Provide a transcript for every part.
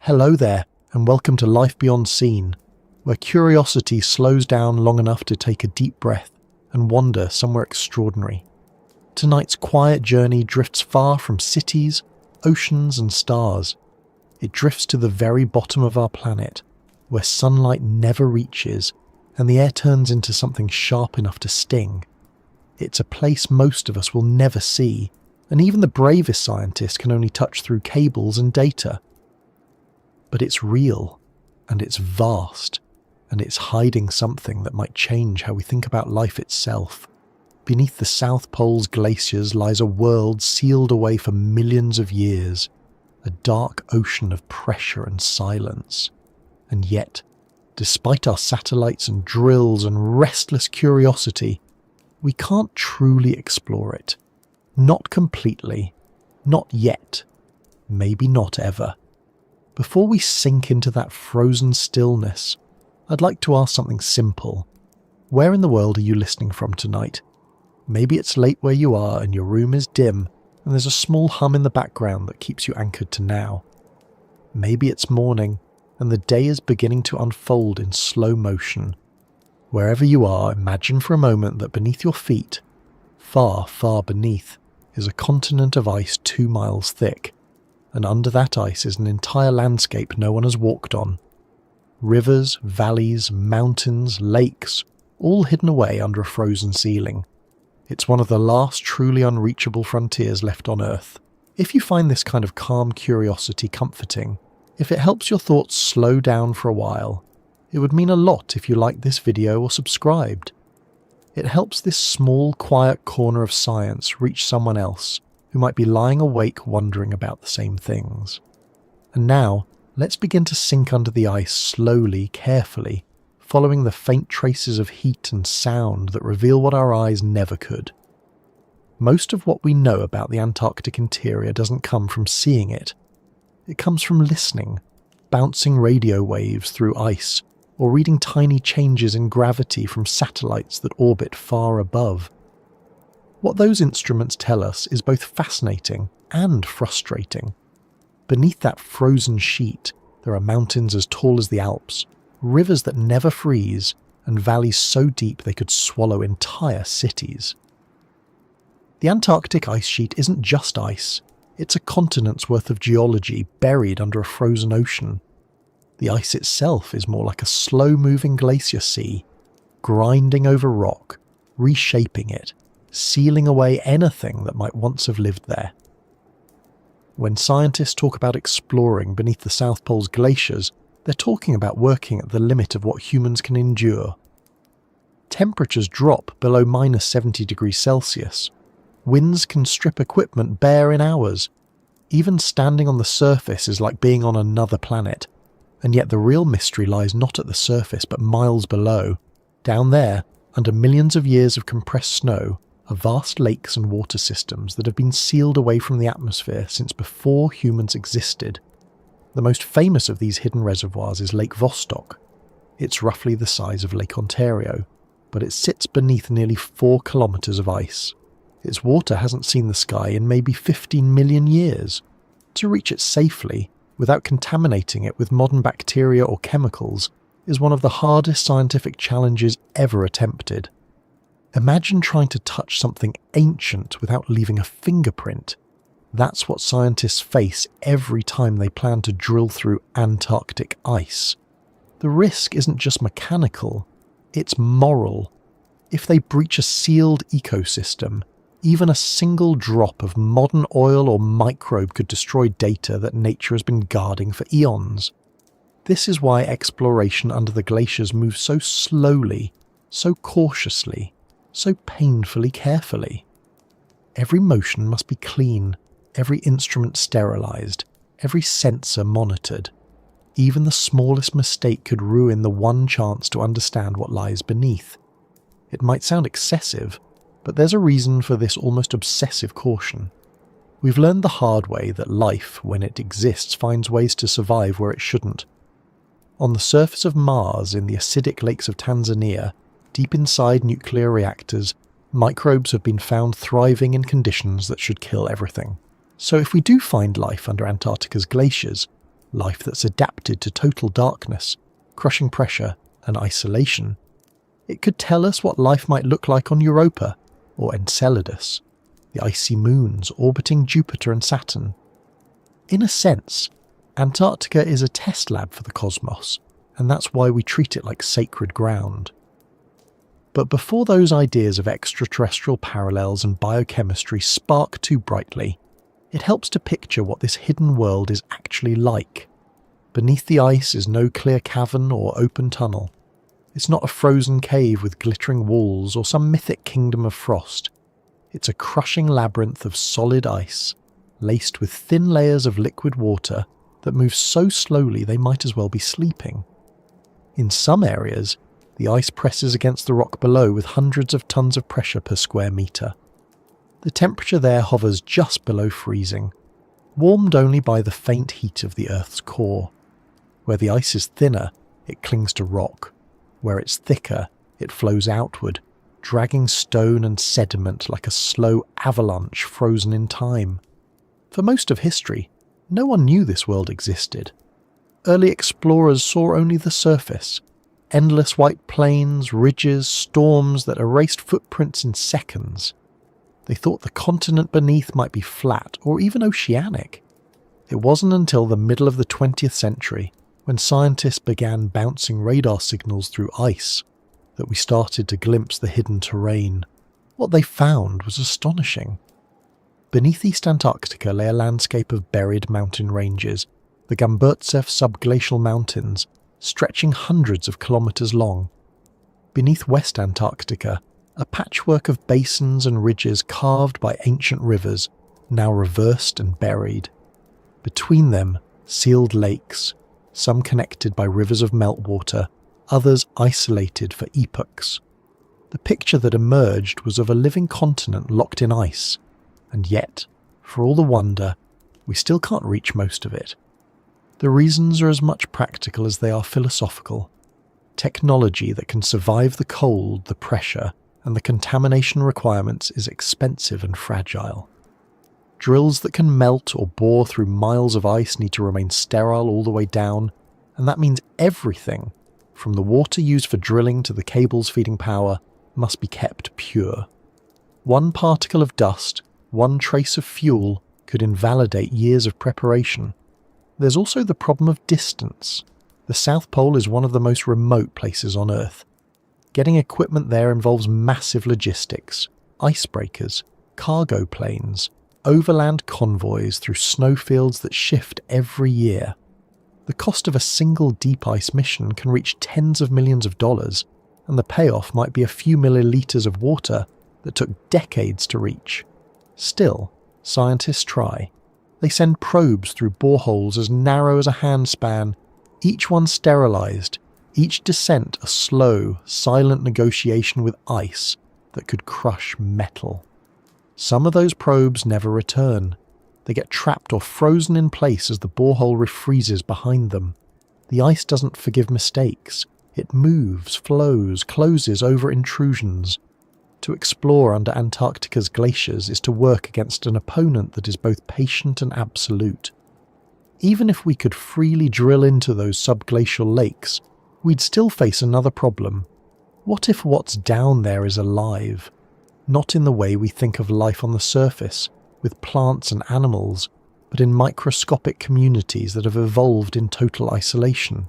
Hello there, and welcome to Life Beyond Seen, where curiosity slows down long enough to take a deep breath and wander somewhere extraordinary. Tonight's quiet journey drifts far from cities, oceans and stars. It drifts to the very bottom of our planet, where sunlight never reaches and the air turns into something sharp enough to sting. It's a place most of us will never see, and even the bravest scientist can only touch through cables and data. But it's real, and it's vast, and it's hiding something that might change how we think about life itself. Beneath the South Pole's glaciers lies a world sealed away for millions of years, a dark ocean of pressure and silence. And yet, despite our satellites and drills and restless curiosity, we can't truly explore it. Not completely. Not yet. Maybe not ever. Before we sink into that frozen stillness, I'd like to ask something simple. Where in the world are you listening from tonight? Maybe it's late where you are and your room is dim and there's a small hum in the background that keeps you anchored to now. Maybe it's morning and the day is beginning to unfold in slow motion. Wherever you are, imagine for a moment that beneath your feet, far, far beneath, is a continent of ice 2 miles thick, and under that ice is an entire landscape no one has walked on. Rivers, valleys, mountains, lakes, all hidden away under a frozen ceiling. It's one of the last truly unreachable frontiers left on Earth. If you find this kind of calm curiosity comforting, if it helps your thoughts slow down for a while, it would mean a lot if you liked this video or subscribed. It helps this small, quiet corner of science reach someone else who might be lying awake wondering about the same things. And now, let's begin to sink under the ice slowly, carefully, following the faint traces of heat and sound that reveal what our eyes never could. Most of what we know about the Antarctic interior doesn't come from seeing it. It comes from listening, bouncing radio waves through ice, or reading tiny changes in gravity from satellites that orbit far above. What those instruments tell us is both fascinating and frustrating. Beneath that frozen sheet, there are mountains as tall as the Alps, rivers that never freeze, and valleys so deep they could swallow entire cities. The Antarctic ice sheet isn't just ice, it's a continent's worth of geology buried under a frozen ocean. The ice itself is more like a slow-moving glacier sea, grinding over rock, reshaping it, sealing away anything that might once have lived there. When scientists talk about exploring beneath the South Pole's glaciers, they're talking about working at the limit of what humans can endure. Temperatures drop below minus 70 degrees Celsius. Winds can strip equipment bare in hours. Even standing on the surface is like being on another planet. And yet the real mystery lies not at the surface but miles below. Down there, under millions of years of compressed snow, are vast lakes and water systems that have been sealed away from the atmosphere since before humans existed. The most famous of these hidden reservoirs is Lake Vostok. It's roughly the size of Lake Ontario, but it sits beneath nearly 4 kilometers of ice. Its water hasn't seen the sky in maybe 15 million years. To reach it safely, without contaminating it with modern bacteria or chemicals, is one of the hardest scientific challenges ever attempted. Imagine trying to touch something ancient without leaving a fingerprint. That's what scientists face every time they plan to drill through Antarctic ice. The risk isn't just mechanical, it's moral. If they breach a sealed ecosystem, even a single drop of modern oil or microbe could destroy data that nature has been guarding for eons. This is why exploration under the glaciers moves so slowly, so cautiously, so painfully carefully. Every motion must be clean, every instrument sterilized, every sensor monitored. Even the smallest mistake could ruin the one chance to understand what lies beneath. It might sound excessive, but there's a reason for this almost obsessive caution. We've learned the hard way that life, when it exists, finds ways to survive where it shouldn't. On the surface of Mars, in the acidic lakes of Tanzania, deep inside nuclear reactors, microbes have been found thriving in conditions that should kill everything. So if we do find life under Antarctica's glaciers, life that's adapted to total darkness, crushing pressure, and isolation. It could tell us what life might look like on Europa or Enceladus, the icy moons orbiting Jupiter and Saturn. In a sense, Antarctica is a test lab for the cosmos, and that's why we treat it like sacred ground. But before those ideas of extraterrestrial parallels and biochemistry spark too brightly, it helps to picture what this hidden world is actually like. Beneath the ice is no clear cavern or open tunnel. It's not a frozen cave with glittering walls or some mythic kingdom of frost. It's a crushing labyrinth of solid ice, laced with thin layers of liquid water that move so slowly they might as well be sleeping. In some areas, the ice presses against the rock below with hundreds of tons of pressure per square metre. The temperature there hovers just below freezing, warmed only by the faint heat of the Earth's core. Where the ice is thinner, it clings to rock. Where it's thicker, it flows outward, dragging stone and sediment like a slow avalanche frozen in time. For most of history, no one knew this world existed. Early explorers saw only the surface, endless white plains, ridges, storms that erased footprints in seconds. They thought the continent beneath might be flat or even oceanic. It wasn't until the middle of the 20th century, when scientists began bouncing radar signals through ice, that we started to glimpse the hidden terrain. What they found was astonishing. Beneath East Antarctica lay a landscape of buried mountain ranges, the Gamburtsev subglacial mountains, stretching hundreds of kilometres long. Beneath West Antarctica, a patchwork of basins and ridges carved by ancient rivers, now reversed and buried. Between them, sealed lakes, some connected by rivers of meltwater, others isolated for epochs. The picture that emerged was of a living continent locked in ice, and yet, for all the wonder, we still can't reach most of it. The reasons are as much practical as they are philosophical. Technology that can survive the cold, the pressure, and the contamination requirements is expensive and fragile. Drills that can melt or bore through miles of ice need to remain sterile all the way down, and that means everything, from the water used for drilling to the cables feeding power, must be kept pure. One particle of dust, one trace of fuel, could invalidate years of preparation. There's also the problem of distance. The South Pole is one of the most remote places on Earth. Getting equipment there involves massive logistics, icebreakers, cargo planes, overland convoys through snowfields that shift every year. The cost of a single deep ice mission can reach tens of millions of dollars, and the payoff might be a few milliliters of water that took decades to reach. Still, scientists try. They send probes through boreholes as narrow as a handspan, each one sterilized, each descent a slow, silent negotiation with ice that could crush metal. Some of those probes never return. They get trapped or frozen in place as the borehole refreezes behind them. The ice doesn't forgive mistakes. It moves, flows, closes over intrusions. To explore under Antarctica's glaciers is to work against an opponent that is both patient and absolute. Even if we could freely drill into those subglacial lakes, we'd still face another problem. What if what's down there is alive? Not in the way we think of life on the surface, with plants and animals, but in microscopic communities that have evolved in total isolation.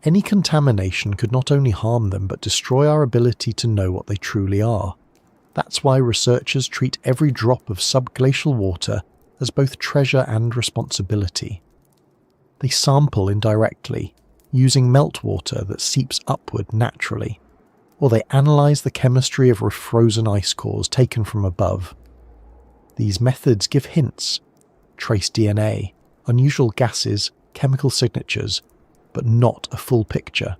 Any contamination could not only harm them but destroy our ability to know what they truly are. That's why researchers treat every drop of subglacial water as both treasure and responsibility. They sample indirectly, using meltwater that seeps upward naturally, or they analyse the chemistry of refrozen ice cores taken from above. These methods give hints, trace DNA, unusual gases, chemical signatures, but not a full picture.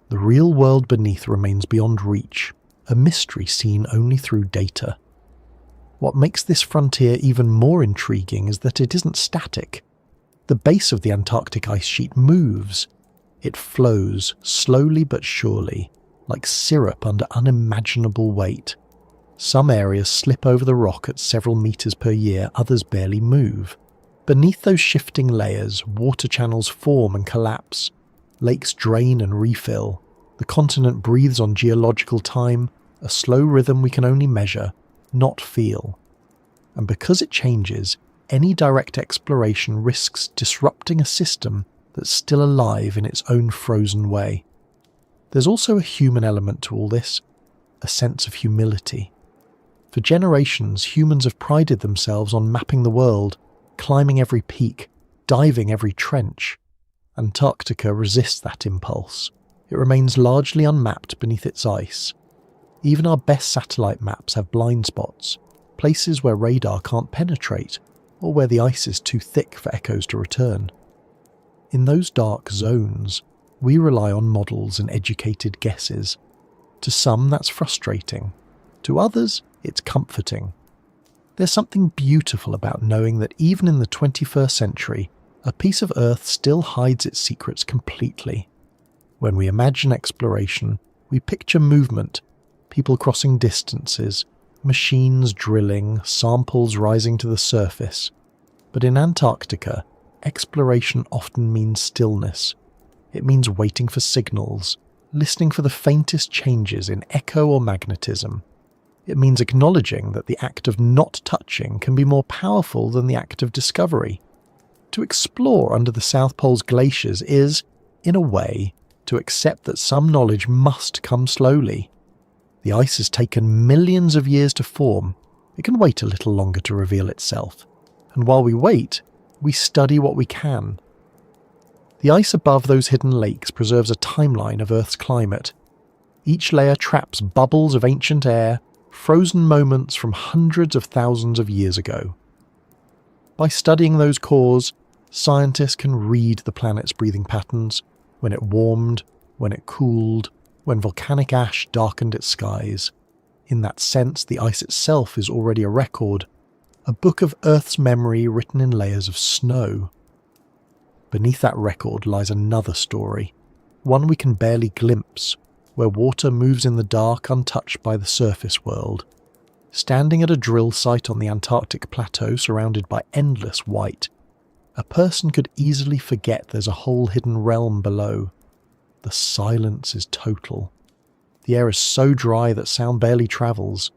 The real world beneath remains beyond reach, a mystery seen only through data. What makes this frontier even more intriguing is that it isn't static. The base of the Antarctic ice sheet moves. It flows, slowly but surely, like syrup under unimaginable weight. Some areas slip over the rock at several meters per year, others barely move. Beneath those shifting layers, water channels form and collapse, lakes drain and refill, the continent breathes on geological time, a slow rhythm we can only measure, not feel. And because it changes, any direct exploration risks disrupting a system that's still alive in its own frozen way. There's also a human element to all this, a sense of humility. For generations, humans have prided themselves on mapping the world, climbing every peak, diving every trench. Antarctica resists that impulse. It remains largely unmapped beneath its ice. Even our best satellite maps have blind spots, places where radar can't penetrate, or where the ice is too thick for echoes to return. In those dark zones, we rely on models and educated guesses. To some, that's frustrating. To others, it's comforting. There's something beautiful about knowing that even in the 21st century, a piece of Earth still hides its secrets completely. When we imagine exploration, we picture movement, people crossing distances, machines drilling, samples rising to the surface. But in Antarctica, exploration often means stillness. It means waiting for signals, listening for the faintest changes in echo or magnetism. It means acknowledging that the act of not touching can be more powerful than the act of discovery. To explore under the South Pole's glaciers is, in a way, to accept that some knowledge must come slowly. The ice has taken millions of years to form. It can wait a little longer to reveal itself. And while we wait, we study what we can. The ice above those hidden lakes preserves a timeline of Earth's climate. Each layer traps bubbles of ancient air, frozen moments from hundreds of thousands of years ago. By studying those cores, scientists can read the planet's breathing patterns, when it warmed, when it cooled, when volcanic ash darkened its skies. In that sense, the ice itself is already a record, a book of Earth's memory written in layers of snow. Beneath that record lies another story, one we can barely glimpse, where water moves in the dark untouched by the surface world. Standing at a drill site on the Antarctic plateau surrounded by endless white, a person could easily forget there's a whole hidden realm below. The silence is total. The air is so dry that sound barely travels.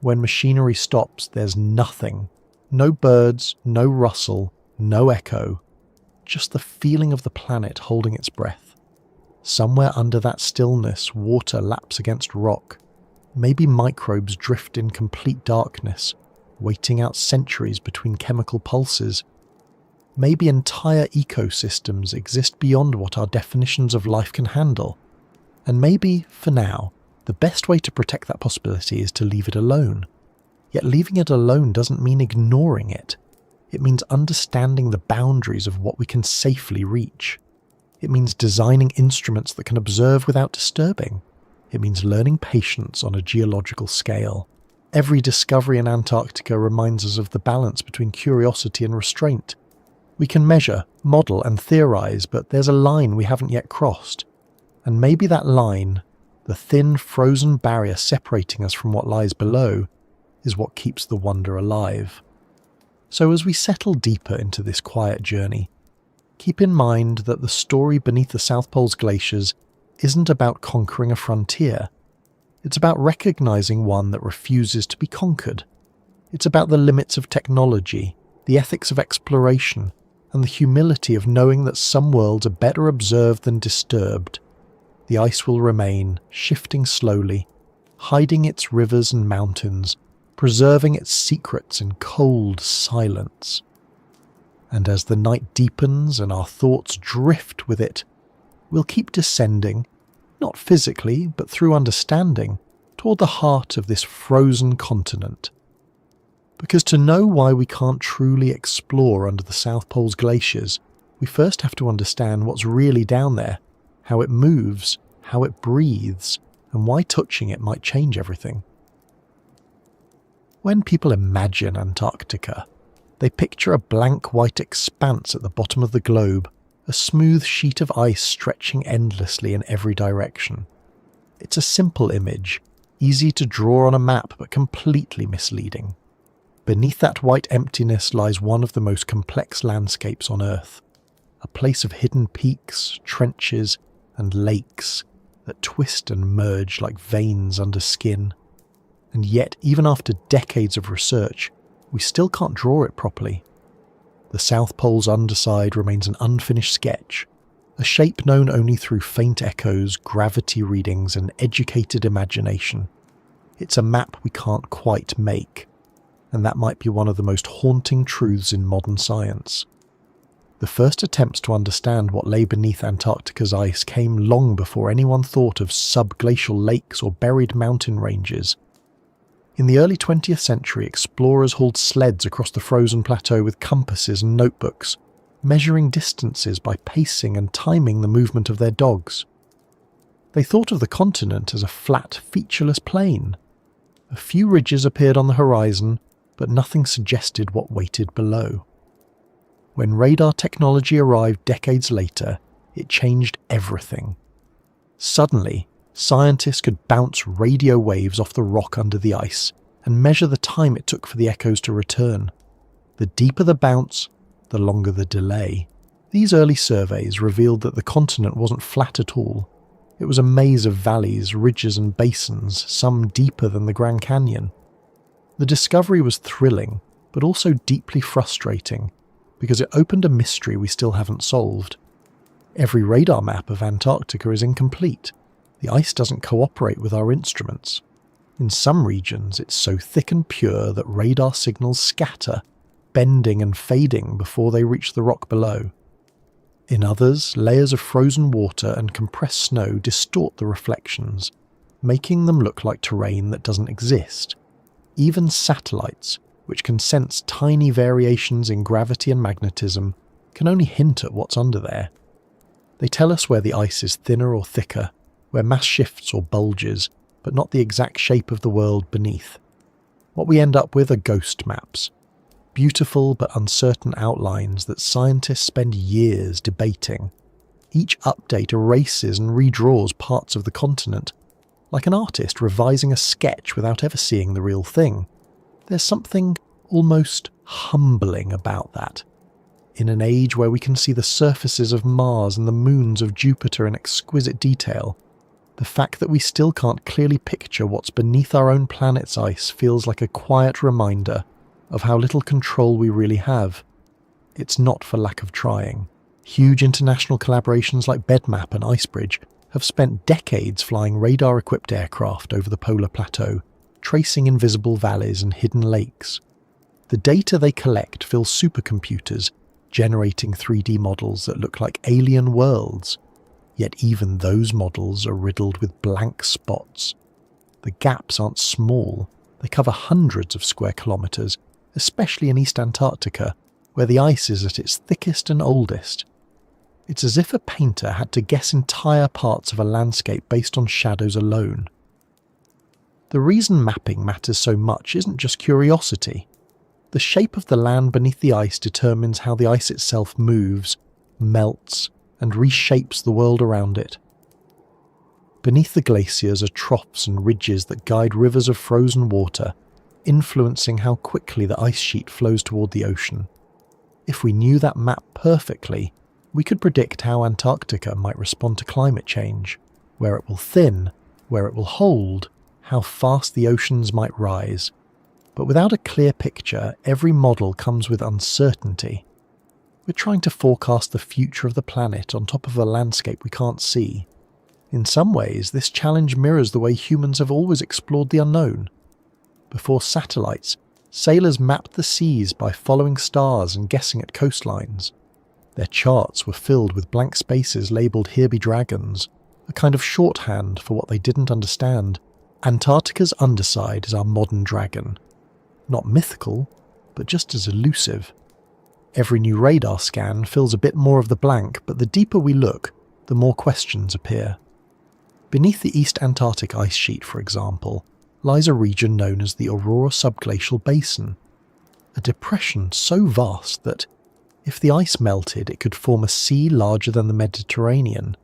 When machinery stops, there's nothing. No birds, no rustle, no echo. Just the feeling of the planet holding its breath. Somewhere under that stillness, water laps against rock. Maybe microbes drift in complete darkness, waiting out centuries between chemical pulses. Maybe entire ecosystems exist beyond what our definitions of life can handle. And maybe, for now, the best way to protect that possibility is to leave it alone. Yet leaving it alone doesn't mean ignoring it. It means understanding the boundaries of what we can safely reach. It means designing instruments that can observe without disturbing. It means learning patience on a geological scale. Every discovery in Antarctica reminds us of the balance between curiosity and restraint. We can measure, model and theorize, but there's a line we haven't yet crossed. And maybe that line, the thin frozen barrier separating us from what lies below, is what keeps the wonder alive. So as we settle deeper into this quiet journey, keep in mind that the story beneath the South Pole's glaciers isn't about conquering a frontier. It's about recognizing one that refuses to be conquered. It's about the limits of technology, the ethics of exploration, and the humility of knowing that some worlds are better observed than disturbed. The ice will remain, shifting slowly, hiding its rivers and mountains, preserving its secrets in cold silence. And as the night deepens and our thoughts drift with it, we'll keep descending, not physically, but through understanding, toward the heart of this frozen continent. Because to know why we can't truly explore under the South Pole's glaciers, we first have to understand what's really down there, how it moves, how it breathes, and why touching it might change everything. When people imagine Antarctica, they picture a blank white expanse at the bottom of the globe, a smooth sheet of ice stretching endlessly in every direction. It's a simple image, easy to draw on a map but completely misleading. Beneath that white emptiness lies one of the most complex landscapes on Earth, a place of hidden peaks, trenches, and lakes that twist and merge like veins under skin. And yet, even after decades of research, we still can't draw it properly. The South Pole's underside remains an unfinished sketch, a shape known only through faint echoes, gravity readings, and educated imagination. It's a map we can't quite make, and that might be one of the most haunting truths in modern science. The first attempts to understand what lay beneath Antarctica's ice came long before anyone thought of subglacial lakes or buried mountain ranges. In the early 20th century, explorers hauled sleds across the frozen plateau with compasses and notebooks, measuring distances by pacing and timing the movement of their dogs. They thought of the continent as a flat, featureless plain. A few ridges appeared on the horizon, but nothing suggested what waited below. When radar technology arrived decades later, it changed everything. Suddenly, scientists could bounce radio waves off the rock under the ice and measure the time it took for the echoes to return. The deeper the bounce, the longer the delay. These early surveys revealed that the continent wasn't flat at all. It was a maze of valleys, ridges and basins, some deeper than the Grand Canyon. The discovery was thrilling, but also deeply frustrating, because it opened a mystery we still haven't solved. Every radar map of Antarctica is incomplete. The ice doesn't cooperate with our instruments. In some regions, it's so thick and pure that radar signals scatter, bending and fading before they reach the rock below. In others, layers of frozen water and compressed snow distort the reflections, making them look like terrain that doesn't exist. Even satellites, which can sense tiny variations in gravity and magnetism, can only hint at what's under there. They tell us where the ice is thinner or thicker, where mass shifts or bulges, but not the exact shape of the world beneath. What we end up with are ghost maps, beautiful but uncertain outlines that scientists spend years debating. Each update erases and redraws parts of the continent, like an artist revising a sketch without ever seeing the real thing. There's something almost humbling about that. In an age where we can see the surfaces of Mars and the moons of Jupiter in exquisite detail, the fact that we still can't clearly picture what's beneath our own planet's ice feels like a quiet reminder of how little control we really have. It's not for lack of trying. Huge international collaborations like BedMap and IceBridge have spent decades flying radar-equipped aircraft over the polar plateau, tracing invisible valleys and hidden lakes. The data they collect fills supercomputers, generating 3D models that look like alien worlds. Yet even those models are riddled with blank spots. The gaps aren't small, they cover hundreds of square kilometres, especially in East Antarctica, where the ice is at its thickest and oldest. It's as if a painter had to guess entire parts of a landscape based on shadows alone. The reason mapping matters so much isn't just curiosity. The shape of the land beneath the ice determines how the ice itself moves, melts, and reshapes the world around it. Beneath the glaciers are troughs and ridges that guide rivers of frozen water, influencing how quickly the ice sheet flows toward the ocean. If we knew that map perfectly, we could predict how Antarctica might respond to climate change, where it will thin, where it will hold, how fast the oceans might rise. But without a clear picture, every model comes with uncertainty. We're trying to forecast the future of the planet on top of a landscape we can't see. In some ways, this challenge mirrors the way humans have always explored the unknown. Before satellites, sailors mapped the seas by following stars and guessing at coastlines. Their charts were filled with blank spaces labelled "Here be dragons," a kind of shorthand for what they didn't understand. Antarctica's underside is our modern dragon. Not mythical, but just as elusive. Every new radar scan fills a bit more of the blank, but the deeper we look, the more questions appear. Beneath the East Antarctic ice sheet, for example, lies a region known as the Aurora Subglacial Basin, a depression so vast that, if the ice melted, it could form a sea larger than the Mediterranean.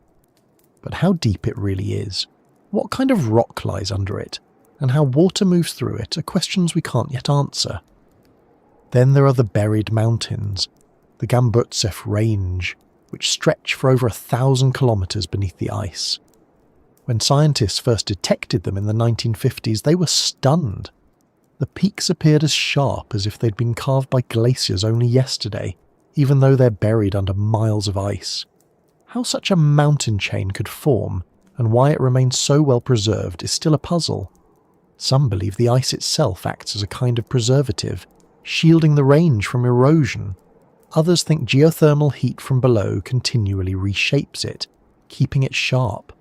But how deep it really is, what kind of rock lies under it, and how water moves through it are questions we can't yet answer. Then there are the buried mountains, the Gamburtsev Range, which stretch for over 1,000 kilometers beneath the ice. When scientists first detected them in the 1950s, they were stunned. The peaks appeared as sharp as if they'd been carved by glaciers only yesterday, even though they're buried under miles of ice. How such a mountain chain could form, and why it remains so well preserved, is still a puzzle. Some believe the ice itself acts as a kind of preservative, shielding the range from erosion. Others think geothermal heat from below continually reshapes it, keeping it sharp.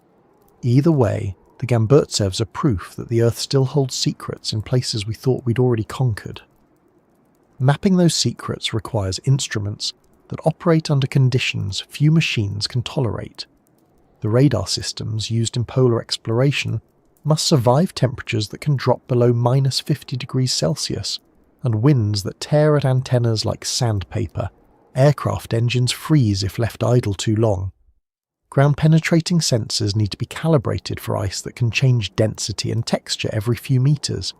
Either way, the Gamburtsevs are proof that the Earth still holds secrets in places we thought we'd already conquered. Mapping those secrets requires instruments that operate under conditions few machines can tolerate. The radar systems used in polar exploration must survive temperatures that can drop below minus 50 degrees Celsius, and winds that tear at antennas like sandpaper. Aircraft engines freeze if left idle too long. Ground-penetrating sensors need to be calibrated for ice that can change density and texture every few meters.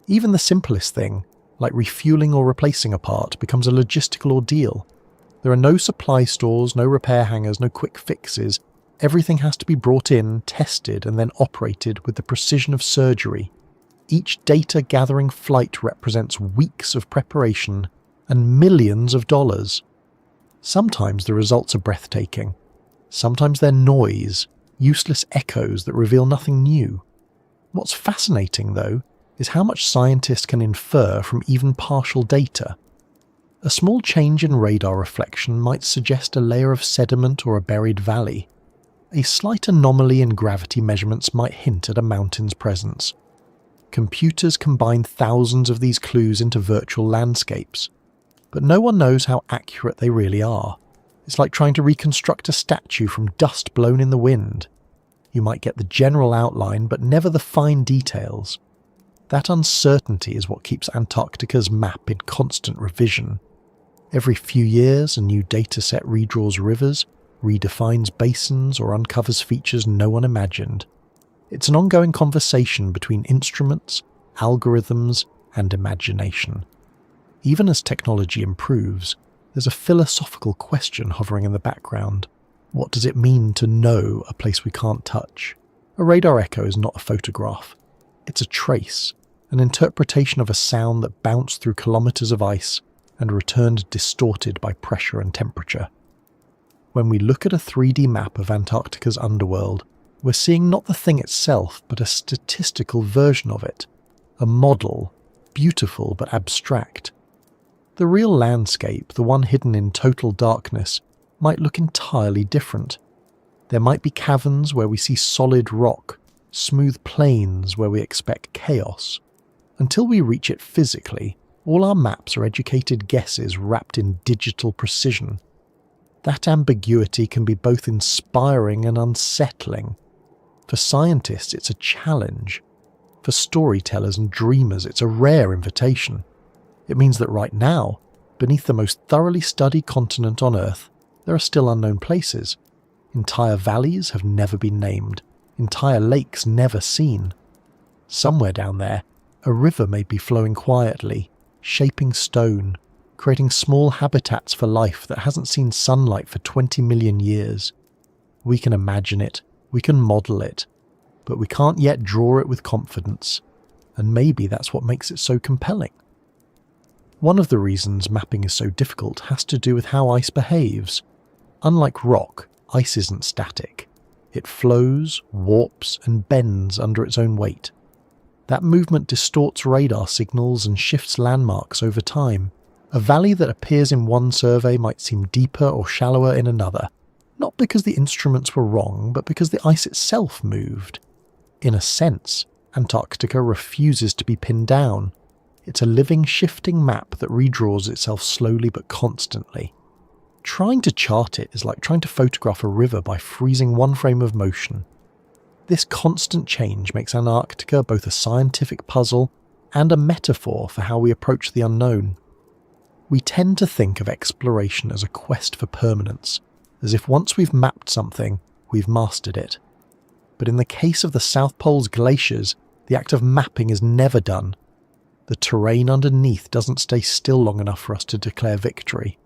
Even the simplest thing, like refueling or replacing a part, becomes a logistical ordeal. There are no supply stores, no repair hangars, no quick fixes. Everything has to be brought in, tested, and then operated with the precision of surgery. Each data-gathering flight represents weeks of preparation and millions of dollars. Sometimes the results are breathtaking. Sometimes they're noise, useless echoes that reveal nothing new. What's fascinating, though, is how much scientists can infer from even partial data. A small change in radar reflection might suggest a layer of sediment or a buried valley. A slight anomaly in gravity measurements might hint at a mountain's presence. Computers combine thousands of these clues into virtual landscapes, but no one knows how accurate they really are. It's like trying to reconstruct a statue from dust blown in the wind. You might get the general outline, but never the fine details. That uncertainty is what keeps Antarctica's map in constant revision. Every few years, a new dataset redraws rivers, redefines basins, or uncovers features no one imagined. It's an ongoing conversation between instruments, algorithms, and imagination. Even as technology improves, there's a philosophical question hovering in the background. What does it mean to know a place we can't touch? A radar echo is not a photograph. It's a trace, an interpretation of a sound that bounced through kilometers of ice and returned distorted by pressure and temperature. When we look at a 3D map of Antarctica's underworld, we're seeing not the thing itself, but a statistical version of it. A model, beautiful but abstract. The real landscape, the one hidden in total darkness, might look entirely different. There might be caverns where we see solid rock, smooth plains where we expect chaos. Until we reach it physically, all our maps are educated guesses wrapped in digital precision. That ambiguity can be both inspiring and unsettling. For scientists, it's a challenge. For storytellers and dreamers, it's a rare invitation. It means that right now, beneath the most thoroughly studied continent on Earth, there are still unknown places. Entire valleys have never been named, entire lakes never seen. Somewhere down there, a river may be flowing quietly, shaping stone, creating small habitats for life that hasn't seen sunlight for 20 million years. We can imagine it, we can model it, but we can't yet draw it with confidence, and maybe that's what makes it so compelling. One of the reasons mapping is so difficult has to do with how ice behaves. Unlike rock, ice isn't static. It flows, warps, and bends under its own weight. That movement distorts radar signals and shifts landmarks over time. A valley that appears in one survey might seem deeper or shallower in another, not because the instruments were wrong, but because the ice itself moved. In a sense, Antarctica refuses to be pinned down. It's a living, shifting map that redraws itself slowly but constantly. Trying to chart it is like trying to photograph a river by freezing one frame of motion. This constant change makes Antarctica both a scientific puzzle and a metaphor for how we approach the unknown. We tend to think of exploration as a quest for permanence, as if once we've mapped something, we've mastered it. But in the case of the South Pole's glaciers, the act of mapping is never done. the terrain underneath doesn't stay still long enough for us to declare victory.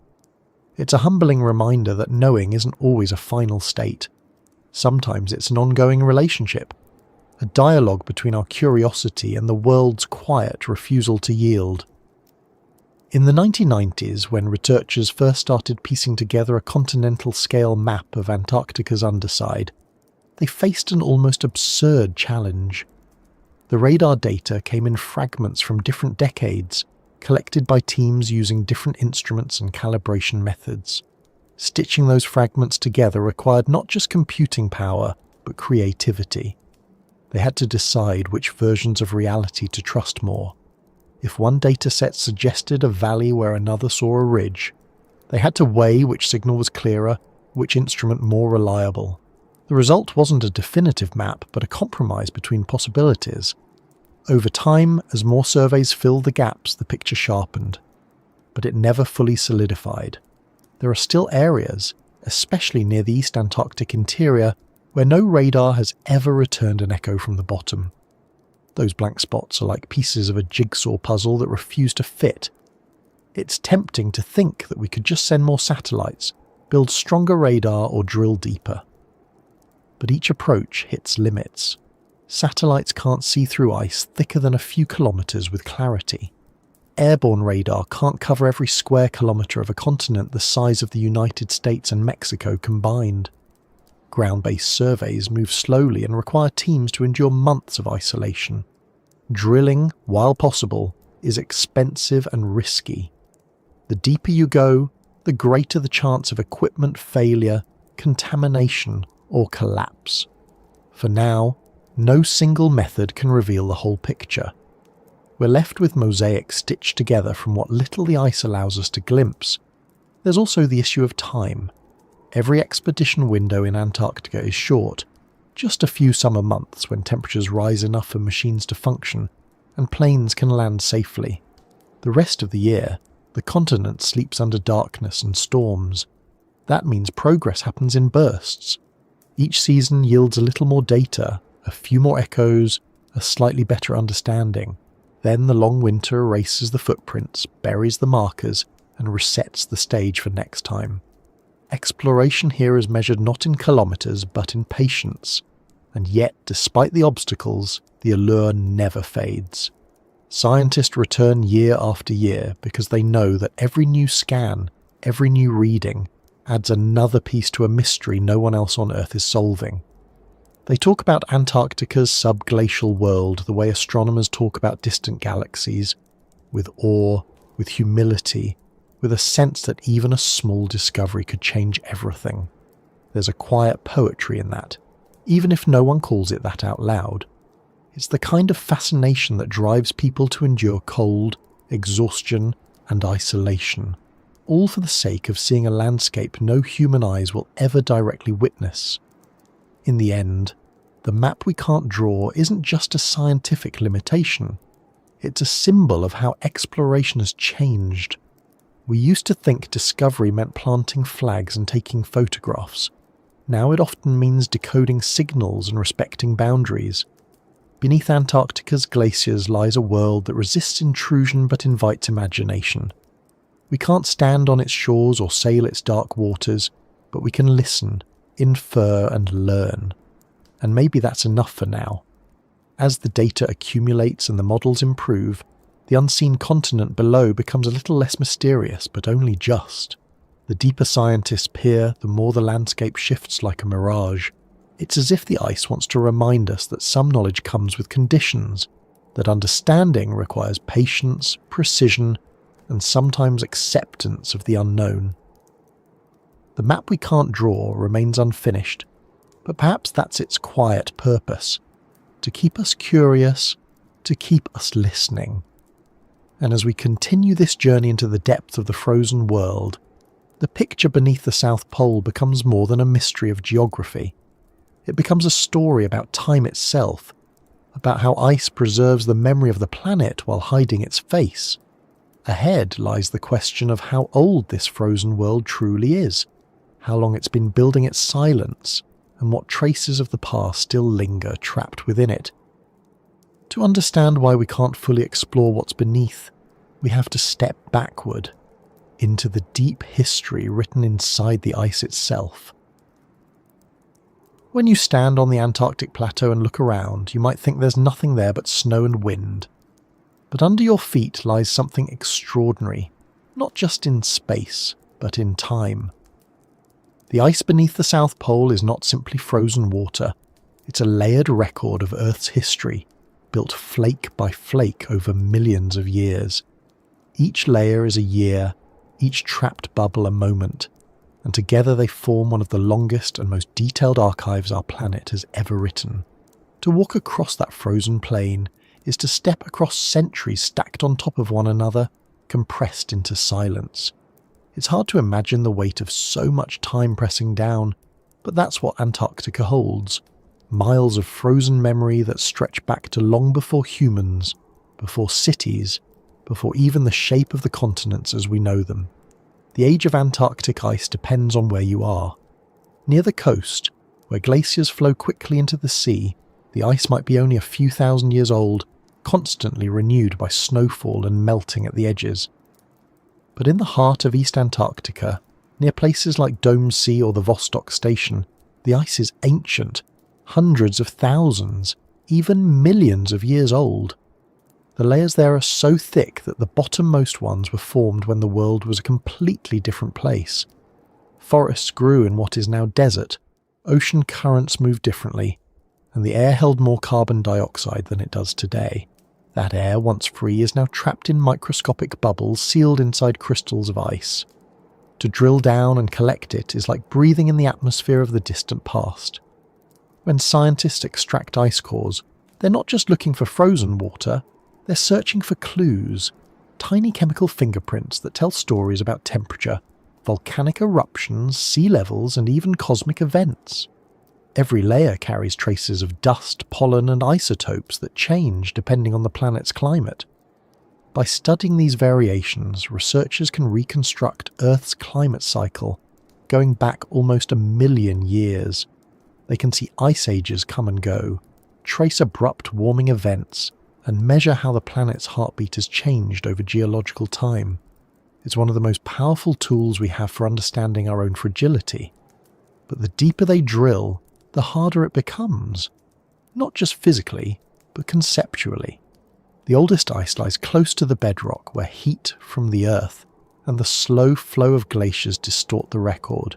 It's a humbling reminder that knowing isn't always a final state. Sometimes it's an ongoing relationship, a dialogue between our curiosity and the world's quiet refusal to yield. In the 1990s, when researchers first started piecing together a continental-scale map of Antarctica's underside, they faced an almost absurd challenge. The radar data came in fragments from different decades, collected by teams using different instruments and calibration methods. Stitching those fragments together required not just computing power, but creativity. They had to decide which versions of reality to trust more. If one dataset suggested a valley where another saw a ridge, they had to weigh which signal was clearer, which instrument more reliable. The result wasn't a definitive map, but a compromise between possibilities. Over time, as more surveys filled the gaps, the picture sharpened. But it never fully solidified. There are still areas, especially near the East Antarctic interior, where no radar has ever returned an echo from the bottom. Those blank spots are like pieces of a jigsaw puzzle that refuse to fit. It's tempting to think that we could just send more satellites, build stronger radar, or drill deeper. But each approach hits limits. Satellites can't see through ice thicker than a few kilometers with clarity. Airborne radar can't cover every square kilometer of a continent the size of the United States and Mexico combined. Ground-based surveys move slowly and require teams to endure months of isolation. Drilling, while possible, is expensive and risky. The deeper you go, the greater the chance of equipment failure, contamination, or collapse. For now, no single method can reveal the whole picture. We're left with mosaics stitched together from what little the ice allows us to glimpse. There's also the issue of time. Every expedition window in Antarctica is short, just a few summer months when temperatures rise enough for machines to function and planes can land safely. The rest of the year, the continent sleeps under darkness and storms. That means progress happens in bursts. Each season yields a little more data, a few more echoes, a slightly better understanding. Then the long winter erases the footprints, buries the markers, and resets the stage for next time. Exploration here is measured not in kilometers, but in patience. And yet, despite the obstacles, the allure never fades. Scientists return year after year because they know that every new scan, every new reading, adds another piece to a mystery no one else on Earth is solving. They talk about Antarctica's subglacial world the way astronomers talk about distant galaxies, with awe, with humility, with a sense that even a small discovery could change everything. There's a quiet poetry in that, even if no one calls it that out loud. It's the kind of fascination that drives people to endure cold, exhaustion, and isolation, all for the sake of seeing a landscape no human eyes will ever directly witness. In the end, the map we can't draw isn't just a scientific limitation. It's a symbol of how exploration has changed. We used to think discovery meant planting flags and taking photographs. Now it often means decoding signals and respecting boundaries. Beneath Antarctica's glaciers lies a world that resists intrusion but invites imagination. We can't stand on its shores or sail its dark waters, but we can listen, infer and learn. And maybe that's enough for now. As the data accumulates and the models improve, the unseen continent below becomes a little less mysterious, but only just. The deeper scientists peer, the more the landscape shifts like a mirage. It's as if the ice wants to remind us that some knowledge comes with conditions, that understanding requires patience, precision, and sometimes acceptance of the unknown. The map we can't draw remains unfinished, but perhaps that's its quiet purpose, to keep us curious, to keep us listening. And as we continue this journey into the depth of the frozen world, the picture beneath the South Pole becomes more than a mystery of geography. It becomes a story about time itself, about how ice preserves the memory of the planet while hiding its face. Ahead lies the question of how old this frozen world truly is, how long it's been building its silence, and what traces of the past still linger trapped within it. To understand why we can't fully explore what's beneath, we have to step backward into the deep history written inside the ice itself. When you stand on the Antarctic plateau and look around, you might think there's nothing there but snow and wind. But under your feet lies something extraordinary, not just in space, but in time. The ice beneath the South Pole is not simply frozen water, it's a layered record of Earth's history, built flake by flake over millions of years. Each layer is a year, each trapped bubble a moment, and together they form one of the longest and most detailed archives our planet has ever written. To walk across that frozen plain is to step across centuries stacked on top of one another, compressed into silence. It's hard to imagine the weight of so much time pressing down, but that's what Antarctica holds. Miles of frozen memory that stretch back to long before humans, before cities, before even the shape of the continents as we know them. The age of Antarctic ice depends on where you are. Near the coast, where glaciers flow quickly into the sea, the ice might be only a few thousand years old, constantly renewed by snowfall and melting at the edges. But in the heart of East Antarctica, near places like Dome Sea or the Vostok Station, the ice is ancient, hundreds of thousands, even millions of years old. The layers there are so thick that the bottommost ones were formed when the world was a completely different place. Forests grew in what is now desert, ocean currents moved differently, and the air held more carbon dioxide than it does today. That air, once free, is now trapped in microscopic bubbles sealed inside crystals of ice. To drill down and collect it is like breathing in the atmosphere of the distant past. When scientists extract ice cores, they're not just looking for frozen water, they're searching for clues, tiny chemical fingerprints that tell stories about temperature, volcanic eruptions, sea levels, and even cosmic events. Every layer carries traces of dust, pollen, and isotopes that change depending on the planet's climate. By studying these variations, researchers can reconstruct Earth's climate cycle, going back almost 1 million years. They can see ice ages come and go, trace abrupt warming events, and measure how the planet's heartbeat has changed over geological time. It's one of the most powerful tools we have for understanding our own fragility. But the deeper they drill, the harder it becomes. Not just physically, but conceptually. The oldest ice lies close to the bedrock where heat from the Earth and the slow flow of glaciers distort the record.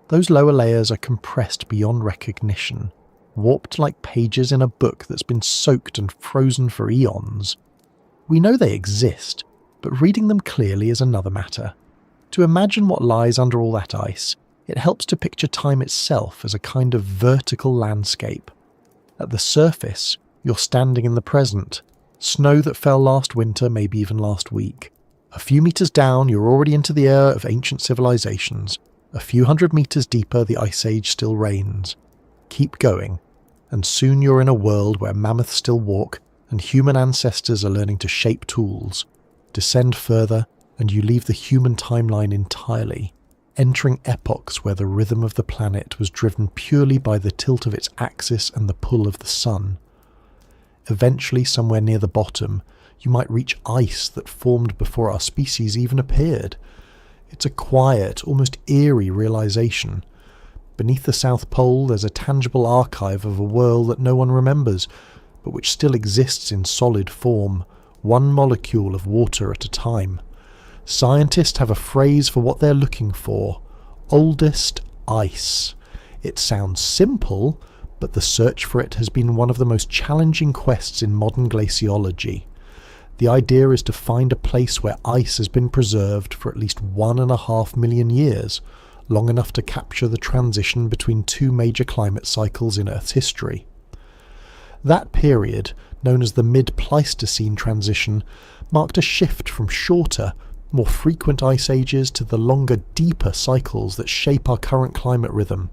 Those lower layers are compressed beyond recognition, warped like pages in a book that's been soaked and frozen for eons. We know they exist, but reading them clearly is another matter. To imagine what lies under all that ice, it helps to picture time itself as a kind of vertical landscape. At the surface, you're standing in the present, snow that fell last winter, maybe even last week. A few meters down, you're already into the era of ancient civilizations. A few hundred meters deeper, the ice age still reigns. Keep going, and soon you're in a world where mammoths still walk and human ancestors are learning to shape tools. Descend further, and you leave the human timeline entirely, entering epochs where the rhythm of the planet was driven purely by the tilt of its axis and the pull of the sun. Eventually, somewhere near the bottom, you might reach ice that formed before our species even appeared. It's a quiet, almost eerie realization. Beneath the South Pole, there's a tangible archive of a world that no one remembers, but which still exists in solid form, one molecule of water at a time. Scientists have a phrase for what they're looking for: oldest ice. It sounds simple, but the search for it has been one of the most challenging quests in modern glaciology. The idea is to find a place where ice has been preserved for at least 1.5 million years, long enough to capture the transition between two major climate cycles in Earth's history. That period, known as the mid-Pleistocene transition, marked a shift from shorter, more frequent ice ages to the longer, deeper cycles that shape our current climate rhythm.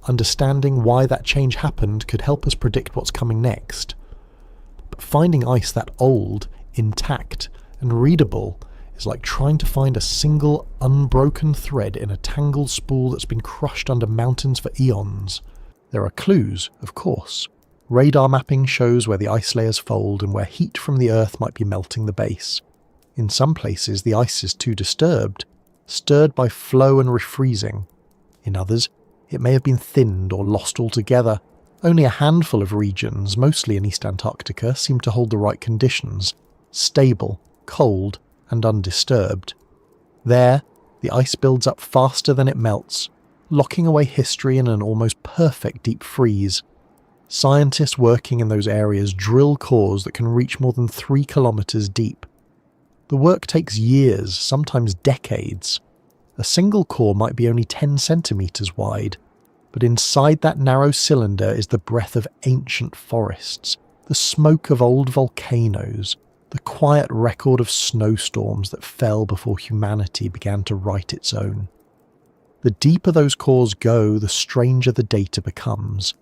Understanding why that change happened could help us predict what's coming next. But finding ice that old, intact, and readable is like trying to find a single, unbroken thread in a tangled spool that's been crushed under mountains for eons. There are clues, of course. Radar mapping shows where the ice layers fold and where heat from the Earth might be melting the base. In some places, the ice is too disturbed, stirred by flow and refreezing. In others, it may have been thinned or lost altogether. Only a handful of regions, mostly in East Antarctica, seem to hold the right conditions: stable, cold, and undisturbed. There, the ice builds up faster than it melts, locking away history in an almost perfect deep freeze. Scientists working in those areas drill cores that can reach more than 3 kilometers deep. The work takes years, sometimes decades. A single core might be only 10 centimeters wide, but inside that narrow cylinder is the breath of ancient forests, the smoke of old volcanoes, the quiet record of snowstorms that fell before humanity began to write its own. The deeper those cores go, the stranger the data becomes.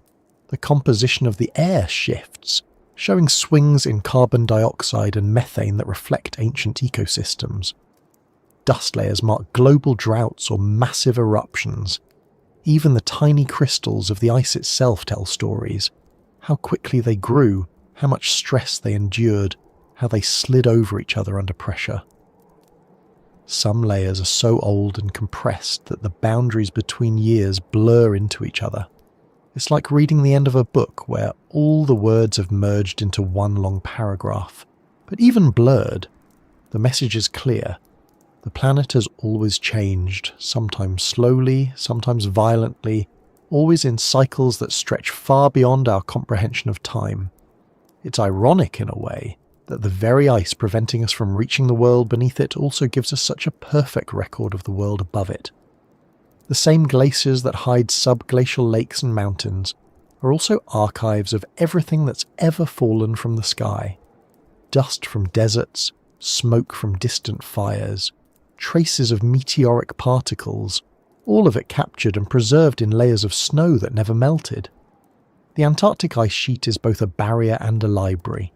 The composition of the air shifts, showing swings in carbon dioxide and methane that reflect ancient ecosystems. Dust layers mark global droughts or massive eruptions. Even the tiny crystals of the ice itself tell stories. How quickly they grew, how much stress they endured, how they slid over each other under pressure. Some layers are so old and compressed that the boundaries between years blur into each other. It's like reading the end of a book where all the words have merged into one long paragraph. But even blurred, the message is clear. The planet has always changed, sometimes slowly, sometimes violently, always in cycles that stretch far beyond our comprehension of time. It's ironic in a way that the very ice preventing us from reaching the world beneath it also gives us such a perfect record of the world above it. The same glaciers that hide subglacial lakes and mountains are also archives of everything that's ever fallen from the sky. Dust from deserts, smoke from distant fires, traces of meteoric particles, all of it captured and preserved in layers of snow that never melted. The Antarctic ice sheet is both a barrier and a library.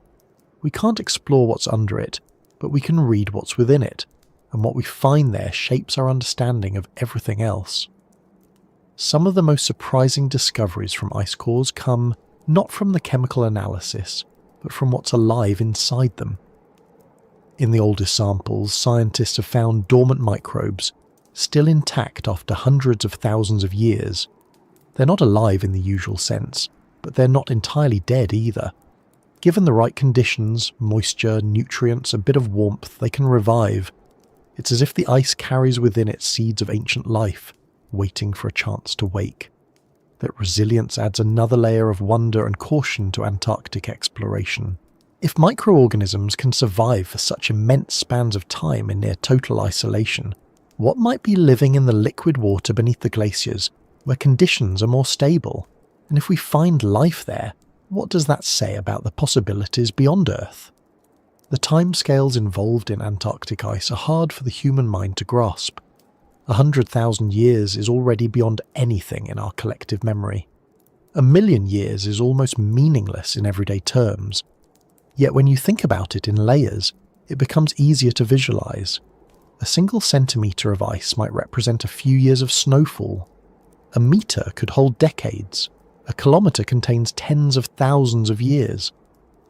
We can't explore what's under it, but we can read what's within it, and what we find there shapes our understanding of everything else. Some of the most surprising discoveries from ice cores come not from the chemical analysis, but from what's alive inside them. In the oldest samples, scientists have found dormant microbes, still intact after hundreds of thousands of years. They're not alive in the usual sense, but they're not entirely dead either. Given the right conditions, moisture, nutrients, a bit of warmth, they can revive. It's as if the ice carries within it seeds of ancient life, waiting for a chance to wake. That resilience adds another layer of wonder and caution to Antarctic exploration. If microorganisms can survive for such immense spans of time in near total isolation, what might be living in the liquid water beneath the glaciers, where conditions are more stable? And if we find life there, what does that say about the possibilities beyond Earth? The timescales involved in Antarctic ice are hard for the human mind to grasp. 100,000 years is already beyond anything in our collective memory. 1,000,000 years is almost meaningless in everyday terms. Yet when you think about it in layers, it becomes easier to visualize. A single centimeter of ice might represent a few years of snowfall. A meter could hold decades. A kilometer contains tens of thousands of years.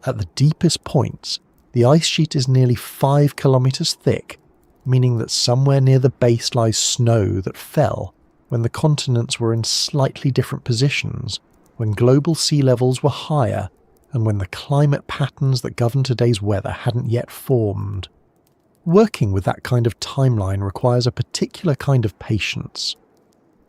At the deepest points, the ice sheet is nearly 5 kilometers thick, meaning that somewhere near the base lies snow that fell when the continents were in slightly different positions, when global sea levels were higher, and when the climate patterns that govern today's weather hadn't yet formed. Working with that kind of timeline requires a particular kind of patience.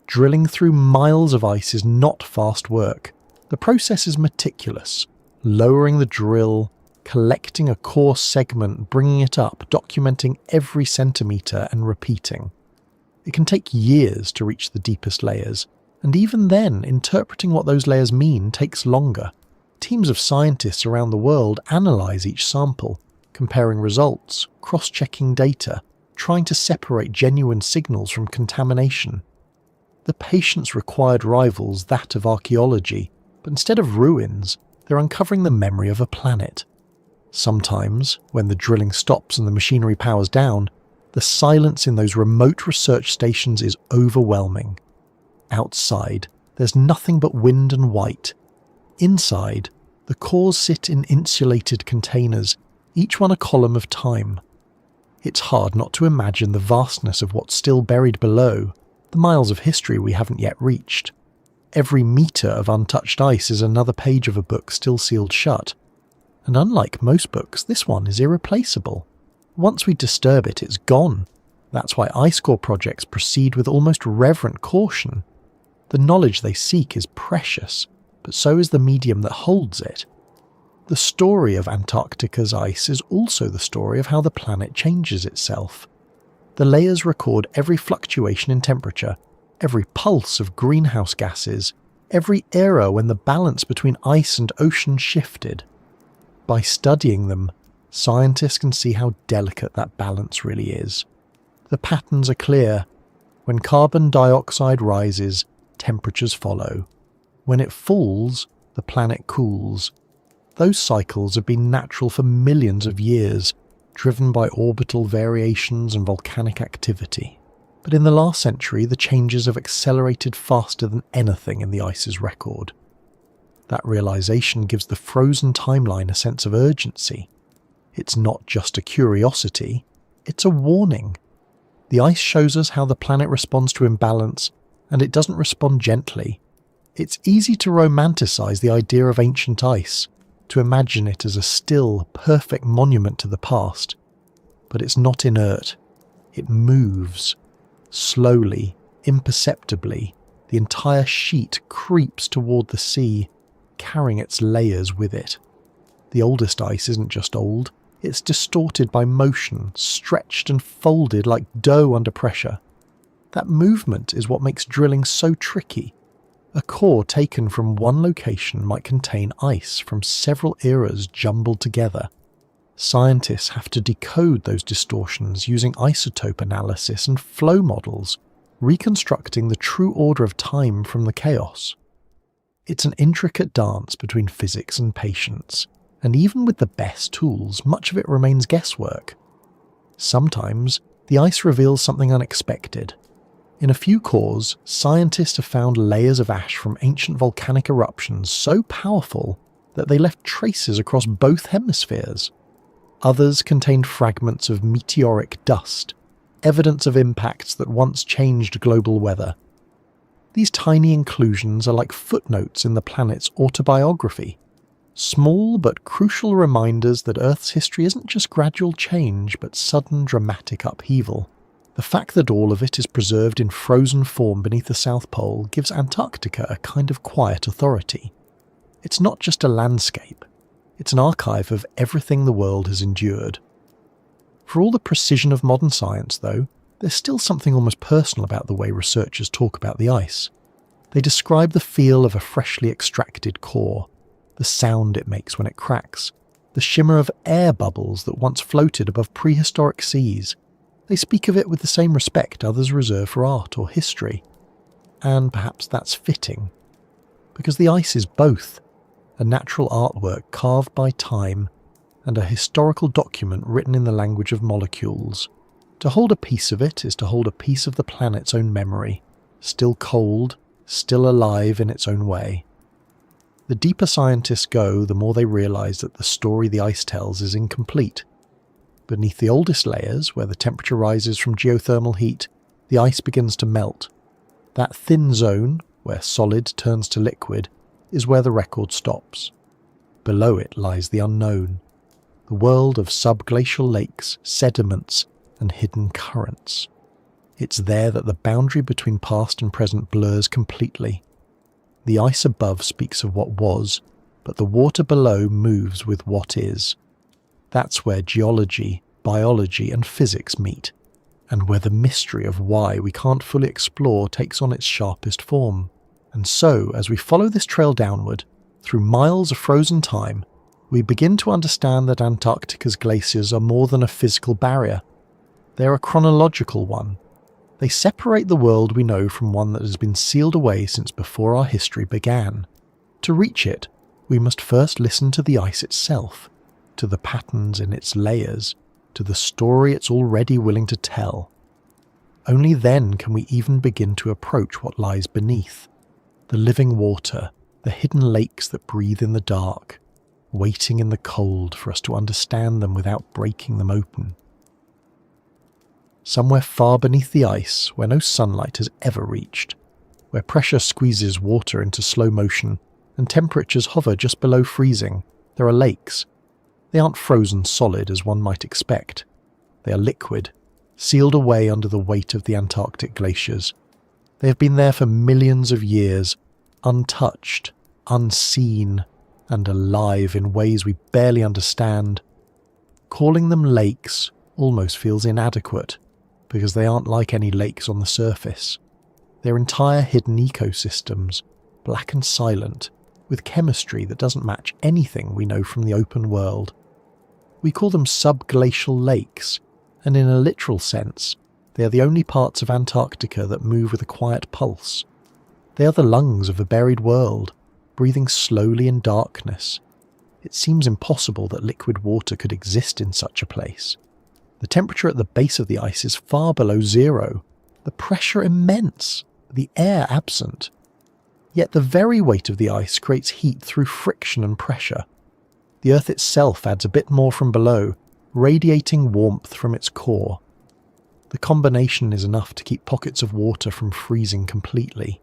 Drilling through miles of ice is not fast work. The process is meticulous, lowering the drill, collecting a core segment, bringing it up, documenting every centimetre and repeating. It can take years to reach the deepest layers, and even then, interpreting what those layers mean takes longer. Teams of scientists around the world analyse each sample, comparing results, cross-checking data, trying to separate genuine signals from contamination. The patience required rivals that of archaeology, but instead of ruins, they're uncovering the memory of a planet. Sometimes, when the drilling stops and the machinery powers down, the silence in those remote research stations is overwhelming. Outside, there's nothing but wind and white. Inside, The cores sit in insulated containers, each one a column of time. It's hard not to imagine the vastness of what's still buried below, the miles of history we haven't yet reached. Every metre of untouched ice is another page of a book still sealed shut. And unlike most books, this one is irreplaceable. Once we disturb it, it's gone. That's why ice core projects proceed with almost reverent caution. The knowledge they seek is precious, but so is the medium that holds it. The story of Antarctica's ice is also the story of how the planet changes itself. The layers record every fluctuation in temperature, every pulse of greenhouse gases, every era when the balance between ice and ocean shifted. By studying them, scientists can see how delicate that balance really is. The patterns are clear. When carbon dioxide rises, temperatures follow. When it falls, the planet cools. Those cycles have been natural for millions of years, driven by orbital variations and volcanic activity. But in the last century, the changes have accelerated faster than anything in the ice's record. That realization gives the frozen timeline a sense of urgency. It's not just a curiosity, it's a warning. The ice shows us how the planet responds to imbalance, and it doesn't respond gently. It's easy to romanticize the idea of ancient ice, to imagine it as a still, perfect monument to the past. But it's not inert. It moves. Slowly, imperceptibly, the entire sheet creeps toward the sea, carrying its layers with it. The oldest ice isn't just old, it's distorted by motion, stretched and folded like dough under pressure. That movement is what makes drilling so tricky. A core taken from one location might contain ice from several eras jumbled together. Scientists have to decode those distortions using isotope analysis and flow models, reconstructing the true order of time from the chaos. It's an intricate dance between physics and patience, and even with the best tools, much of it remains guesswork. Sometimes, the ice reveals something unexpected. In a few cores, scientists have found layers of ash from ancient volcanic eruptions so powerful that they left traces across both hemispheres. Others contained fragments of meteoric dust, evidence of impacts that once changed global weather. These tiny inclusions are like footnotes in the planet's autobiography, small but crucial reminders that Earth's history isn't just gradual change but sudden dramatic upheaval. The fact that all of it is preserved in frozen form beneath the South Pole gives Antarctica a kind of quiet authority. It's not just a landscape, it's an archive of everything the world has endured. For all the precision of modern science, though, there's still something almost personal about the way researchers talk about the ice. They describe the feel of a freshly extracted core, the sound it makes when it cracks, the shimmer of air bubbles that once floated above prehistoric seas. They speak of it with the same respect others reserve for art or history. And perhaps that's fitting, because the ice is both a natural artwork carved by time and a historical document written in the language of molecules. To hold a piece of it is to hold a piece of the planet's own memory, still cold, still alive in its own way. The deeper scientists go, the more they realize that the story the ice tells is incomplete. Beneath the oldest layers, where the temperature rises from geothermal heat, the ice begins to melt. That thin zone, where solid turns to liquid, is where the record stops. Below it lies the unknown, the world of subglacial lakes, sediments, and hidden currents. It's there that the boundary between past and present blurs completely. The ice above speaks of what was, but the water below moves with what is. That's where geology, biology, and physics meet, and where the mystery of why we can't fully explore takes on its sharpest form. And so, as we follow this trail downward, through miles of frozen time, we begin to understand that Antarctica's glaciers are more than a physical barrier. They're a chronological one. They separate the world we know from one that has been sealed away since before our history began. To reach it, we must first listen to the ice itself, to the patterns in its layers, to the story it's already willing to tell. Only then can we even begin to approach what lies beneath. The living water, the hidden lakes that breathe in the dark, waiting in the cold for us to understand them without breaking them open. Somewhere far beneath the ice, where no sunlight has ever reached, where pressure squeezes water into slow motion and temperatures hover just below freezing, there are lakes. They aren't frozen solid as one might expect. They are liquid, sealed away under the weight of the Antarctic glaciers. They have been there for millions of years, untouched, unseen, and alive in ways we barely understand. Calling them lakes almost feels inadequate, because they aren't like any lakes on the surface. They're entire hidden ecosystems, black and silent, with chemistry that doesn't match anything we know from the open world. We call them subglacial lakes, and in a literal sense, they are the only parts of Antarctica that move with a quiet pulse. They are the lungs of a buried world, breathing slowly in darkness. It seems impossible that liquid water could exist in such a place. The temperature at the base of the ice is far below zero, the pressure immense, the air absent. Yet the very weight of the ice creates heat through friction and pressure. The Earth itself adds a bit more from below, radiating warmth from its core. The combination is enough to keep pockets of water from freezing completely.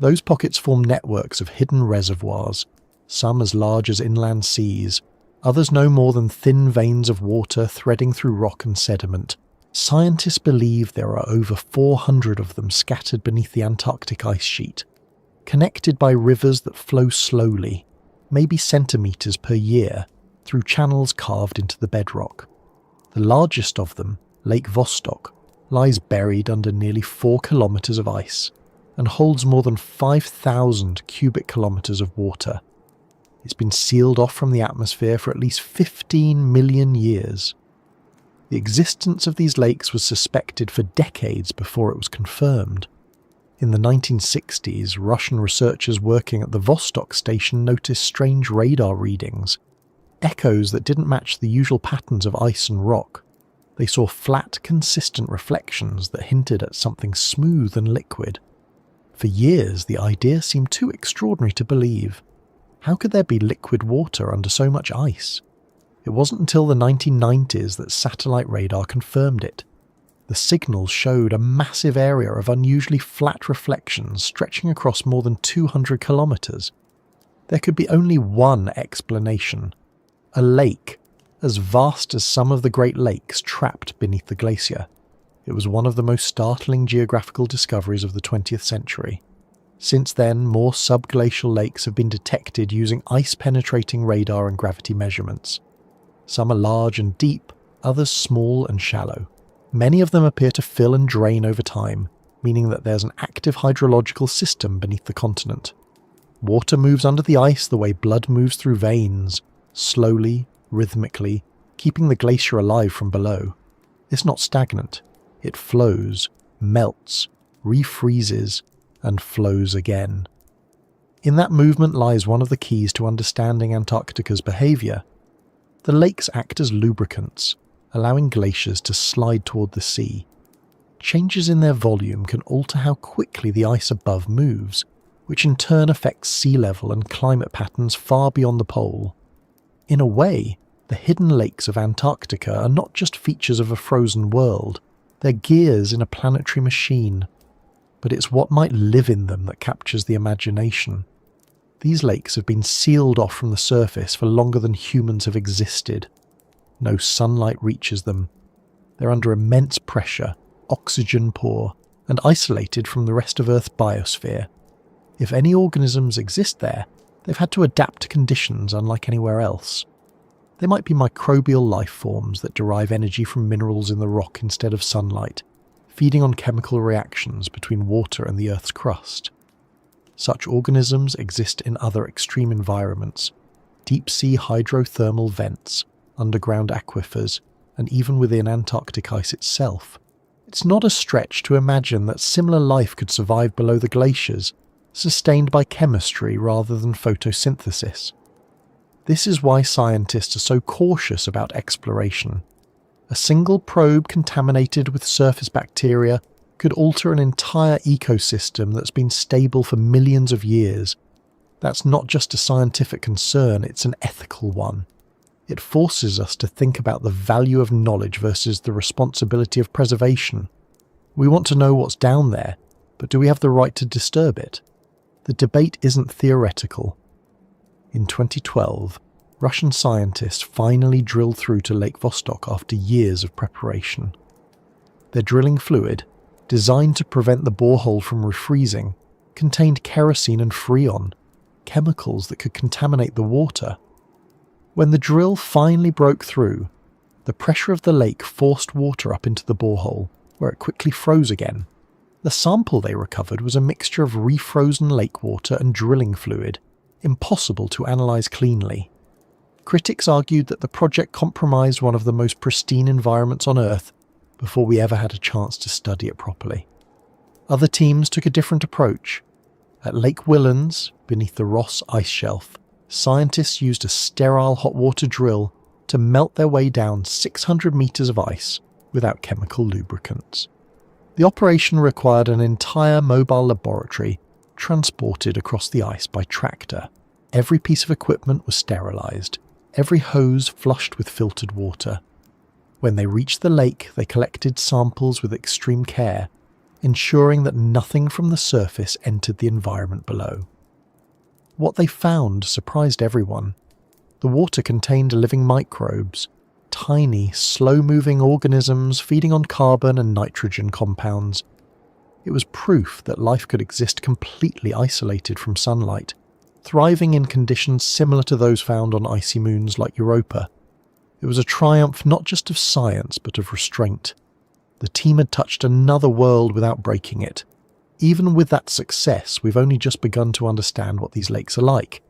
Those pockets form networks of hidden reservoirs, some as large as inland seas, others no more than thin veins of water threading through rock and sediment. Scientists believe there are over 400 of them scattered beneath the Antarctic ice sheet, connected by rivers that flow slowly, maybe centimetres per year, through channels carved into the bedrock. The largest of them, Lake Vostok, lies buried under nearly 4 kilometres of ice and holds more than 5,000 cubic kilometres of water. It's been sealed off from the atmosphere for at least 15 million years. The existence of these lakes was suspected for decades before it was confirmed. In the 1960s, Russian researchers working at the Vostok station noticed strange radar readings, echoes that didn't match the usual patterns of ice and rock. They saw flat, consistent reflections that hinted at something smooth and liquid. For years, the idea seemed too extraordinary to believe. How could there be liquid water under so much ice? It wasn't until the 1990s that satellite radar confirmed it. The signals showed a massive area of unusually flat reflections stretching across more than 200 kilometres. There could be only one explanation: a lake, as vast as some of the Great Lakes trapped beneath the glacier. It was one of the most startling geographical discoveries of the 20th century. Since then, more subglacial lakes have been detected using ice-penetrating radar and gravity measurements. Some are large and deep, others small and shallow. Many of them appear to fill and drain over time, meaning that there's an active hydrological system beneath the continent. Water moves under the ice the way blood moves through veins, slowly, rhythmically, keeping the glacier alive from below. It's not stagnant. It flows, melts, refreezes, and flows again. In that movement lies one of the keys to understanding Antarctica's behaviour. The lakes act as lubricants, allowing glaciers to slide toward the sea. Changes in their volume can alter how quickly the ice above moves, which in turn affects sea level and climate patterns far beyond the pole. In a way, the hidden lakes of Antarctica are not just features of a frozen world, they're gears in a planetary machine. But it's what might live in them that captures the imagination. These lakes have been sealed off from the surface for longer than humans have existed. No sunlight reaches them. They're under immense pressure, oxygen poor, and isolated from the rest of Earth's biosphere. If any organisms exist there, they've had to adapt to conditions unlike anywhere else. They might be microbial life forms that derive energy from minerals in the rock instead of sunlight, feeding on chemical reactions between water and the Earth's crust. Such organisms exist in other extreme environments, deep-sea hydrothermal vents, underground aquifers, and even within Antarctic ice itself. It's not a stretch to imagine that similar life could survive below the glaciers, sustained by chemistry rather than photosynthesis. This is why scientists are so cautious about exploration. A single probe contaminated with surface bacteria could alter an entire ecosystem that's been stable for millions of years. That's not just a scientific concern, it's an ethical one. It forces us to think about the value of knowledge versus the responsibility of preservation. We want to know what's down there, but do we have the right to disturb it? The debate isn't theoretical. In 2012, Russian scientists finally drilled through to Lake Vostok after years of preparation. Their drilling fluid, designed to prevent the borehole from refreezing, contained kerosene and freon, chemicals that could contaminate the water. When the drill finally broke through, the pressure of the lake forced water up into the borehole, where it quickly froze again. The sample they recovered was a mixture of refrozen lake water and drilling fluid, impossible to analyse cleanly. Critics argued that the project compromised one of the most pristine environments on Earth before we ever had a chance to study it properly. Other teams took a different approach. At Lake Whillans, beneath the Ross ice shelf, scientists used a sterile hot water drill to melt their way down 600 metres of ice without chemical lubricants. The operation required an entire mobile laboratory transported across the ice by tractor. Every piece of equipment was sterilised, every hose flushed with filtered water. When they reached the lake, they collected samples with extreme care, ensuring that nothing from the surface entered the environment below. What they found surprised everyone. The water contained living microbes, tiny, slow-moving organisms feeding on carbon and nitrogen compounds. It was proof that life could exist completely isolated from sunlight, thriving in conditions similar to those found on icy moons like Europa. It was a triumph not just of science but of restraint. The team had touched another world without breaking it. Even with that success, we've only just begun to understand what these lakes are like.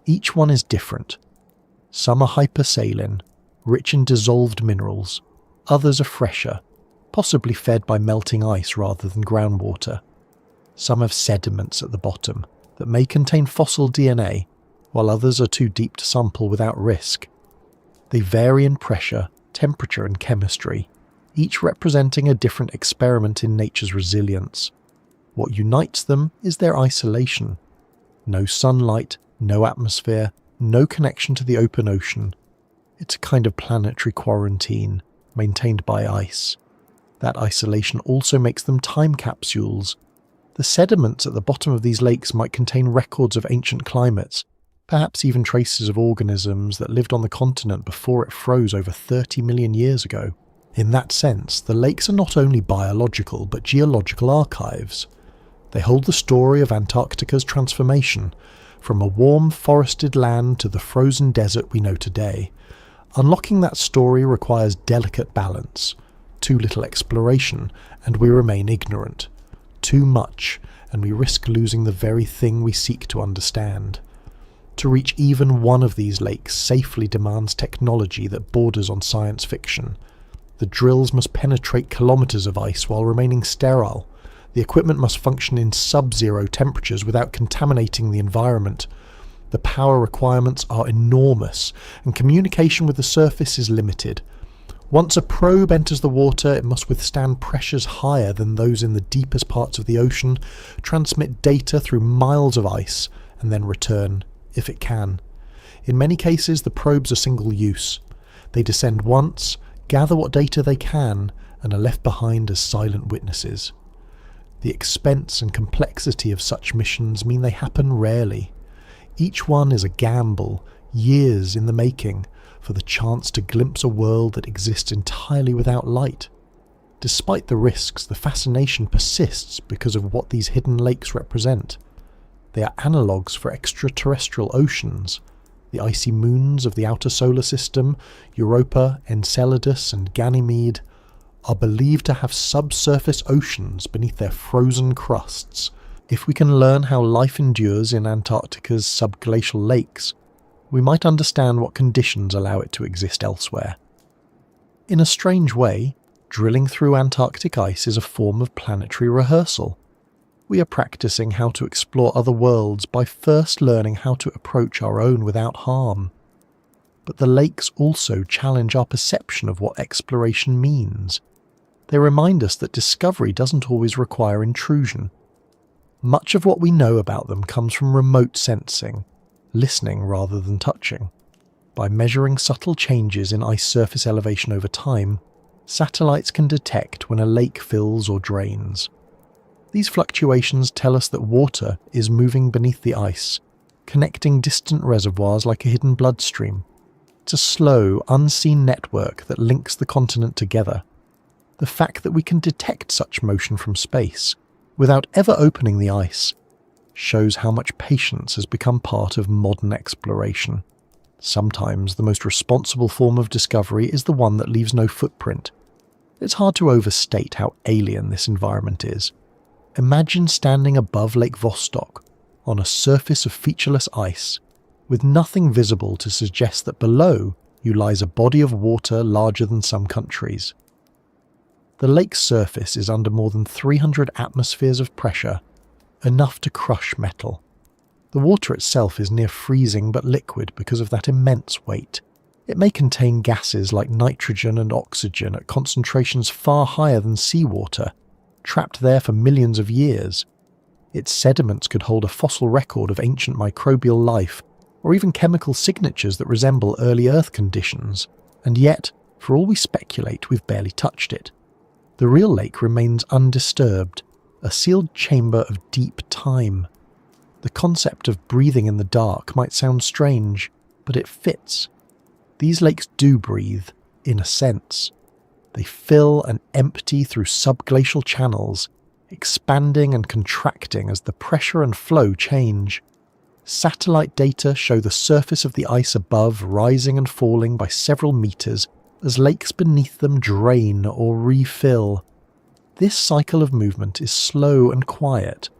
Each one is different. Some are hypersaline, rich in dissolved minerals. Others are fresher, possibly fed by melting ice rather than groundwater. Some have sediments at the bottom that may contain fossil DNA, while others are too deep to sample without risk. They vary in pressure, temperature and chemistry, each representing a different experiment in nature's resilience. What unites them is their isolation. No sunlight, no atmosphere, no connection to the open ocean. It's a kind of planetary quarantine, maintained by ice. That isolation also makes them time capsules. The sediments at the bottom of these lakes might contain records of ancient climates, perhaps even traces of organisms that lived on the continent before it froze over 30 million years ago. In that sense, the lakes are not only biological but geological archives. They hold the story of Antarctica's transformation, from a warm forested land to the frozen desert we know today. Unlocking that story requires delicate balance. Too little exploration, and we remain ignorant. Too much, and we risk losing the very thing we seek to understand. To reach even one of these lakes safely demands technology that borders on science fiction. The drills must penetrate kilometres of ice while remaining sterile. The equipment must function in sub-zero temperatures without contaminating the environment. The power requirements are enormous, and communication with the surface is limited. Once a probe enters the water, it must withstand pressures higher than those in the deepest parts of the ocean, transmit data through miles of ice, and then return, if it can. In many cases, the probes are single-use. They descend once, gather what data they can, and are left behind as silent witnesses. The expense and complexity of such missions mean they happen rarely. Each one is a gamble, years in the making, for the chance to glimpse a world that exists entirely without light. Despite the risks, the fascination persists because of what these hidden lakes represent. They are analogues for extraterrestrial oceans. The icy moons of the outer solar system, Europa, Enceladus and Ganymede, are believed to have subsurface oceans beneath their frozen crusts. If we can learn how life endures in Antarctica's subglacial lakes, we might understand what conditions allow it to exist elsewhere. In a strange way, drilling through Antarctic ice is a form of planetary rehearsal. We are practicing how to explore other worlds by first learning how to approach our own without harm. But the lakes also challenge our perception of what exploration means. They remind us that discovery doesn't always require intrusion. Much of what we know about them comes from remote sensing, listening rather than touching. By measuring subtle changes in ice surface elevation over time, satellites can detect when a lake fills or drains. These fluctuations tell us that water is moving beneath the ice, connecting distant reservoirs like a hidden bloodstream. It's a slow, unseen network that links the continent together. The fact that we can detect such motion from space, without ever opening the ice, shows how much patience has become part of modern exploration. Sometimes the most responsible form of discovery is the one that leaves no footprint. It's hard to overstate how alien this environment is. Imagine standing above Lake Vostok, on a surface of featureless ice, with nothing visible to suggest that below you lies a body of water larger than some countries. The lake's surface is under more than 300 atmospheres of pressure, enough to crush metal. The water itself is near freezing but liquid because of that immense weight. It may contain gases like nitrogen and oxygen at concentrations far higher than seawater, trapped there for millions of years. Its sediments could hold a fossil record of ancient microbial life, or even chemical signatures that resemble early Earth conditions, and yet, for all we speculate, we've barely touched it. The real lake remains undisturbed, a sealed chamber of deep time. The concept of breathing in the dark might sound strange, but it fits. These lakes do breathe, in a sense. They fill and empty through subglacial channels, expanding and contracting as the pressure and flow change. Satellite data show the surface of the ice above rising and falling by several meters as lakes beneath them drain or refill. This cycle of movement is slow and quiet,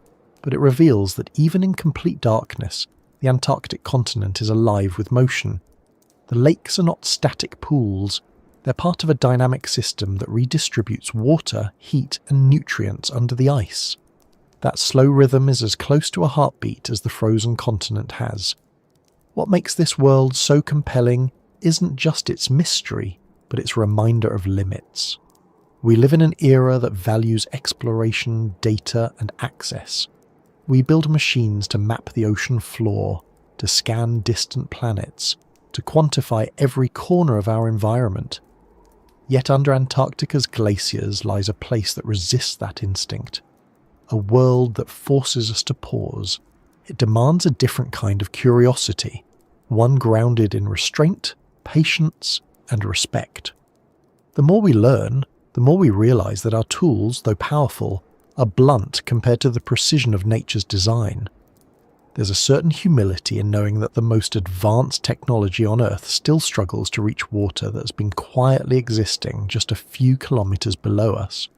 but it reveals that even in complete darkness, the Antarctic continent is alive with motion. The lakes are not static pools. They're part of a dynamic system that redistributes water, heat, and nutrients under the ice. That slow rhythm is as close to a heartbeat as the frozen continent has. What makes this world so compelling isn't just its mystery, but its reminder of limits. We live in an era that values exploration, data, and access. We build machines to map the ocean floor, to scan distant planets, to quantify every corner of our environment. Yet under Antarctica's glaciers lies a place that resists that instinct. A world that forces us to pause. It demands a different kind of curiosity, one grounded in restraint, patience, and respect. The more we learn, the more we realize that our tools, though powerful, are blunt compared to the precision of nature's design. There's a certain humility in knowing that the most advanced technology on Earth still struggles to reach water that has been quietly existing just a few kilometers below us.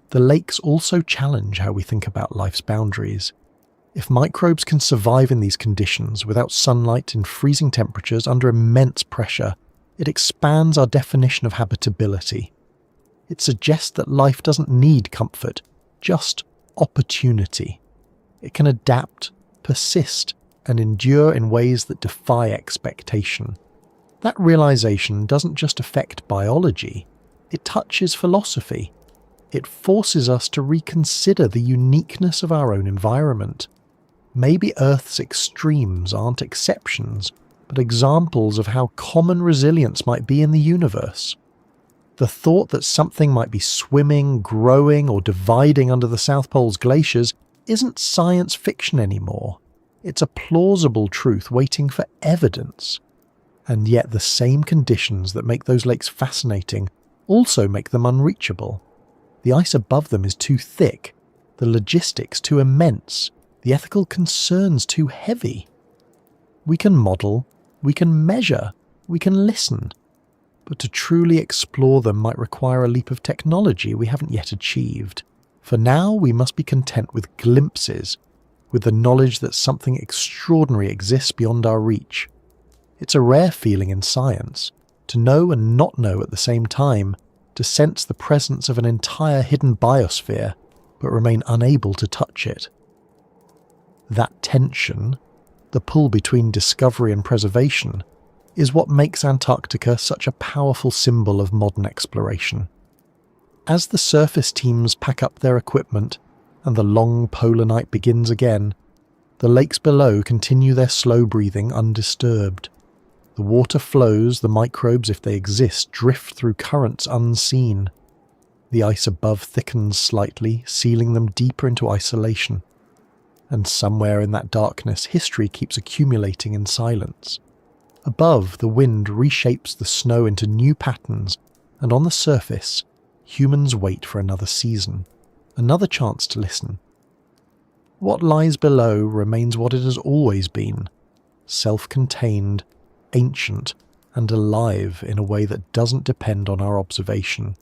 The lakes also challenge how we think about life's boundaries. If microbes can survive in these conditions without sunlight in freezing temperatures under immense pressure, it expands our definition of habitability. It suggests that life doesn't need comfort, just opportunity. It can adapt, persist, and endure in ways that defy expectation. That realization doesn't just affect biology, it touches philosophy. It forces us to reconsider the uniqueness of our own environment. Maybe Earth's extremes aren't exceptions, but examples of how common resilience might be in the universe. The thought that something might be swimming, growing, or dividing under the South Pole's glaciers isn't science fiction anymore. It's a plausible truth waiting for evidence. And yet the same conditions that make those lakes fascinating also make them unreachable. The ice above them is too thick, the logistics too immense, the ethical concerns too heavy. We can model, we can measure, we can listen, but to truly explore them might require a leap of technology we haven't yet achieved. For now, we must be content with glimpses, with the knowledge that something extraordinary exists beyond our reach. It's a rare feeling in science, to know and not know at the same time, to sense the presence of an entire hidden biosphere, but remain unable to touch it. That tension, the pull between discovery and preservation, is what makes Antarctica such a powerful symbol of modern exploration. As the surface teams pack up their equipment, and the long polar night begins again, the lakes below continue their slow breathing undisturbed. The water flows, the microbes, if they exist, drift through currents unseen. The ice above thickens slightly, sealing them deeper into isolation. And somewhere in that darkness, history keeps accumulating in silence. Above, the wind reshapes the snow into new patterns, and on the surface, humans wait for another season, another chance to listen. What lies below remains what it has always been, self-contained, ancient, and alive in a way that doesn't depend on our observation.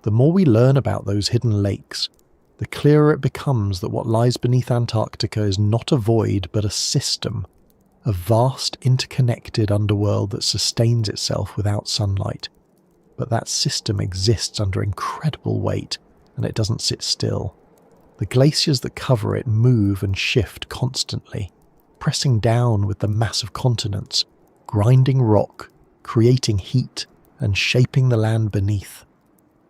The more we learn about those hidden lakes, the clearer it becomes that what lies beneath Antarctica is not a void but a system, a vast interconnected underworld that sustains itself without sunlight. But that system exists under incredible weight, and it doesn't sit still. The glaciers that cover it move and shift constantly, pressing down with the massive continents, grinding rock, creating heat, and shaping the land beneath.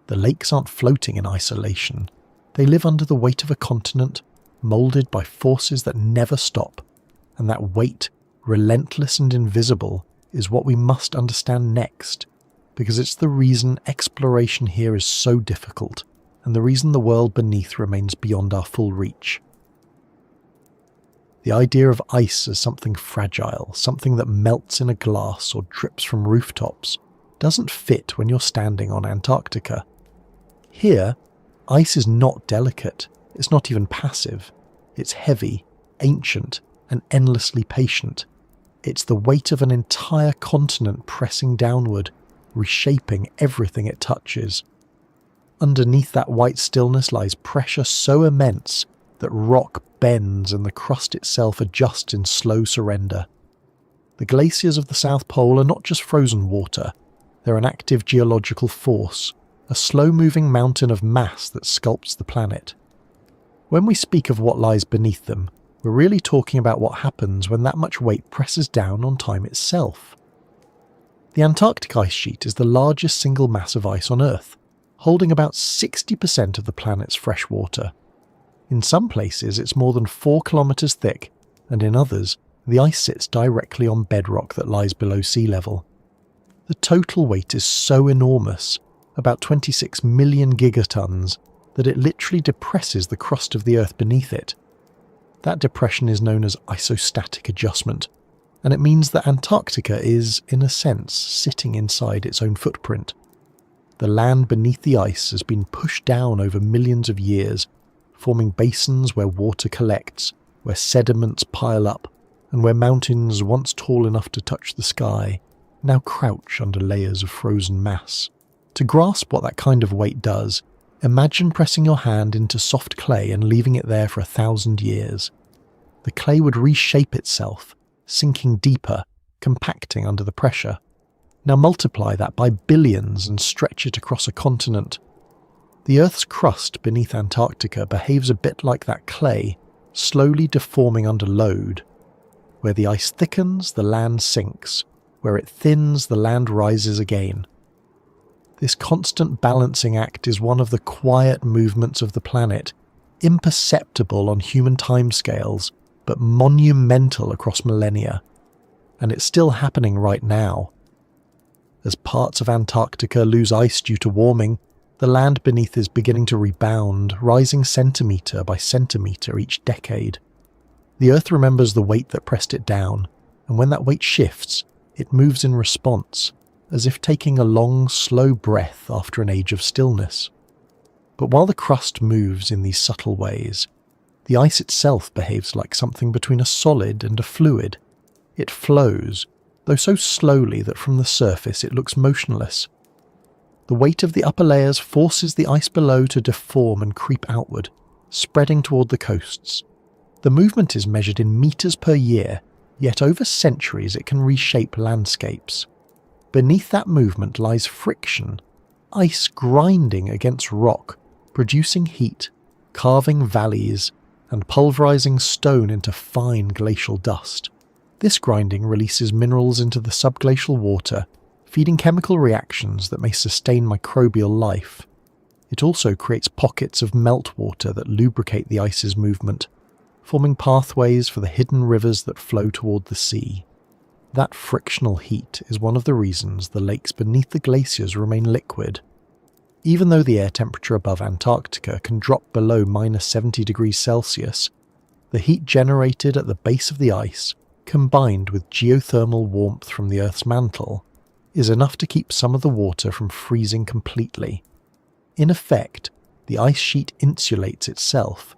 The lakes aren't floating in isolation. They live under the weight of a continent, moulded by forces that never stop, and that weight, relentless and invisible, is what we must understand next, because it's the reason exploration here is so difficult, and the reason the world beneath remains beyond our full reach. The idea of ice as something fragile, something that melts in a glass or drips from rooftops, doesn't fit when you're standing on Antarctica. Here, ice is not delicate, it's not even passive. It's heavy, ancient, and endlessly patient. It's the weight of an entire continent pressing downward, reshaping everything it touches. Underneath that white stillness lies pressure so immense that rock bends and the crust itself adjusts in slow surrender. The glaciers of the South Pole are not just frozen water, they're an active geological force, a slow-moving mountain of mass that sculpts the planet. When we speak of what lies beneath them, we're really talking about what happens when that much weight presses down on time itself. The Antarctic ice sheet is the largest single mass of ice on Earth, holding about 60% of the planet's fresh water. In some places it's more than 4 kilometers thick, and in others the ice sits directly on bedrock that lies below sea level. The total weight is so enormous, about 26 million gigatons, that it literally depresses the crust of the Earth beneath it. That depression is known as isostatic adjustment, and it means that Antarctica is, in a sense, sitting inside its own footprint. The land beneath the ice has been pushed down over millions of years, forming basins where water collects, where sediments pile up, and where mountains once tall enough to touch the sky now crouch under layers of frozen mass. To grasp what that kind of weight does, imagine pressing your hand into soft clay and leaving it there for 1,000 years. The clay would reshape itself, sinking deeper, compacting under the pressure. Now multiply that by billions and stretch it across a continent. The Earth's crust beneath Antarctica behaves a bit like that clay, slowly deforming under load. Where the ice thickens, the land sinks. Where it thins, the land rises again. This constant balancing act is one of the quiet movements of the planet, imperceptible on human timescales, but monumental across millennia. And it's still happening right now. As parts of Antarctica lose ice due to warming, the land beneath is beginning to rebound, rising centimetre by centimetre each decade. The Earth remembers the weight that pressed it down, and when that weight shifts, it moves in response, as if taking a long, slow breath after an age of stillness. But while the crust moves in these subtle ways, the ice itself behaves like something between a solid and a fluid. It flows, though so slowly that from the surface it looks motionless. The weight of the upper layers forces the ice below to deform and creep outward, spreading toward the coasts. The movement is measured in meters per year, yet over centuries it can reshape landscapes. Beneath that movement lies friction, ice grinding against rock, producing heat, carving valleys, and pulverizing stone into fine glacial dust. This grinding releases minerals into the subglacial water, feeding chemical reactions that may sustain microbial life. It also creates pockets of meltwater that lubricate the ice's movement, forming pathways for the hidden rivers that flow toward the sea. That frictional heat is one of the reasons the lakes beneath the glaciers remain liquid. Even though the air temperature above Antarctica can drop below -70 degrees Celsius, the heat generated at the base of the ice, combined with geothermal warmth from the Earth's mantle, is enough to keep some of the water from freezing completely. In effect, the ice sheet insulates itself.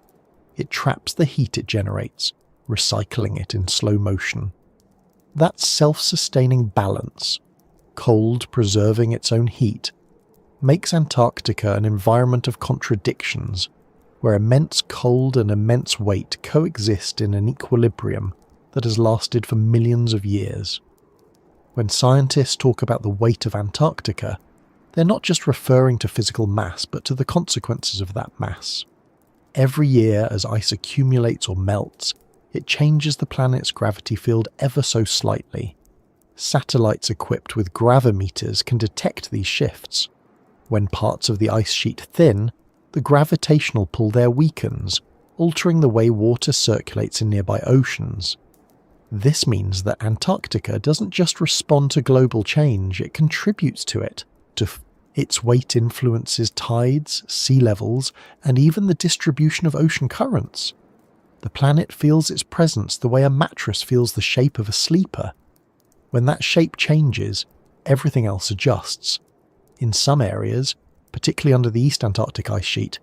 It traps the heat it generates, recycling it in slow motion. That self-sustaining balance, cold preserving its own heat, makes Antarctica an environment of contradictions, where immense cold and immense weight coexist in an equilibrium that has lasted for millions of years. When scientists talk about the weight of Antarctica, they're not just referring to physical mass, but to the consequences of that mass. Every year, as ice accumulates or melts, it changes the planet's gravity field ever so slightly. Satellites equipped with gravimeters can detect these shifts. When parts of the ice sheet thin, the gravitational pull there weakens, altering the way water circulates in nearby oceans. This means that Antarctica doesn't just respond to global change, it contributes to it. Its weight influences tides, sea levels, and even the distribution of ocean currents. The planet feels its presence the way a mattress feels the shape of a sleeper. When that shape changes, everything else adjusts. In some areas, particularly under the East Antarctic ice sheet,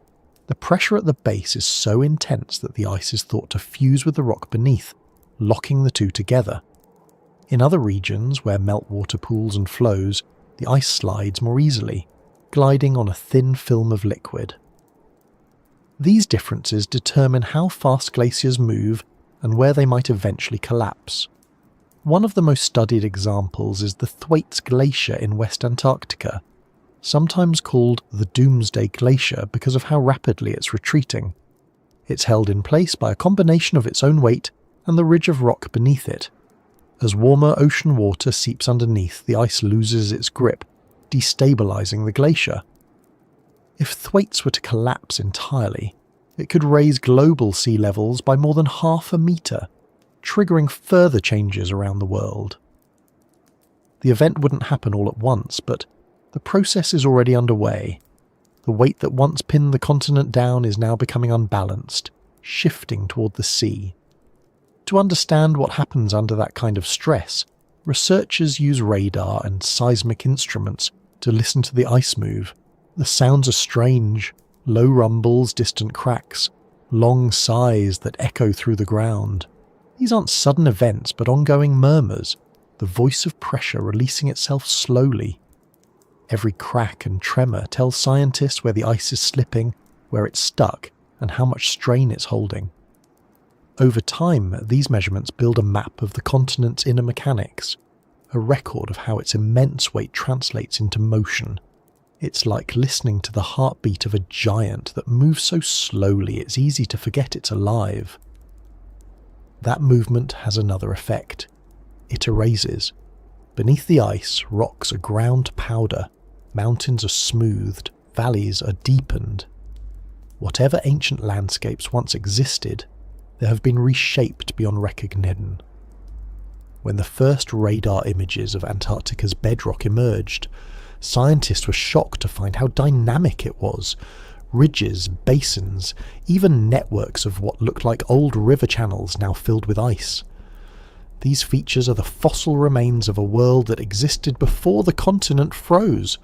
the pressure at the base is so intense that the ice is thought to fuse with the rock beneath, locking the two together. In other regions where meltwater pools and flows, the ice slides more easily, gliding on a thin film of liquid. These differences determine how fast glaciers move and where they might eventually collapse. One of the most studied examples is the Thwaites Glacier in West Antarctica, sometimes called the Doomsday Glacier because of how rapidly it's retreating. It's held in place by a combination of its own weight and the ridge of rock beneath it. As warmer ocean water seeps underneath, the ice loses its grip, destabilizing the glacier. If Thwaites were to collapse entirely, it could raise global sea levels by more than 1/2 meter, triggering further changes around the world. The event wouldn't happen all at once, but the process is already underway. The weight that once pinned the continent down is now becoming unbalanced, shifting toward the sea. To understand what happens under that kind of stress, researchers use radar and seismic instruments to listen to the ice move. The sounds are strange, low rumbles, distant cracks, long sighs that echo through the ground. These aren't sudden events, but ongoing murmurs, the voice of pressure releasing itself slowly. Every crack and tremor tells scientists where the ice is slipping, where it's stuck, and how much strain it's holding. Over time, these measurements build a map of the continent's inner mechanics, a record of how its immense weight translates into motion. It's like listening to the heartbeat of a giant that moves so slowly it's easy to forget it's alive. That movement has another effect. It erases. Beneath the ice, rocks are ground to powder, mountains are smoothed, valleys are deepened. Whatever ancient landscapes once existed, they have been reshaped beyond recognition. When the first radar images of Antarctica's bedrock emerged, scientists were shocked to find how dynamic it was. Ridges, basins, even networks of what looked like old river channels now filled with ice. These features are the fossil remains of a world that existed before the continent froze,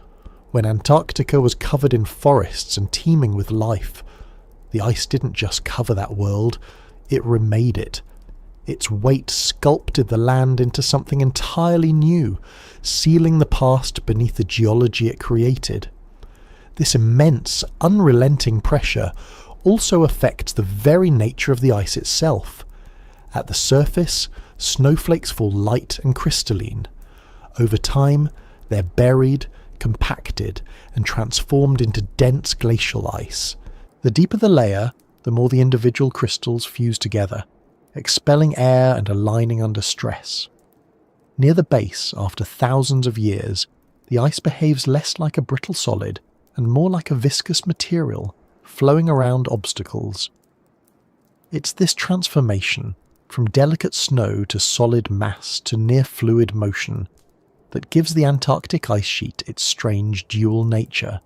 when Antarctica was covered in forests and teeming with life. The ice didn't just cover that world, it remade it. Its weight sculpted the land into something entirely new, sealing the past beneath the geology it created. This immense, unrelenting pressure also affects the very nature of the ice itself. At the surface, snowflakes fall light and crystalline. Over time, they're buried, compacted, and transformed into dense glacial ice. The deeper the layer, the more the individual crystals fuse together, expelling air and aligning under stress. Near the base, after thousands of years, the ice behaves less like a brittle solid and more like a viscous material flowing around obstacles. It's this transformation from delicate snow to solid mass to near fluid motion that gives the Antarctic ice sheet its strange dual nature.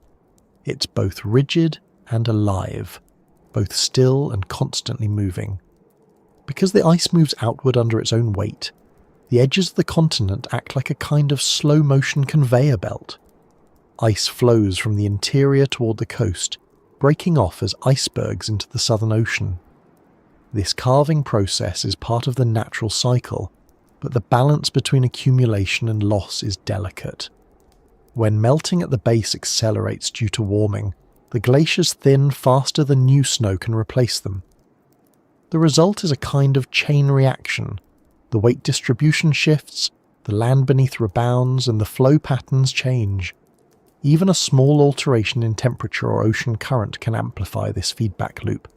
It's both rigid and alive, both still and constantly moving. Because the ice moves outward under its own weight, the edges of the continent act like a kind of slow-motion conveyor belt. Ice flows from the interior toward the coast, breaking off as icebergs into the Southern Ocean. This carving process is part of the natural cycle, but the balance between accumulation and loss is delicate. When melting at the base accelerates due to warming, the glaciers thin faster than new snow can replace them. The result is a kind of chain reaction. The weight distribution shifts, the land beneath rebounds, and the flow patterns change. Even a small alteration in temperature or ocean current can amplify this feedback loop.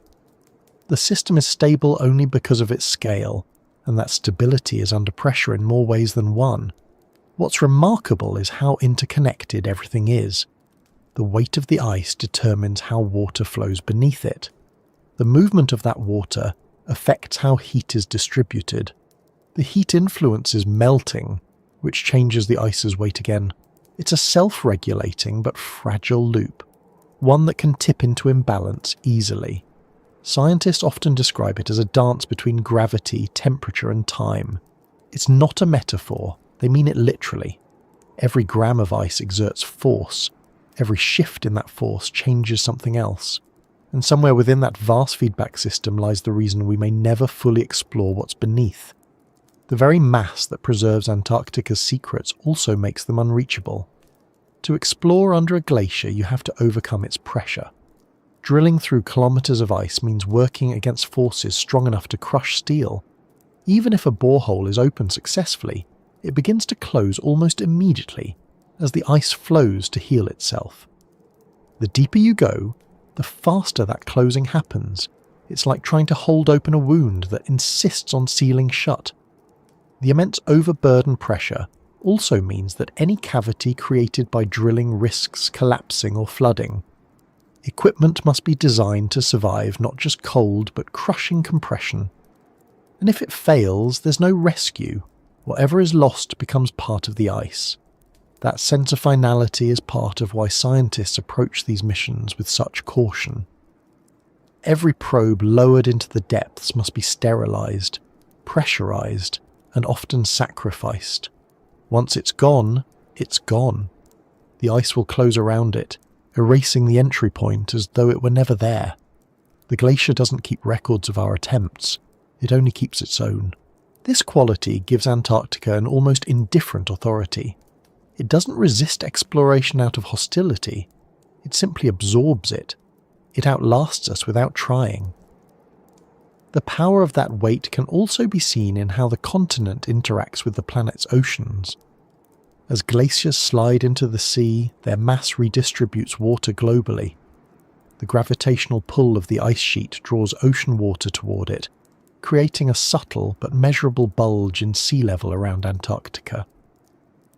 The system is stable only because of its scale, and that stability is under pressure in more ways than one. What's remarkable is how interconnected everything is. The weight of the ice determines how water flows beneath it. The movement of that water affects how heat is distributed. The heat influences melting, which changes the ice's weight again. It's a self-regulating but fragile loop, one that can tip into imbalance easily. Scientists often describe it as a dance between gravity, temperature, and time. It's not a metaphor, they mean it literally. Every gram of ice exerts force. Every shift in that force changes something else. And somewhere within that vast feedback system lies the reason we may never fully explore what's beneath. The very mass that preserves Antarctica's secrets also makes them unreachable. To explore under a glacier, you have to overcome its pressure. Drilling through kilometers of ice means working against forces strong enough to crush steel. Even if a borehole is opened successfully, it begins to close almost immediately as the ice flows to heal itself. The deeper you go, the faster that closing happens. It's like trying to hold open a wound that insists on sealing shut. The immense overburden pressure also means that any cavity created by drilling risks collapsing or flooding. Equipment must be designed to survive not just cold but crushing compression. And if it fails, there's no rescue. Whatever is lost becomes part of the ice. That sense of finality is part of why scientists approach these missions with such caution. Every probe lowered into the depths must be sterilized, pressurized, and often sacrificed. Once it's gone, it's gone. The ice will close around it, erasing the entry point as though it were never there. The glacier doesn't keep records of our attempts, it only keeps its own. This quality gives Antarctica an almost indifferent authority. It doesn't resist exploration out of hostility, it simply absorbs it. It outlasts us without trying. The power of that weight can also be seen in how the continent interacts with the planet's oceans. As glaciers slide into the sea, their mass redistributes water globally. The gravitational pull of the ice sheet draws ocean water toward it, creating a subtle but measurable bulge in sea level around Antarctica.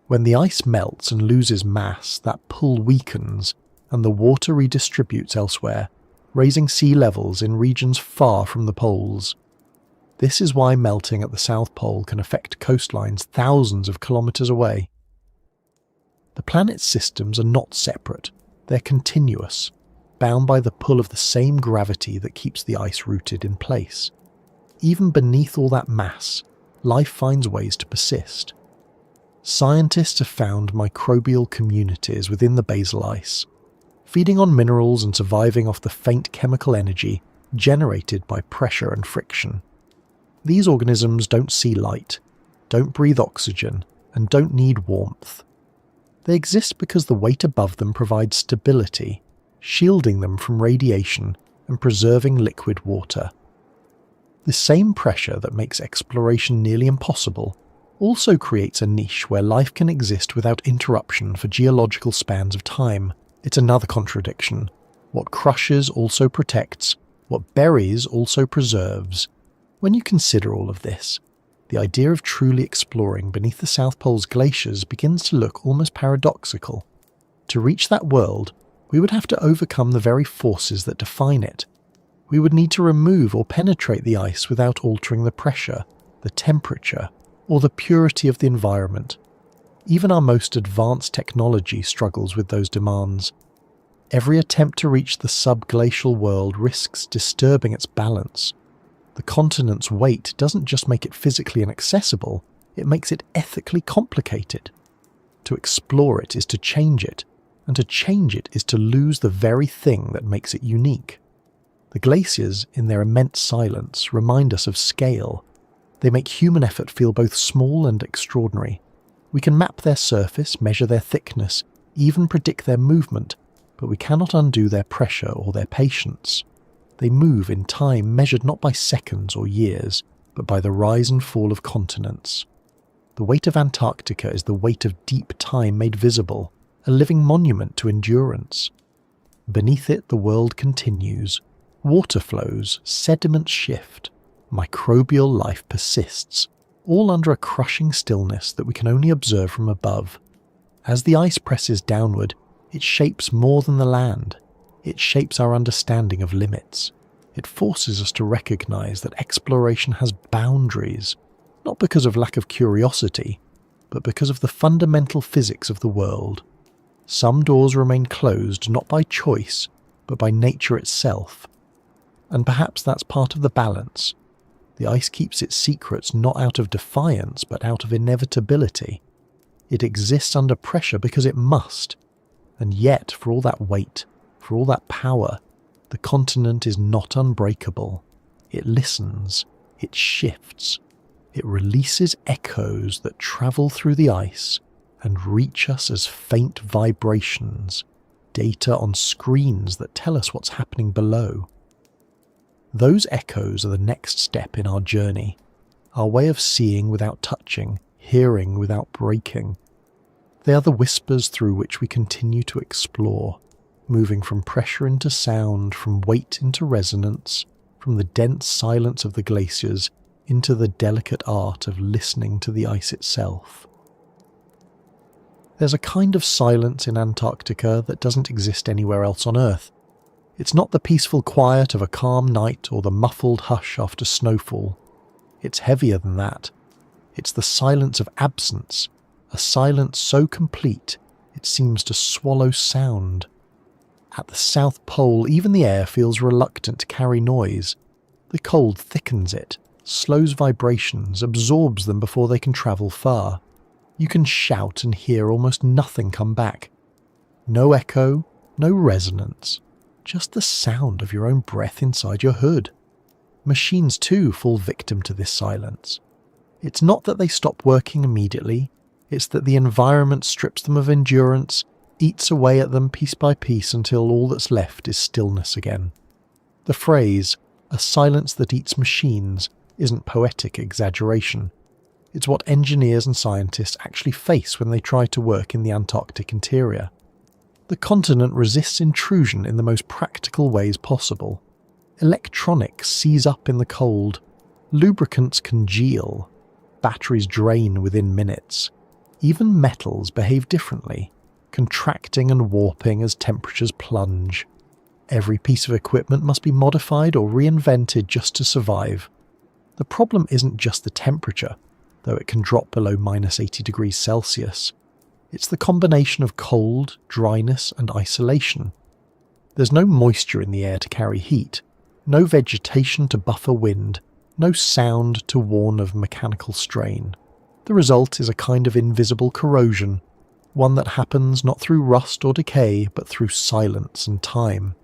When the ice melts and loses mass, that pull weakens, and the water redistributes elsewhere, raising sea levels in regions far from the poles. This is why melting at the South Pole can affect coastlines thousands of kilometers away. The planet's systems are not separate, they're continuous, bound by the pull of the same gravity that keeps the ice rooted in place. Even beneath all that mass, life finds ways to persist. Scientists have found microbial communities within the basal ice, feeding on minerals and surviving off the faint chemical energy generated by pressure and friction. These organisms don't see light, don't breathe oxygen, and don't need warmth. They exist because the weight above them provides stability, shielding them from radiation and preserving liquid water. The same pressure that makes exploration nearly impossible also creates a niche where life can exist without interruption for geological spans of time. It's another contradiction. What crushes also protects, what buries also preserves. When you consider all of this, the idea of truly exploring beneath the South Pole's glaciers begins to look almost paradoxical. To reach that world, We would have to overcome the very forces that define it. We would need to remove or penetrate the ice without altering the pressure, the temperature, or the purity of the environment. Even our most advanced technology struggles with those demands. Every attempt to reach the subglacial world risks disturbing its balance. The continent's weight doesn't just make it physically inaccessible, it makes it ethically complicated. To explore it is to change it, and to change it is to lose the very thing that makes it unique. The glaciers, in their immense silence, remind us of scale. They make human effort feel both small and extraordinary. We can map their surface, measure their thickness, even predict their movement, but we cannot undo their pressure or their patience. They move in time measured not by seconds or years, but by the rise and fall of continents. The weight of Antarctica is the weight of deep time made visible, a living monument to endurance. Beneath it the world continues. Water flows, sediments shift, microbial life persists, all under a crushing stillness that we can only observe from above. As the ice presses downward, it shapes more than the land. It shapes our understanding of limits. It forces us to recognize that exploration has boundaries, not because of lack of curiosity, but because of the fundamental physics of the world. Some doors remain closed not by choice, but by nature itself. And perhaps that's part of the balance. The ice keeps its secrets not out of defiance, but out of inevitability. It exists under pressure because it must. And yet, for all that weight, for all that power, the continent is not unbreakable. It listens. It shifts. It releases echoes that travel through the ice and reach us as faint vibrations, data on screens that tell us what's happening below. Those echoes are the next step in our journey, our way of seeing without touching, hearing without breaking. They are the whispers through which we continue to explore, moving from pressure into sound, from weight into resonance, from the dense silence of the glaciers into the delicate art of listening to the ice itself. There's a kind of silence in Antarctica that doesn't exist anywhere else on Earth. It's not the peaceful quiet of a calm night or the muffled hush after snowfall. It's heavier than that. It's the silence of absence, a silence so complete it seems to swallow sound. At the South Pole, even the air feels reluctant to carry noise. The cold thickens it, slows vibrations, absorbs them before they can travel far. You can shout and hear almost nothing come back. No echo, no resonance, just the sound of your own breath inside your hood. Machines too fall victim to this silence. It's not that they stop working immediately, it's that the environment strips them of endurance, eats away at them piece by piece until all that's left is stillness again. The phrase, "a silence that eats machines," isn't poetic exaggeration. It's what engineers and scientists actually face when they try to work in the Antarctic interior. The continent resists intrusion in the most practical ways possible. Electronics seize up in the cold. Lubricants congeal. Batteries drain within minutes. Even metals behave differently, contracting and warping as temperatures plunge. Every piece of equipment must be modified or reinvented just to survive. The problem isn't just the temperature, though it can drop below -80 degrees Celsius. It's the combination of cold, dryness, and isolation. There's no moisture in the air to carry heat, no vegetation to buffer wind, no sound to warn of mechanical strain. The result is a kind of invisible corrosion, one that happens not through rust or decay, but through silence and time.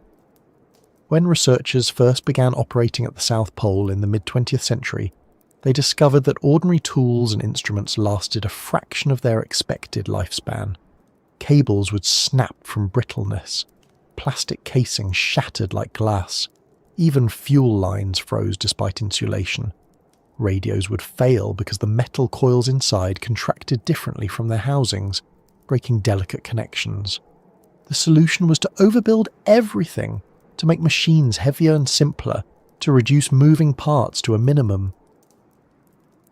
When researchers first began operating at the South Pole in the mid-20th century, they discovered that ordinary tools and instruments lasted a fraction of their expected lifespan. Cables would snap from brittleness. Plastic casings shattered like glass. Even fuel lines froze despite insulation. Radios would fail because the metal coils inside contracted differently from their housings, breaking delicate connections. The solution was to overbuild everything, to make machines heavier and simpler, to reduce moving parts to a minimum.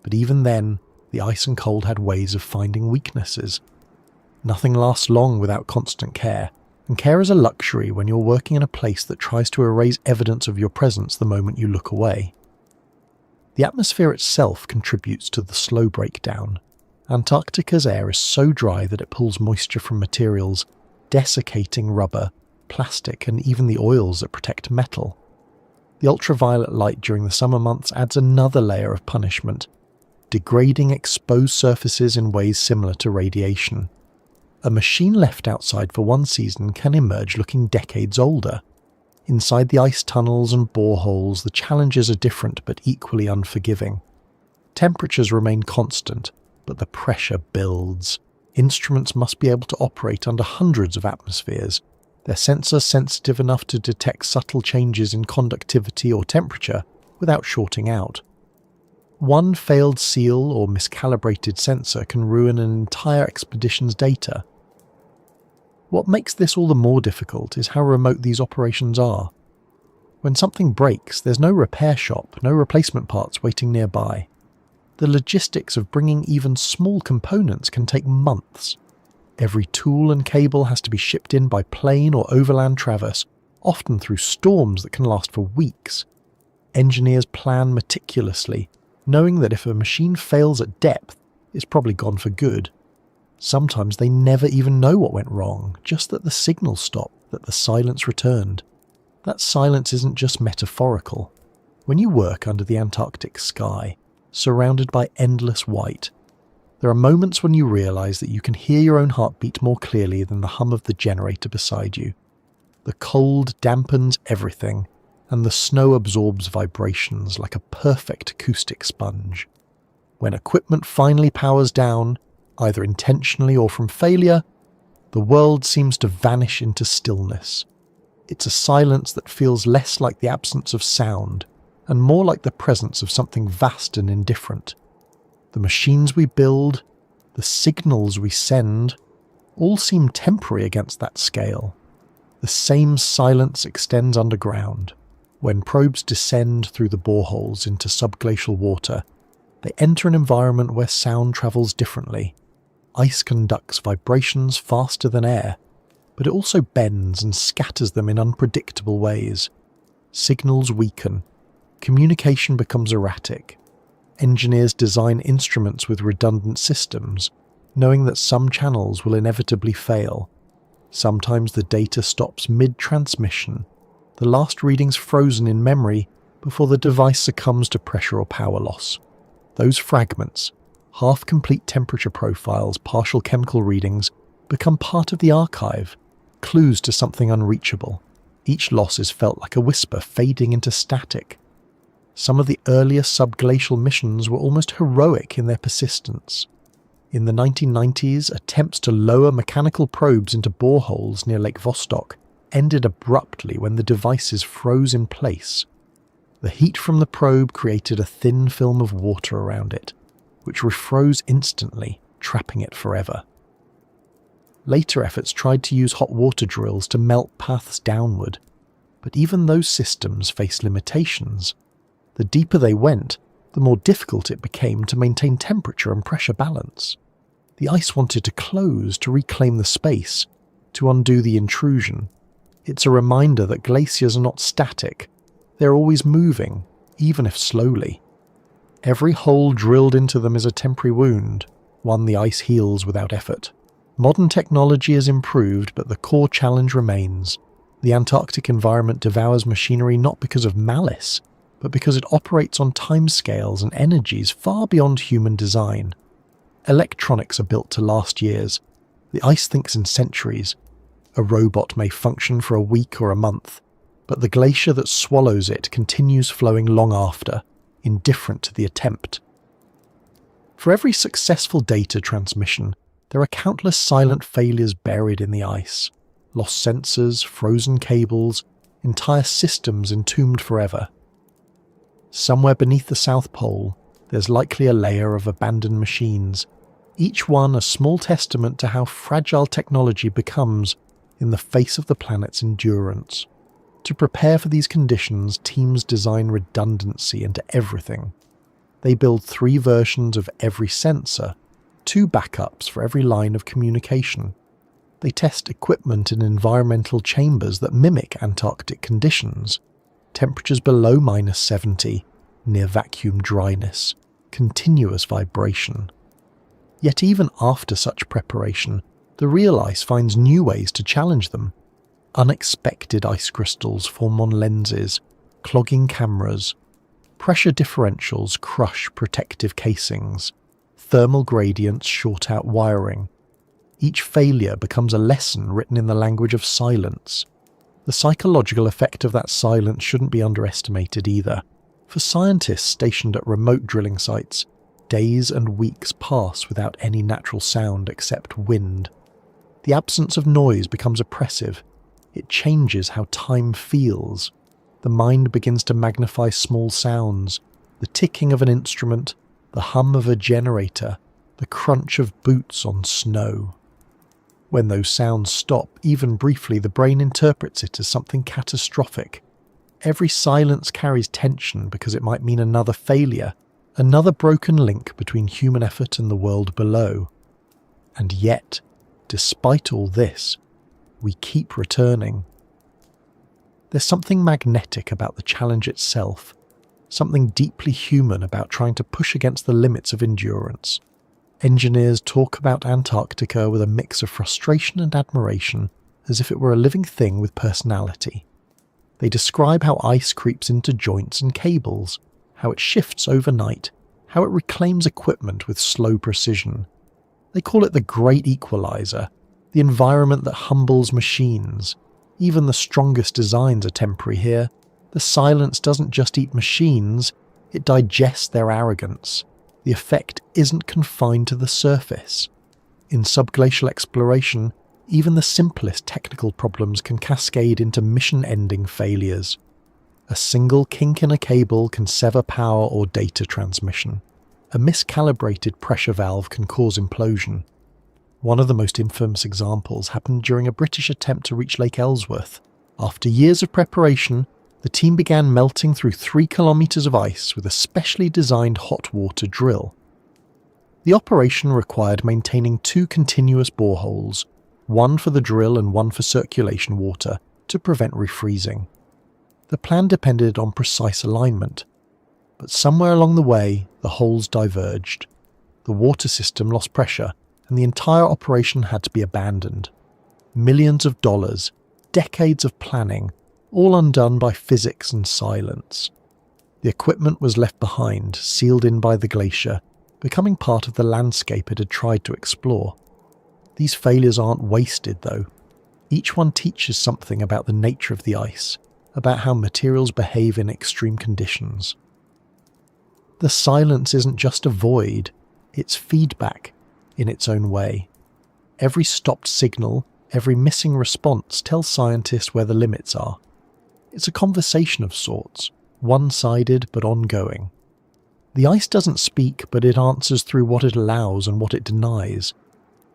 But even then, the ice and cold had ways of finding weaknesses. Nothing lasts long without constant care, and care is a luxury when you're working in a place that tries to erase evidence of your presence the moment you look away. The atmosphere itself contributes to the slow breakdown. Antarctica's air is so dry that it pulls moisture from materials, desiccating rubber, plastic, and even the oils that protect metal. The ultraviolet light during the summer months adds another layer of punishment, degrading exposed surfaces in ways similar to radiation. A machine left outside for one season can emerge looking decades older. Inside the ice tunnels and boreholes, the challenges are different but equally unforgiving. Temperatures remain constant, but the pressure builds. Instruments must be able to operate under hundreds of atmospheres, their sensors sensitive enough to detect subtle changes in conductivity or temperature without shorting out. One failed seal or miscalibrated sensor can ruin an entire expedition's data. What makes this all the more difficult is how remote these operations are. When something breaks, there's no repair shop, no replacement parts waiting nearby. The logistics of bringing even small components can take months. Every tool and cable has to be shipped in by plane or overland traverse, often through storms that can last for weeks. Engineers plan meticulously, knowing that if a machine fails at depth, it's probably gone for good. Sometimes they never even know what went wrong, just that the signal stopped, that the silence returned. That silence isn't just metaphorical. When you work under the Antarctic sky, surrounded by endless white, there are moments when you realize that you can hear your own heartbeat more clearly than the hum of the generator beside you. The cold dampens everything, and the snow absorbs vibrations like a perfect acoustic sponge. When equipment finally powers down, either intentionally or from failure, the world seems to vanish into stillness. It's a silence that feels less like the absence of sound and more like the presence of something vast and indifferent. The machines we build, the signals we send, all seem temporary against that scale. The same silence extends underground. When probes descend through the boreholes into subglacial water, they enter an environment where sound travels differently. Ice conducts vibrations faster than air, but it also bends and scatters them in unpredictable ways. Signals weaken. Communication becomes erratic. Engineers design instruments with redundant systems, knowing that some channels will inevitably fail. Sometimes the data stops mid-transmission, the last readings frozen in memory before the device succumbs to pressure or power loss. Those fragments, half-complete temperature profiles, partial chemical readings, become part of the archive, clues to something unreachable. Each loss is felt like a whisper fading into static. Some of the earlier subglacial missions were almost heroic in their persistence. In the 1990s, attempts to lower mechanical probes into boreholes near Lake Vostok ended abruptly when the devices froze in place. The heat from the probe created a thin film of water around it, which refroze instantly, trapping it forever. Later efforts tried to use hot water drills to melt paths downward, but even those systems faced limitations. The deeper they went, the more difficult it became to maintain temperature and pressure balance. The ice wanted to close to reclaim the space, to undo the intrusion. It's a reminder that glaciers are not static. They're always moving, even if slowly. Every hole drilled into them is a temporary wound, one the ice heals without effort. Modern technology has improved, but the core challenge remains. The Antarctic environment devours machinery not because of malice, but because it operates on timescales and energies far beyond human design. Electronics are built to last years. The ice thinks in centuries. A robot may function for a week or a month, but the glacier that swallows it continues flowing long after, indifferent to the attempt. For every successful data transmission, there are countless silent failures buried in the ice. Lost sensors, frozen cables, entire systems entombed forever. Somewhere beneath the South Pole, there's likely a layer of abandoned machines, each one a small testament to how fragile technology becomes in the face of the planet's endurance. To prepare for these conditions, teams design redundancy into everything. They build 3 versions of every sensor, 2 backups for every line of communication. They test equipment in environmental chambers that mimic Antarctic conditions, temperatures below -70, near vacuum dryness, continuous vibration. Yet even after such preparation, the real ice finds new ways to challenge them. Unexpected ice crystals form on lenses, clogging cameras. Pressure differentials crush protective casings. Thermal gradients short out wiring. Each failure becomes a lesson written in the language of silence. The psychological effect of that silence shouldn't be underestimated either. For scientists stationed at remote drilling sites, days and weeks pass without any natural sound except wind. The absence of noise becomes oppressive. It changes how time feels. The mind begins to magnify small sounds, the ticking of an instrument, the hum of a generator, the crunch of boots on snow. When those sounds stop, even briefly, the brain interprets it as something catastrophic. Every silence carries tension because it might mean another failure, another broken link between human effort and the world below. And yet, despite all this, we keep returning. There's something magnetic about the challenge itself, something deeply human about trying to push against the limits of endurance. Engineers talk about Antarctica with a mix of frustration and admiration, as if it were a living thing with personality. They describe how ice creeps into joints and cables, how it shifts overnight, how it reclaims equipment with slow precision. They call it the great equalizer, the environment that humbles machines. Even the strongest designs are temporary here. The silence doesn't just eat machines, it digests their arrogance. The effect isn't confined to the surface. In subglacial exploration, even the simplest technical problems can cascade into mission-ending failures. A single kink in a cable can sever power or data transmission. A miscalibrated pressure valve can cause implosion. One of the most infamous examples happened during a British attempt to reach Lake Ellsworth. After years of preparation, the team began melting through 3 kilometers of ice with a specially designed hot water drill. The operation required maintaining 2 continuous boreholes, one for the drill and one for circulation water, to prevent refreezing. The plan depended on precise alignment, but somewhere along the way, the holes diverged. The water system lost pressure, and the entire operation had to be abandoned. Millions of dollars, decades of planning, all undone by physics and silence. The equipment was left behind, sealed in by the glacier, becoming part of the landscape it had tried to explore. These failures aren't wasted, though. Each one teaches something about the nature of the ice, about how materials behave in extreme conditions. The silence isn't just a void, it's feedback in its own way. Every stopped signal, every missing response tells scientists where the limits are. It's a conversation of sorts, one-sided but ongoing. The ice doesn't speak, but it answers through what it allows and what it denies.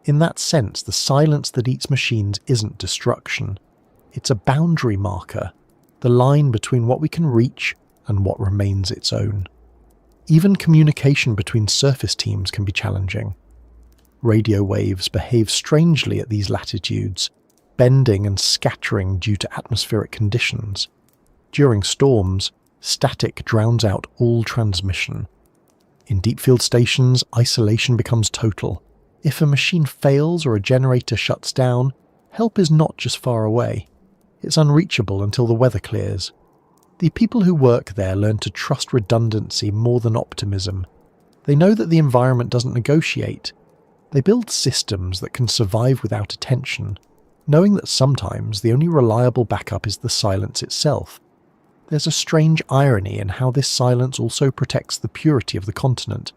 In that sense, the silence that eats machines isn't destruction. It's a boundary marker, the line between what we can reach and what remains its own. Even communication between surface teams can be challenging. Radio waves behave strangely at these latitudes, bending and scattering due to atmospheric conditions. During storms, static drowns out all transmission. In deep field stations, isolation becomes total. If a machine fails or a generator shuts down, help is not just far away. It's unreachable until the weather clears. The people who work there learn to trust redundancy more than optimism. They know that the environment doesn't negotiate. They build systems that can survive without attention, knowing that sometimes the only reliable backup is the silence itself. There's a strange irony in how this silence also protects the purity of the continent.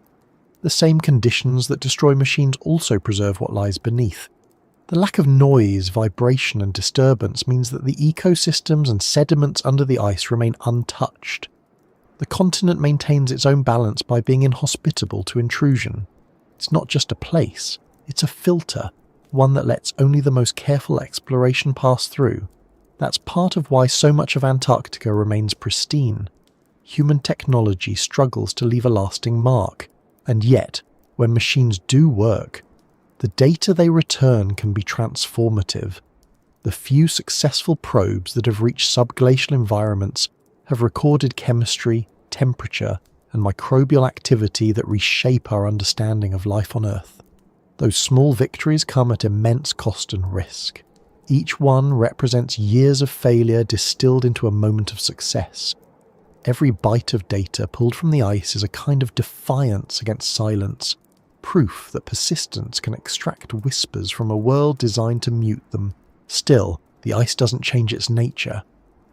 The same conditions that destroy machines also preserve what lies beneath. The lack of noise, vibration and disturbance means that the ecosystems and sediments under the ice remain untouched. The continent maintains its own balance by being inhospitable to intrusion. It's not just a place, it's a filter, one that lets only the most careful exploration pass through. That's part of why so much of Antarctica remains pristine. Human technology struggles to leave a lasting mark, and yet, when machines do work, The data they return can be transformative. The few successful probes that have reached subglacial environments have recorded chemistry, temperature, and microbial activity that reshape our understanding of life on Earth. Those small victories come at immense cost and risk. Each one represents years of failure distilled into a moment of success. Every byte of data pulled from the ice is a kind of defiance against silence, proof that persistence can extract whispers from a world designed to mute them. Still, the ice doesn't change its nature.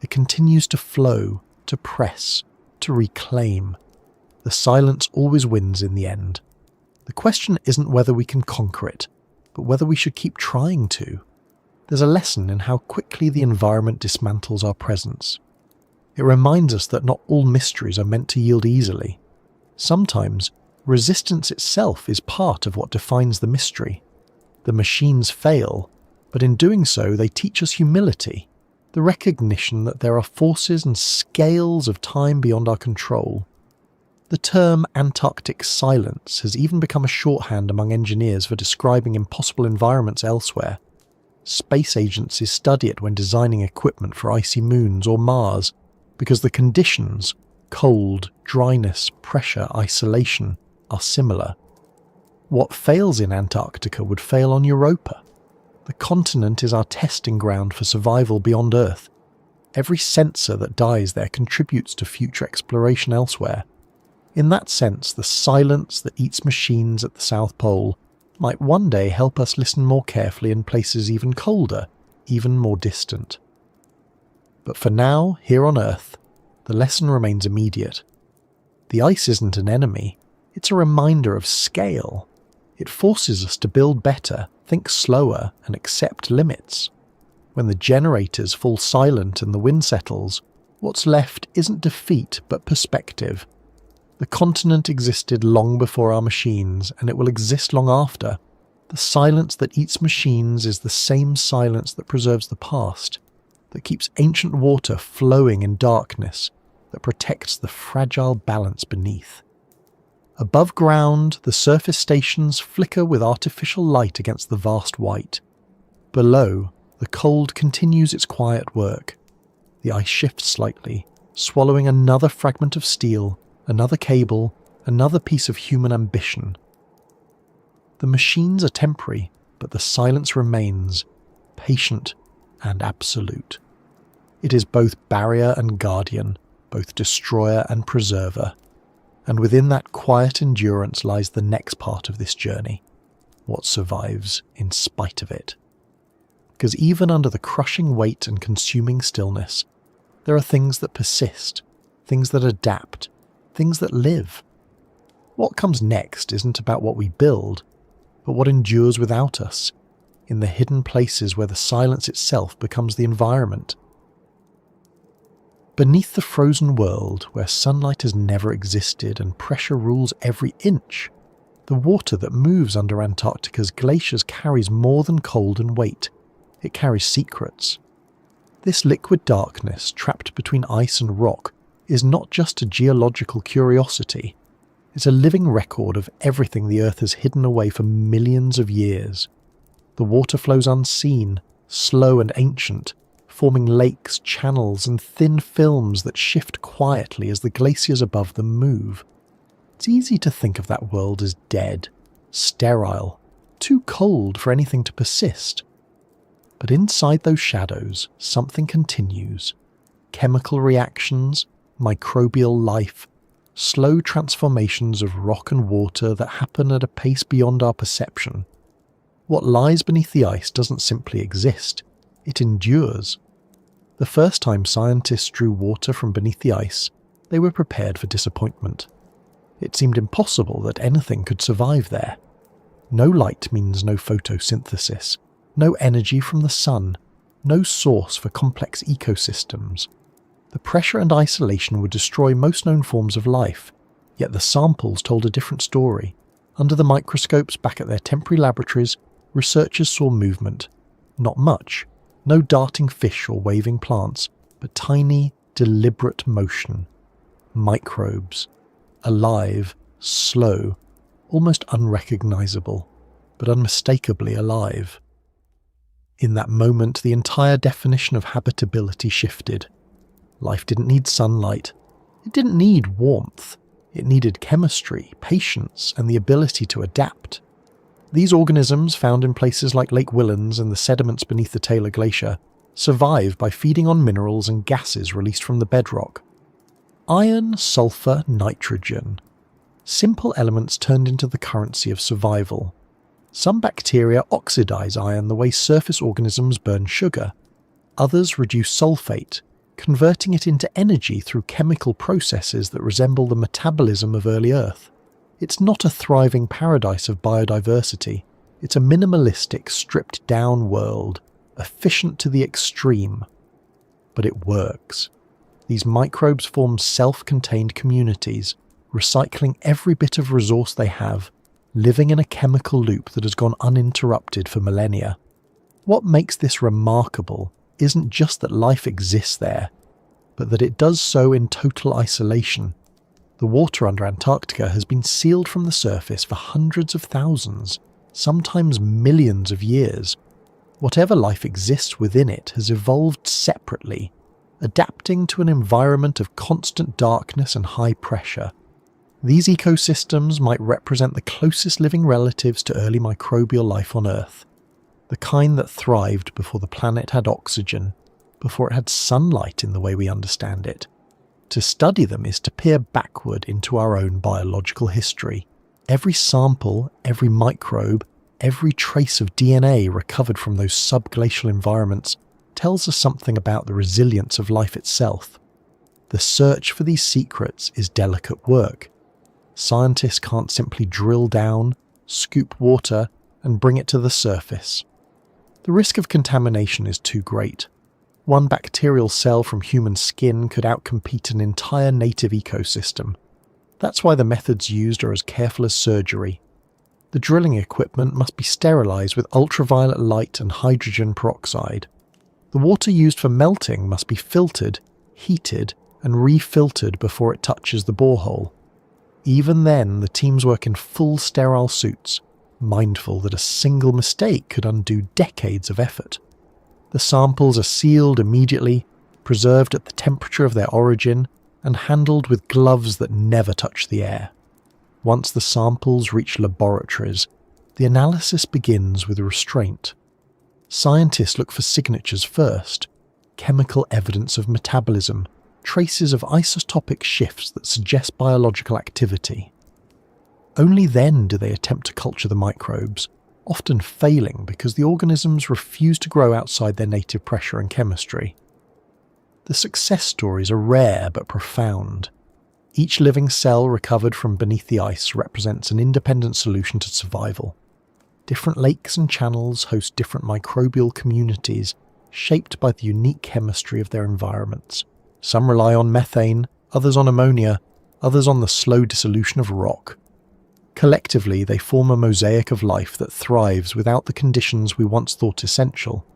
It continues to flow, to press, to reclaim. The silence always wins in the end. The question isn't whether we can conquer it, but whether we should keep trying to. There's a lesson in how quickly the environment dismantles our presence. It reminds us that not all mysteries are meant to yield easily. Sometimes, resistance itself is part of what defines the mystery. The machines fail, but in doing so they teach us humility, the recognition that there are forces and scales of time beyond our control. The term Antarctic silence has even become a shorthand among engineers for describing impossible environments elsewhere. Space agencies study it when designing equipment for icy moons or Mars, because the conditions, cold, dryness, pressure, isolation, are similar. What fails in Antarctica would fail on Europa. The continent is our testing ground for survival beyond Earth. Every sensor that dies there contributes to future exploration elsewhere. In that sense, the silence that eats machines at the South Pole might one day help us listen more carefully in places even colder, even more distant. But for now, here on Earth, the lesson remains immediate. The ice isn't an enemy, it's a reminder of scale. It forces us to build better, think slower, and accept limits. When the generators fall silent and the wind settles, what's left isn't defeat but perspective. The continent existed long before our machines, and it will exist long after. The silence that eats machines is the same silence that preserves the past, that keeps ancient water flowing in darkness, that protects the fragile balance beneath. Above ground, the surface stations flicker with artificial light against the vast white. Below, the cold continues its quiet work. The ice shifts slightly, swallowing another fragment of steel, another cable, another piece of human ambition. The machines are temporary, but the silence remains, patient and absolute. It is both barrier and guardian, both destroyer and preserver. And within that quiet endurance lies the next part of this journey, what survives in spite of it. Because even under the crushing weight and consuming stillness, there are things that persist, things that adapt, things that live. What comes next isn't about what we build, but what endures without us, in the hidden places where the silence itself becomes the environment. Beneath the frozen world, where sunlight has never existed and pressure rules every inch, the water that moves under Antarctica's glaciers carries more than cold and weight. It carries secrets. This liquid darkness, trapped between ice and rock, is not just a geological curiosity. It's a living record of everything the Earth has hidden away for millions of years. The water flows unseen, slow and ancient, forming lakes, channels, and thin films that shift quietly as the glaciers above them move. It's easy to think of that world as dead, sterile, too cold for anything to persist. But inside those shadows, something continues. Chemical reactions, microbial life, slow transformations of rock and water that happen at a pace beyond our perception. What lies beneath the ice doesn't simply exist, it endures. The first time scientists drew water from beneath the ice, they were prepared for disappointment. It seemed impossible that anything could survive there. No light means no photosynthesis, no energy from the sun, no source for complex ecosystems. The pressure and isolation would destroy most known forms of life, yet the samples told a different story. Under the microscopes back at their temporary laboratories, researchers saw movement. Not much, no darting fish or waving plants, but tiny, deliberate motion. Microbes. Alive, slow, almost unrecognizable. but unmistakably alive. In that moment, the entire definition of habitability shifted. Life didn't need sunlight. It didn't need warmth. It needed chemistry, patience, and the ability to adapt. These organisms, found in places like Lake Whillans and the sediments beneath the Taylor Glacier, survive by feeding on minerals and gases released from the bedrock. Iron, sulfur, nitrogen. Simple elements turned into the currency of survival. Some bacteria oxidize iron the way surface organisms burn sugar. Others reduce sulfate, converting it into energy through chemical processes that resemble the metabolism of early Earth. It's not a thriving paradise of biodiversity. It's a minimalistic, stripped-down world, efficient to the extreme. But it works. These microbes form self-contained communities, recycling every bit of resource they have, living in a chemical loop that has gone uninterrupted for millennia. What makes this remarkable isn't just that life exists there, but that it does so in total isolation. The water under Antarctica has been sealed from the surface for hundreds of thousands, sometimes millions of years. Whatever life exists within it has evolved separately, adapting to an environment of constant darkness and high pressure. These ecosystems might represent the closest living relatives to early microbial life on Earth, the kind that thrived before the planet had oxygen, before it had sunlight in the way we understand it. To study them is to peer backward into our own biological history. Every sample, every microbe, every trace of DNA recovered from those subglacial environments tells us something about the resilience of life itself. The search for these secrets is delicate work. Scientists can't simply drill down, scoop water, and bring it to the surface. The risk of contamination is too great. One bacterial cell from human skin could outcompete an entire native ecosystem. That's why the methods used are as careful as surgery. The drilling equipment must be sterilized with ultraviolet light and hydrogen peroxide. The water used for melting must be filtered, heated, and refiltered before it touches the borehole. Even then, the teams work in full sterile suits, mindful that a single mistake could undo decades of effort. The samples are sealed immediately, preserved at the temperature of their origin, and handled with gloves that never touch the air. Once the samples reach laboratories, the analysis begins with restraint. Scientists look for signatures first, chemical evidence of metabolism, traces of isotopic shifts that suggest biological activity. Only then do they attempt to culture the microbes, often failing because the organisms refuse to grow outside their native pressure and chemistry. The success stories are rare but profound. Each living cell recovered from beneath the ice represents an independent solution to survival. Different lakes and channels host different microbial communities shaped by the unique chemistry of their environments. Some rely on methane, others on ammonia, others on the slow dissolution of rock. Collectively, they form a mosaic of life that thrives without the conditions we once thought essential.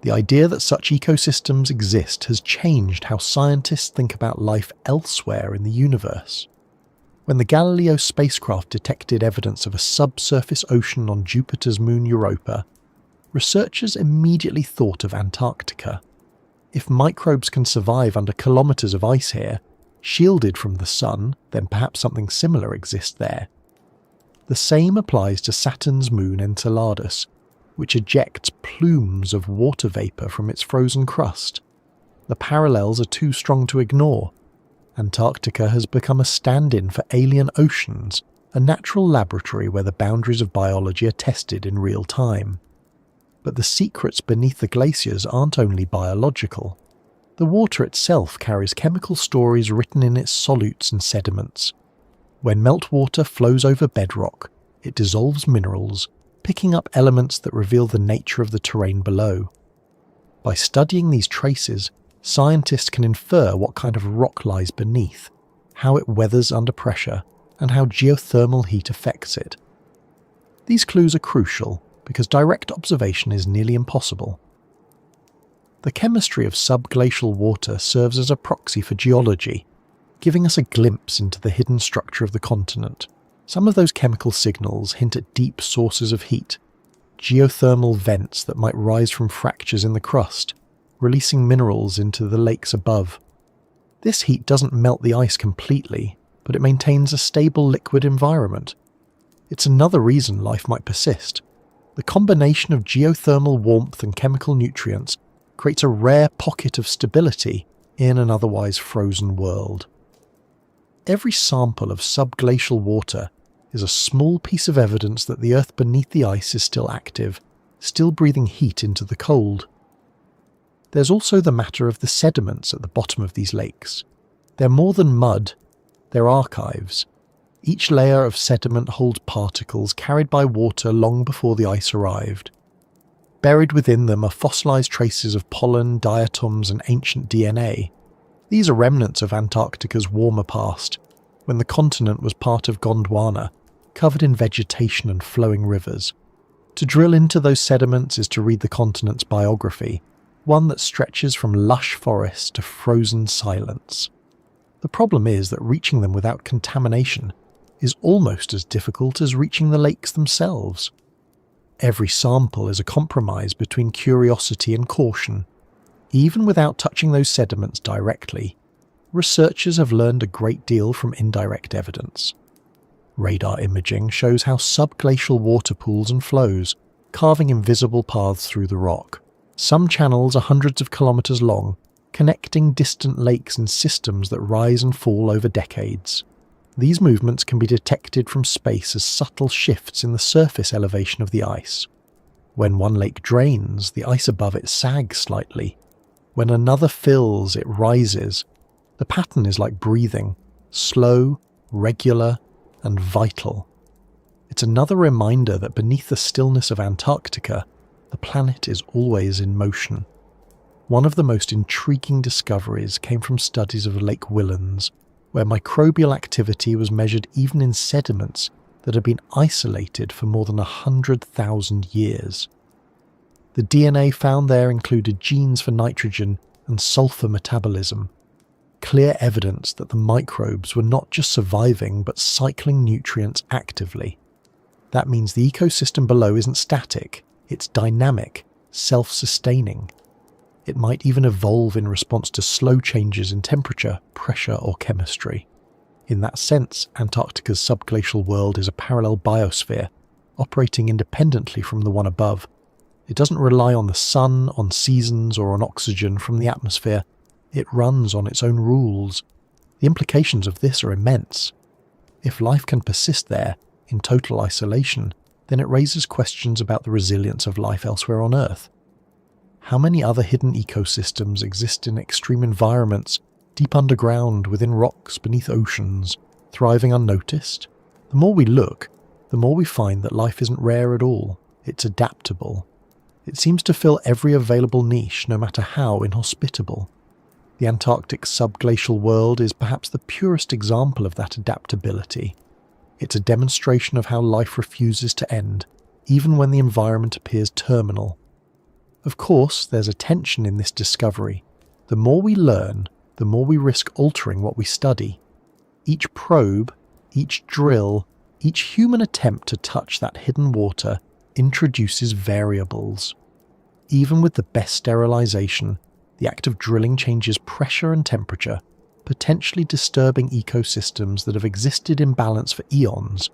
The idea that such ecosystems exist has changed how scientists think about life elsewhere in the universe. When the Galileo spacecraft detected evidence of a subsurface ocean on Jupiter's moon Europa, researchers immediately thought of Antarctica. If microbes can survive under kilometers of ice here, shielded from the sun, then perhaps something similar exists there. The same applies to Saturn's moon Enceladus, which ejects plumes of water vapor from its frozen crust. The parallels are too strong to ignore. Antarctica has become a stand-in for alien oceans, a natural laboratory where the boundaries of biology are tested in real time. But the secrets beneath the glaciers aren't only biological. The water itself carries chemical stories written in its solutes and sediments. When meltwater flows over bedrock, it dissolves minerals, picking up elements that reveal the nature of the terrain below. By studying these traces, scientists can infer what kind of rock lies beneath, how it weathers under pressure, and how geothermal heat affects it. These clues are crucial because direct observation is nearly impossible. The chemistry of subglacial water serves as a proxy for geology, giving us a glimpse into the hidden structure of the continent. Some of those chemical signals hint at deep sources of heat, geothermal vents that might rise from fractures in the crust, releasing minerals into the lakes above. This heat doesn't melt the ice completely, but it maintains a stable liquid environment. It's another reason life might persist. The combination of geothermal warmth and chemical nutrients creates a rare pocket of stability in an otherwise frozen world. Every sample of subglacial water is a small piece of evidence that the earth beneath the ice is still active, still breathing heat into the cold. There's also the matter of the sediments at the bottom of these lakes. They're more than mud, they're archives. Each layer of sediment holds particles carried by water long before the ice arrived. Buried within them are fossilized traces of pollen, diatoms, and ancient DNA. These are remnants of Antarctica's warmer past, when the continent was part of Gondwana, covered in vegetation and flowing rivers. To drill into those sediments is to read the continent's biography, one that stretches from lush forests to frozen silence. The problem is that reaching them without contamination is almost as difficult as reaching the lakes themselves. Every sample is a compromise between curiosity and caution. Even without touching those sediments directly, researchers have learned a great deal from indirect evidence. Radar imaging shows how subglacial water pools and flows, carving invisible paths through the rock. Some channels are hundreds of kilometers long, connecting distant lakes and systems that rise and fall over decades. These movements can be detected from space as subtle shifts in the surface elevation of the ice. When one lake drains, the ice above it sags slightly. When another fills, it rises. The pattern is like breathing, slow, regular, and vital. It's another reminder that beneath the stillness of Antarctica, the planet is always in motion. One of the most intriguing discoveries came from studies of Lake Whillans, where microbial activity was measured even in sediments that had been isolated for more than 100,000 years. The DNA found there included genes for nitrogen and sulfur metabolism, clear evidence that the microbes were not just surviving but cycling nutrients actively. That means the ecosystem below isn't static, it's dynamic, self-sustaining. It might even evolve in response to slow changes in temperature, pressure, or chemistry. In that sense, Antarctica's subglacial world is a parallel biosphere, operating independently from the one above. It doesn't rely on the sun, on seasons, or on oxygen from the atmosphere. It runs on its own rules. The implications of this are immense. If life can persist there, in total isolation, then it raises questions about the resilience of life elsewhere on Earth. How many other hidden ecosystems exist in extreme environments, deep underground, within rocks, beneath oceans, thriving unnoticed? The more we look, the more we find that life isn't rare at all. It's adaptable. It seems to fill every available niche, no matter how inhospitable. The Antarctic subglacial world is perhaps the purest example of that adaptability. It's a demonstration of how life refuses to end, even when the environment appears terminal. Of course, there's a tension in this discovery. The more we learn, the more we risk altering what we study. Each probe, each drill, each human attempt to touch that hidden water introduces variables. Even with the best sterilization, the act of drilling changes pressure and temperature, potentially disturbing ecosystems that have existed in balance for eons.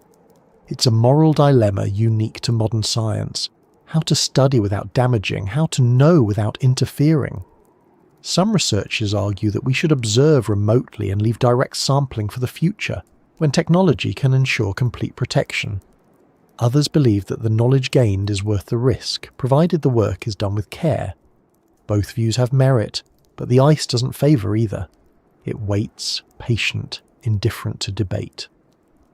It's a moral dilemma unique to modern science. How to study without damaging, how to know without interfering. Some researchers argue that we should observe remotely and leave direct sampling for the future, when technology can ensure complete protection. Others believe that the knowledge gained is worth the risk, provided the work is done with care. Both views have merit, but the ice doesn't favour either. It waits, patient, indifferent to debate.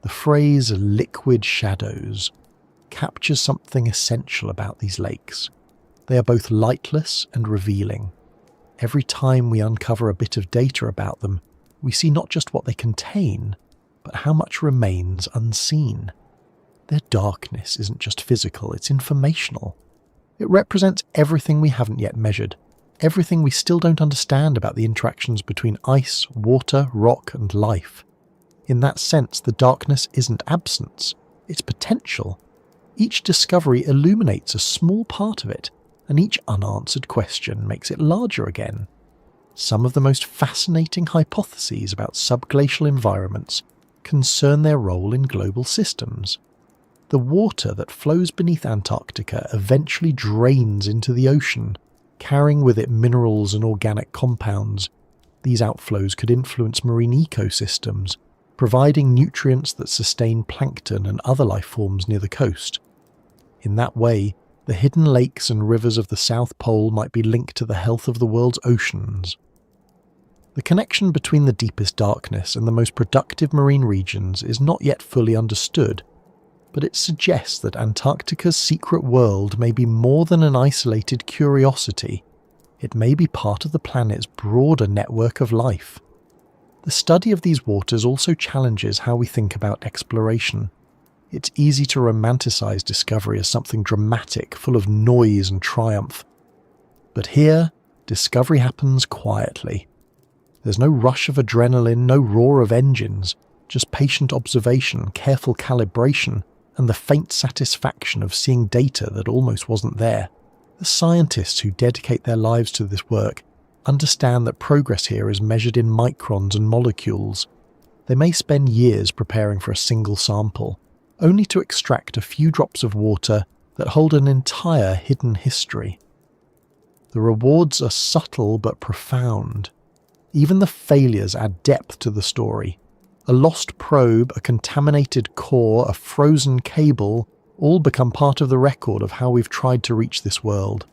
The phrase liquid shadows captures something essential about these lakes. They are both lightless and revealing. Every time we uncover a bit of data about them, we see not just what they contain, but how much remains unseen. Their darkness isn't just physical, it's informational. It represents everything we haven't yet measured, everything we still don't understand about the interactions between ice, water, rock, and life. In that sense, the darkness isn't absence, it's potential. Each discovery illuminates a small part of it, and each unanswered question makes it larger again. Some of the most fascinating hypotheses about subglacial environments concern their role in global systems. The water that flows beneath Antarctica eventually drains into the ocean, carrying with it minerals and organic compounds. These outflows could influence marine ecosystems, providing nutrients that sustain plankton and other life forms near the coast. In that way, the hidden lakes and rivers of the South Pole might be linked to the health of the world's oceans. The connection between the deepest darkness and the most productive marine regions is not yet fully understood, but it suggests that Antarctica's secret world may be more than an isolated curiosity. It may be part of the planet's broader network of life. The study of these waters also challenges how we think about exploration. It's easy to romanticize discovery as something dramatic, full of noise and triumph. But here, discovery happens quietly. There's no rush of adrenaline, no roar of engines, just patient observation, careful calibration, and the faint satisfaction of seeing data that almost wasn't there. The scientists who dedicate their lives to this work understand that progress here is measured in microns and molecules. They may spend years preparing for a single sample, only to extract a few drops of water that hold an entire hidden history. The rewards are subtle but profound. Even the failures add depth to the story. A lost probe, a contaminated core, a frozen cable all become part of the record of how we've tried to reach this world.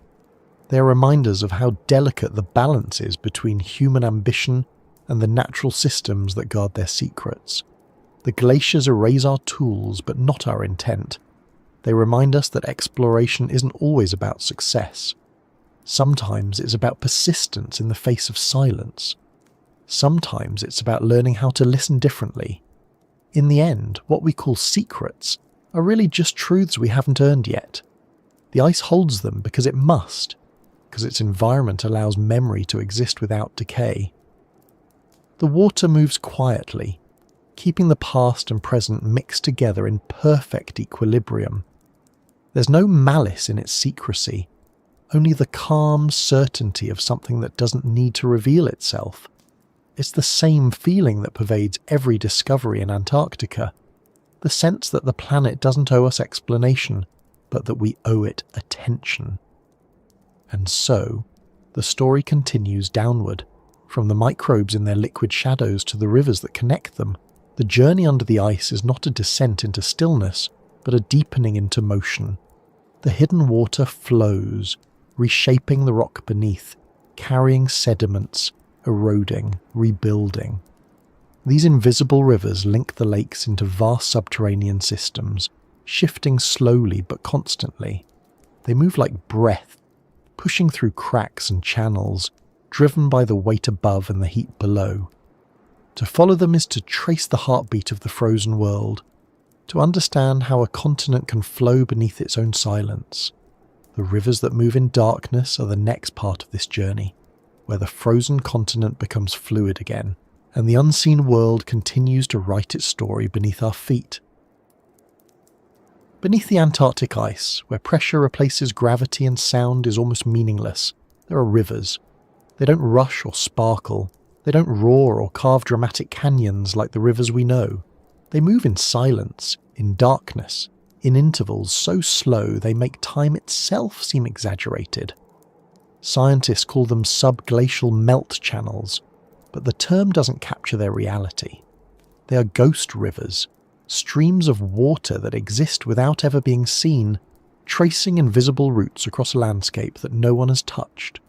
They are reminders of how delicate the balance is between human ambition and the natural systems that guard their secrets. The glaciers erase our tools, but not our intent. They remind us that exploration isn't always about success. Sometimes it's about persistence in the face of silence. Sometimes it's about learning how to listen differently. In the end, what we call secrets are really just truths we haven't earned yet. The ice holds them because it must, because its environment allows memory to exist without decay. The water moves quietly, keeping the past and present mixed together in perfect equilibrium. There's no malice in its secrecy, only the calm certainty of something that doesn't need to reveal itself. It's the same feeling that pervades every discovery in Antarctica, the sense that the planet doesn't owe us explanation, but that we owe it attention. And so, the story continues downward, from the microbes in their liquid shadows to the rivers that connect them. The journey under the ice is not a descent into stillness, but a deepening into motion. The hidden water flows, reshaping the rock beneath, carrying sediments, eroding, rebuilding. These invisible rivers link the lakes into vast subterranean systems, shifting slowly but constantly. They move like breath, pushing through cracks and channels, driven by the weight above and the heat below. To follow them is to trace the heartbeat of the frozen world, to understand how a continent can flow beneath its own silence. The rivers that move in darkness are the next part of this journey, where the frozen continent becomes fluid again, and the unseen world continues to write its story beneath our feet. Beneath the Antarctic ice, where pressure replaces gravity and sound is almost meaningless, there are rivers. They don't rush or sparkle. They don't roar or carve dramatic canyons like the rivers we know. They move in silence, in darkness, in intervals so slow they make time itself seem exaggerated. Scientists call them subglacial melt channels, but the term doesn't capture their reality. They are ghost rivers, streams of water that exist without ever being seen, tracing invisible routes across a landscape that no one has touched.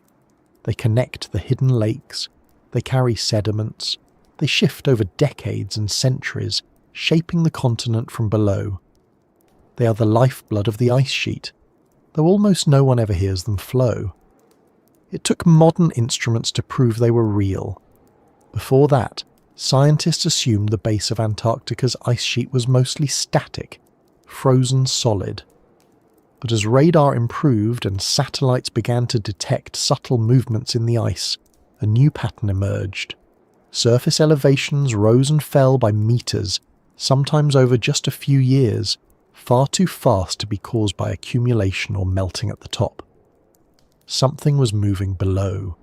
They connect the hidden lakes, they carry sediments, they shift over decades and centuries, shaping the continent from below. They are the lifeblood of the ice sheet, though almost no one ever hears them flow. It took modern instruments to prove they were real. Before that, scientists assumed the base of Antarctica's ice sheet was mostly static, frozen solid. But as radar improved and satellites began to detect subtle movements in the ice, a new pattern emerged. Surface elevations rose and fell by meters, sometimes over just a few years, far too fast to be caused by accumulation or melting at the top. Something was moving below.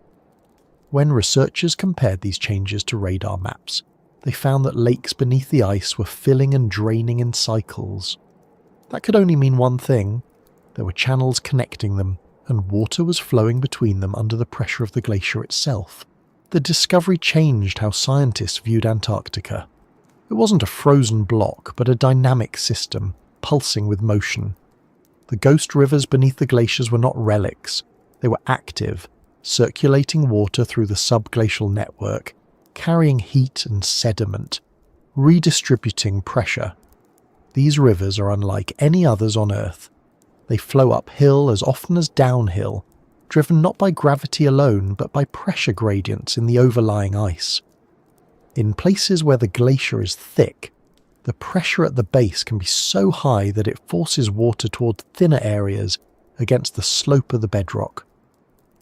When researchers compared these changes to radar maps, they found that lakes beneath the ice were filling and draining in cycles. That could only mean one thing: there were channels connecting them, and water was flowing between them under the pressure of the glacier itself. The discovery changed how scientists viewed Antarctica. It wasn't a frozen block, but a dynamic system, pulsing with motion. The ghost rivers beneath the glaciers were not relics. They were active, circulating water through the subglacial network, carrying heat and sediment, redistributing pressure. These rivers are unlike any others on Earth. They flow uphill as often as downhill, driven not by gravity alone but by pressure gradients in the overlying ice. In places where the glacier is thick, the pressure at the base can be so high that it forces water toward thinner areas against the slope of the bedrock.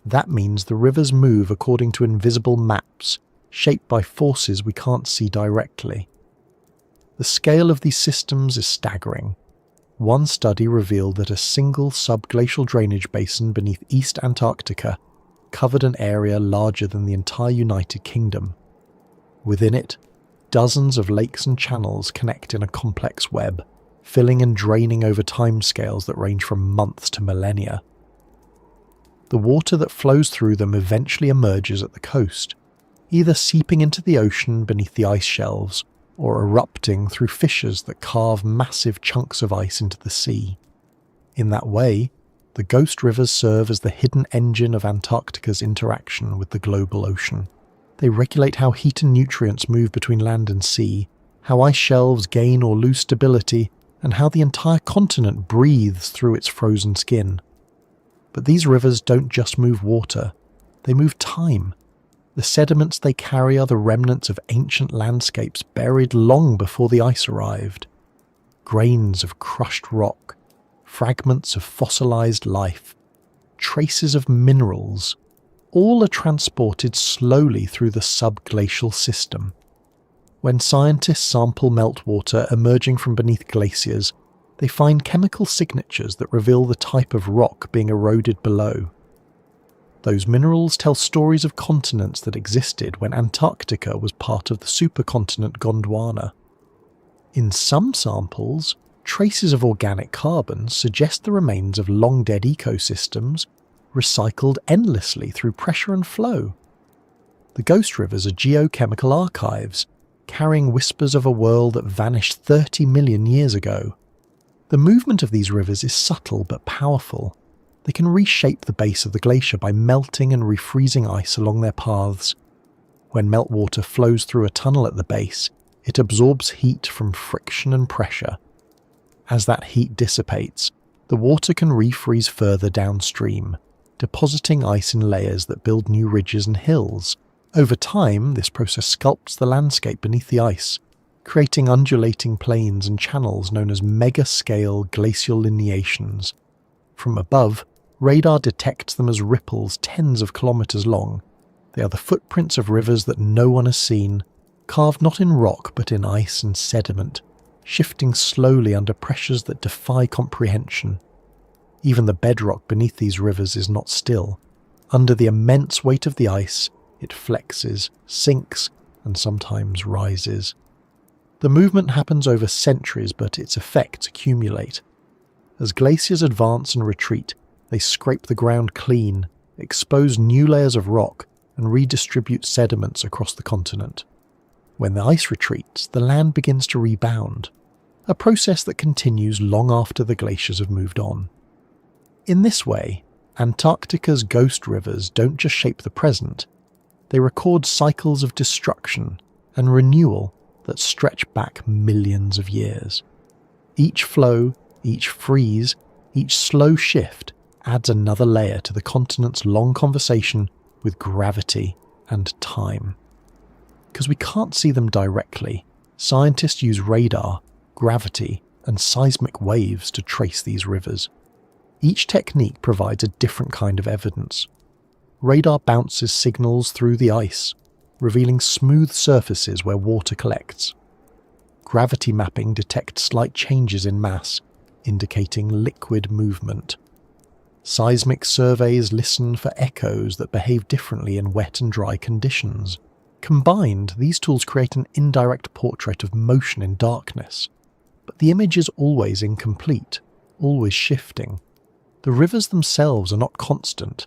That means the rivers move according to invisible maps, shaped by forces we can't see directly. The scale of these systems is staggering. One study revealed that a single subglacial drainage basin beneath East Antarctica covered an area larger than the entire United Kingdom. Within it, dozens of lakes and channels connect in a complex web, filling and draining over timescales that range from months to millennia. The water that flows through them eventually emerges at the coast, either seeping into the ocean beneath the ice shelves or erupting through fissures that carve massive chunks of ice into the sea. In that way, the ghost rivers serve as the hidden engine of Antarctica's interaction with the global ocean. They regulate how heat and nutrients move between land and sea, how ice shelves gain or lose stability, and how the entire continent breathes through its frozen skin. But these rivers don't just move water, they move time. The sediments they carry are the remnants of ancient landscapes buried long before the ice arrived. Grains of crushed rock, fragments of fossilized life, traces of minerals, all are transported slowly through the subglacial system. When scientists sample meltwater emerging from beneath glaciers, they find chemical signatures that reveal the type of rock being eroded below. Those minerals tell stories of continents that existed when Antarctica was part of the supercontinent Gondwana. In some samples, traces of organic carbon suggest the remains of long-dead ecosystems recycled endlessly through pressure and flow. The ghost rivers are geochemical archives, carrying whispers of a world that vanished 30 million years ago. The movement of these rivers is subtle but powerful. They can reshape the base of the glacier by melting and refreezing ice along their paths. When meltwater flows through a tunnel at the base, it absorbs heat from friction and pressure. As that heat dissipates, the water can refreeze further downstream, depositing ice in layers that build new ridges and hills. Over time, this process sculpts the landscape beneath the ice, creating undulating plains and channels known as mega-scale glacial lineations. From above, radar detects them as ripples tens of kilometers long. They are the footprints of rivers that no one has seen, carved not in rock but in ice and sediment, shifting slowly under pressures that defy comprehension. Even the bedrock beneath these rivers is not still. Under the immense weight of the ice, it flexes, sinks, and sometimes rises. The movement happens over centuries, but its effects accumulate. As glaciers advance and retreat, they scrape the ground clean, expose new layers of rock, and redistribute sediments across the continent. When the ice retreats, the land begins to rebound, a process that continues long after the glaciers have moved on. In this way, Antarctica's ghost rivers don't just shape the present, they record cycles of destruction and renewal that stretch back millions of years. Each flow, each freeze, each slow shift adds another layer to the continent's long conversation with gravity and time. Because we can't see them directly, scientists use radar, gravity, and seismic waves to trace these rivers. Each technique provides a different kind of evidence. Radar bounces signals through the ice, revealing smooth surfaces where water collects. Gravity mapping detects slight changes in mass, indicating liquid movement. Seismic surveys listen for echoes that behave differently in wet and dry conditions. Combined, these tools create an indirect portrait of motion in darkness. But the image is always incomplete, always shifting. The rivers themselves are not constant.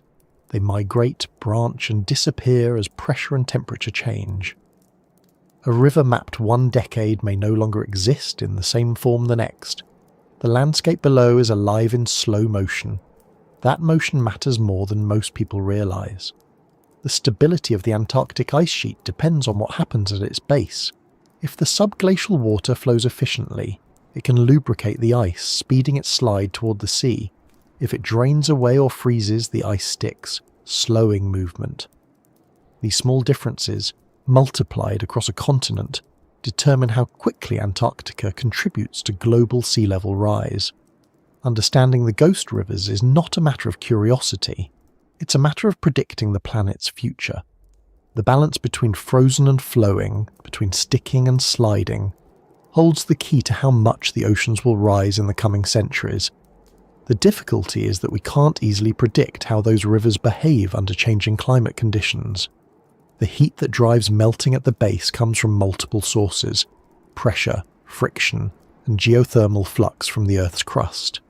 They migrate, branch, and disappear as pressure and temperature change. A river mapped one decade may no longer exist in the same form the next. The landscape below is alive in slow motion. That motion matters more than most people realize. The stability of the Antarctic ice sheet depends on what happens at its base. If the subglacial water flows efficiently, it can lubricate the ice, speeding its slide toward the sea. If it drains away or freezes, the ice sticks, slowing movement. These small differences, multiplied across a continent, determine how quickly Antarctica contributes to global sea level rise. Understanding the ghost rivers is not a matter of curiosity, it's a matter of predicting the planet's future. The balance between frozen and flowing, between sticking and sliding, holds the key to how much the oceans will rise in the coming centuries. The difficulty is that we can't easily predict how those rivers behave under changing climate conditions. The heat that drives melting at the base comes from multiple sources: pressure, friction, and geothermal flux from the Earth's crust.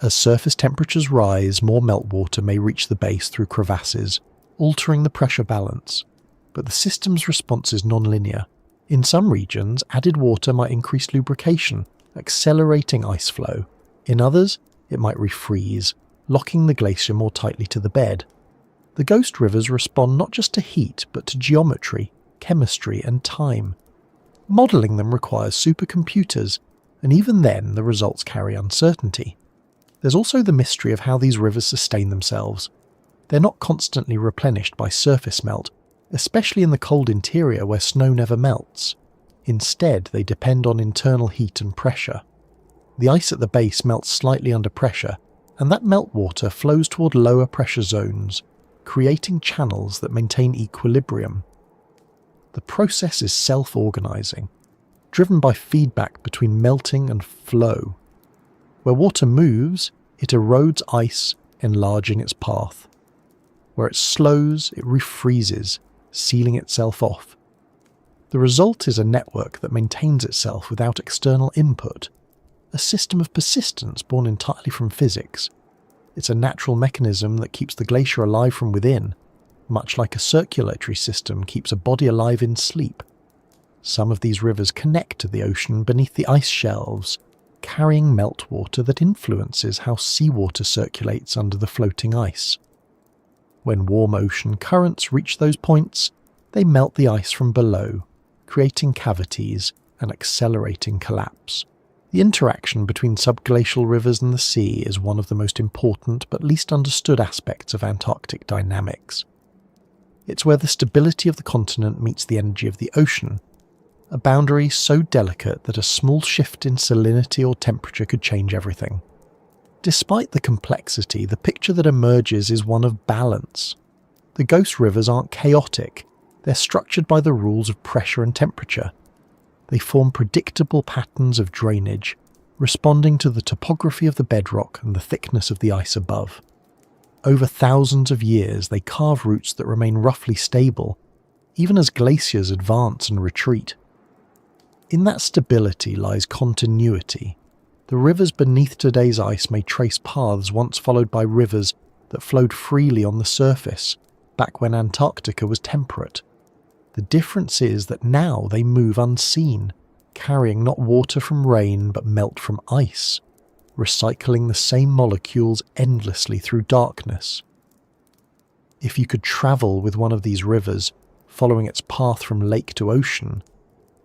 As surface temperatures rise, more meltwater may reach the base through crevasses, altering the pressure balance. But the system's response is non-linear. In some regions, added water might increase lubrication, accelerating ice flow. In others, it might refreeze, locking the glacier more tightly to the bed. The ghost rivers respond not just to heat, but to geometry, chemistry, and time. Modelling them requires supercomputers, and even then the results carry uncertainty. There's also the mystery of how these rivers sustain themselves. They're not constantly replenished by surface melt, especially in the cold interior where snow never melts. Instead, they depend on internal heat and pressure. The ice at the base melts slightly under pressure, and that meltwater flows toward lower pressure zones, creating channels that maintain equilibrium. The process is self-organizing, driven by feedback between melting and flow. Where water moves, it erodes ice, enlarging its path. Where it slows, it refreezes, sealing itself off. The result is a network that maintains itself without external input, a system of persistence born entirely from physics. It's a natural mechanism that keeps the glacier alive from within, much like a circulatory system keeps a body alive in sleep. Some of these rivers connect to the ocean beneath the ice shelves, carrying meltwater that influences how seawater circulates under the floating ice. When warm ocean currents reach those points, they melt the ice from below, creating cavities and accelerating collapse. The interaction between subglacial rivers and the sea is one of the most important but least understood aspects of Antarctic dynamics. It's where the stability of the continent meets the energy of the ocean, a boundary so delicate that a small shift in salinity or temperature could change everything. Despite the complexity, the picture that emerges is one of balance. The ghost rivers aren't chaotic, they're structured by the rules of pressure and temperature. They form predictable patterns of drainage, responding to the topography of the bedrock and the thickness of the ice above. Over thousands of years, they carve routes that remain roughly stable, even as glaciers advance and retreat. In that stability lies continuity. The rivers beneath today's ice may trace paths once followed by rivers that flowed freely on the surface, back when Antarctica was temperate. The difference is that now they move unseen, carrying not water from rain but melt from ice, recycling the same molecules endlessly through darkness. If you could travel with one of these rivers, following its path from lake to ocean,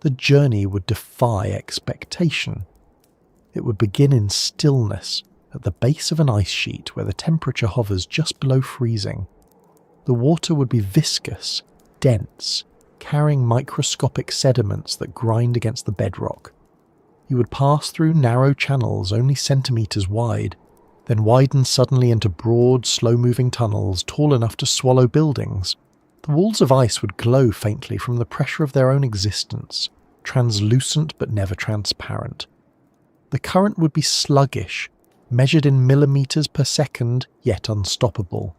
the journey would defy expectation. It would begin in stillness, at the base of an ice sheet where the temperature hovers just below freezing. The water would be viscous, dense, carrying microscopic sediments that grind against the bedrock. You would pass through narrow channels only centimeters wide, then widen suddenly into broad, slow-moving tunnels tall enough to swallow buildings. The walls of ice would glow faintly from the pressure of their own existence, translucent but never transparent. The current would be sluggish, measured in millimeters per second, yet unstoppable.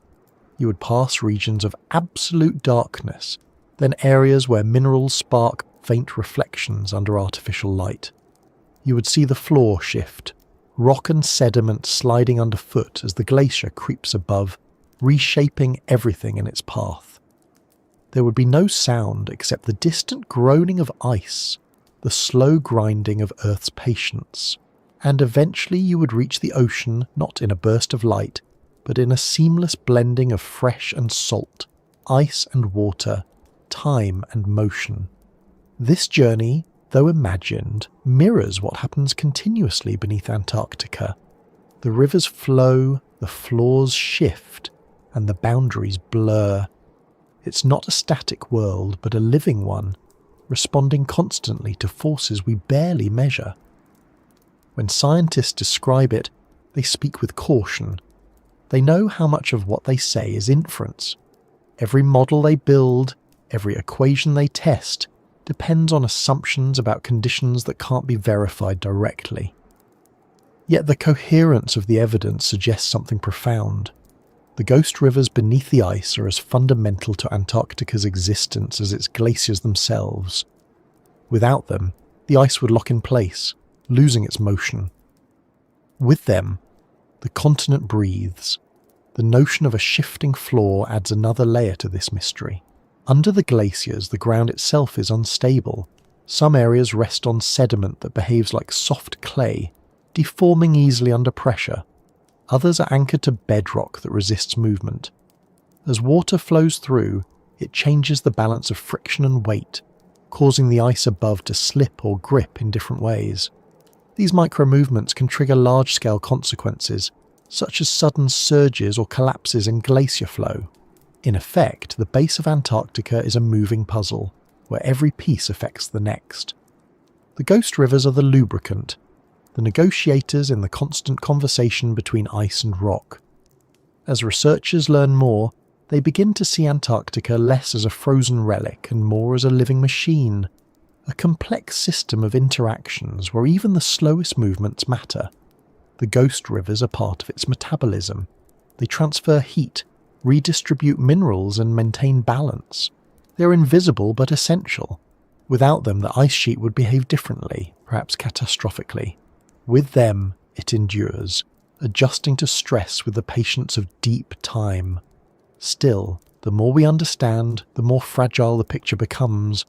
You would pass regions of absolute darkness, then areas where minerals spark faint reflections under artificial light. You would see the floor shift, rock and sediment sliding underfoot as the glacier creeps above, reshaping everything in its path. There would be no sound except the distant groaning of ice, the slow grinding of Earth's patience, and eventually you would reach the ocean not in a burst of light, but in a seamless blending of fresh and salt, ice and water, time and motion. This journey, though imagined, mirrors what happens continuously beneath Antarctica. The rivers flow, the floors shift, and the boundaries blur. It's not a static world, but a living one, responding constantly to forces we barely measure. When scientists describe it, they speak with caution. They know how much of what they say is inference. Every model they build, every equation they test, depends on assumptions about conditions that can't be verified directly. Yet the coherence of the evidence suggests something profound. The ghost rivers beneath the ice are as fundamental to Antarctica's existence as its glaciers themselves. Without them, the ice would lock in place, losing its motion. With them, the continent breathes. The notion of a shifting floor adds another layer to this mystery. Under the glaciers, the ground itself is unstable. Some areas rest on sediment that behaves like soft clay, deforming easily under pressure. Others are anchored to bedrock that resists movement. As water flows through, it changes the balance of friction and weight, causing the ice above to slip or grip in different ways. These micro-movements can trigger large-scale consequences, such as sudden surges or collapses in glacier flow. In effect, the base of Antarctica is a moving puzzle, where every piece affects the next. The ghost rivers are the lubricant, the negotiators in the constant conversation between ice and rock. As researchers learn more, they begin to see Antarctica less as a frozen relic and more as a living machine, a complex system of interactions where even the slowest movements matter. The ghost rivers are part of its metabolism. They transfer heat, redistribute minerals and maintain balance. They're invisible but essential. Without them, the ice sheet would behave differently, perhaps catastrophically. With them, it endures, adjusting to stress with the patience of deep time. Still, the more we understand, the more fragile the picture becomes.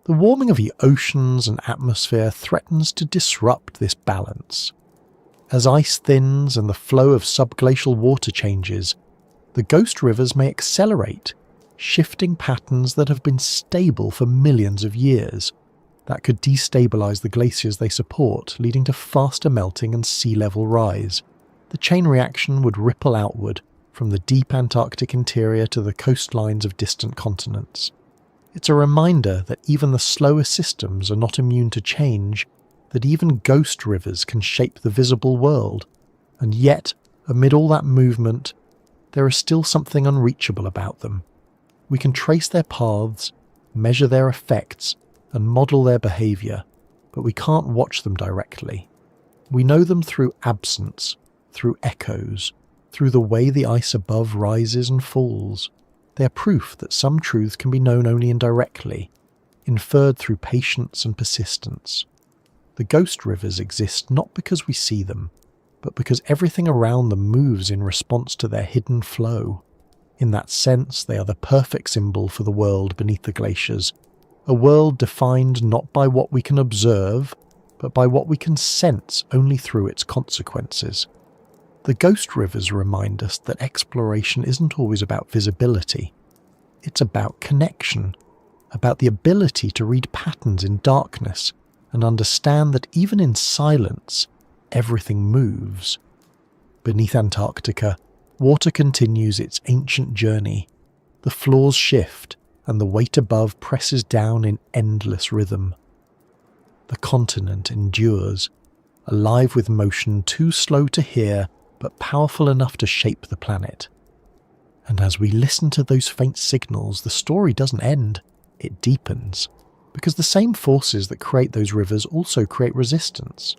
The warming of the oceans and atmosphere threatens to disrupt this balance. As ice thins and the flow of subglacial water changes, the ghost rivers may accelerate, shifting patterns that have been stable for millions of years. That could destabilize the glaciers they support, leading to faster melting and sea level rise. The chain reaction would ripple outward, from the deep Antarctic interior to the coastlines of distant continents. It's a reminder that even the slowest systems are not immune to change, that even ghost rivers can shape the visible world. And yet, amid all that movement, there is still something unreachable about them. We can trace their paths, measure their effects, and model their behavior, but we can't watch them directly. We know them through absence, through echoes, through the way the ice above rises and falls. They are proof that some truths can be known only indirectly, inferred through patience and persistence. The ghost rivers exist not because we see them, but because everything around them moves in response to their hidden flow. In that sense, they are the perfect symbol for the world beneath the glaciers, a world defined not by what we can observe, but by what we can sense only through its consequences. The ghost rivers remind us that exploration isn't always about visibility. It's about connection, about the ability to read patterns in darkness and understand that even in silence, everything moves. Beneath Antarctica, water continues its ancient journey. The floors shift, and the weight above presses down in endless rhythm. The continent endures, alive with motion too slow to hear, but powerful enough to shape the planet. And as we listen to those faint signals, the story doesn't end, it deepens. Because the same forces that create those rivers also create resistance.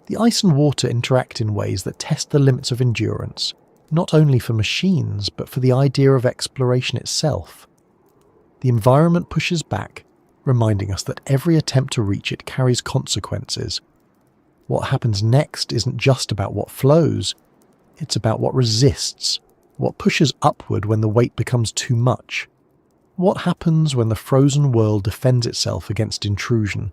The ice and water interact in ways that test the limits of endurance, not only for machines, but for the idea of exploration itself. The environment pushes back, reminding us that every attempt to reach it carries consequences. What happens next isn't just about what flows, it's about what resists, what pushes upward when the weight becomes too much. What happens when the frozen world defends itself against intrusion?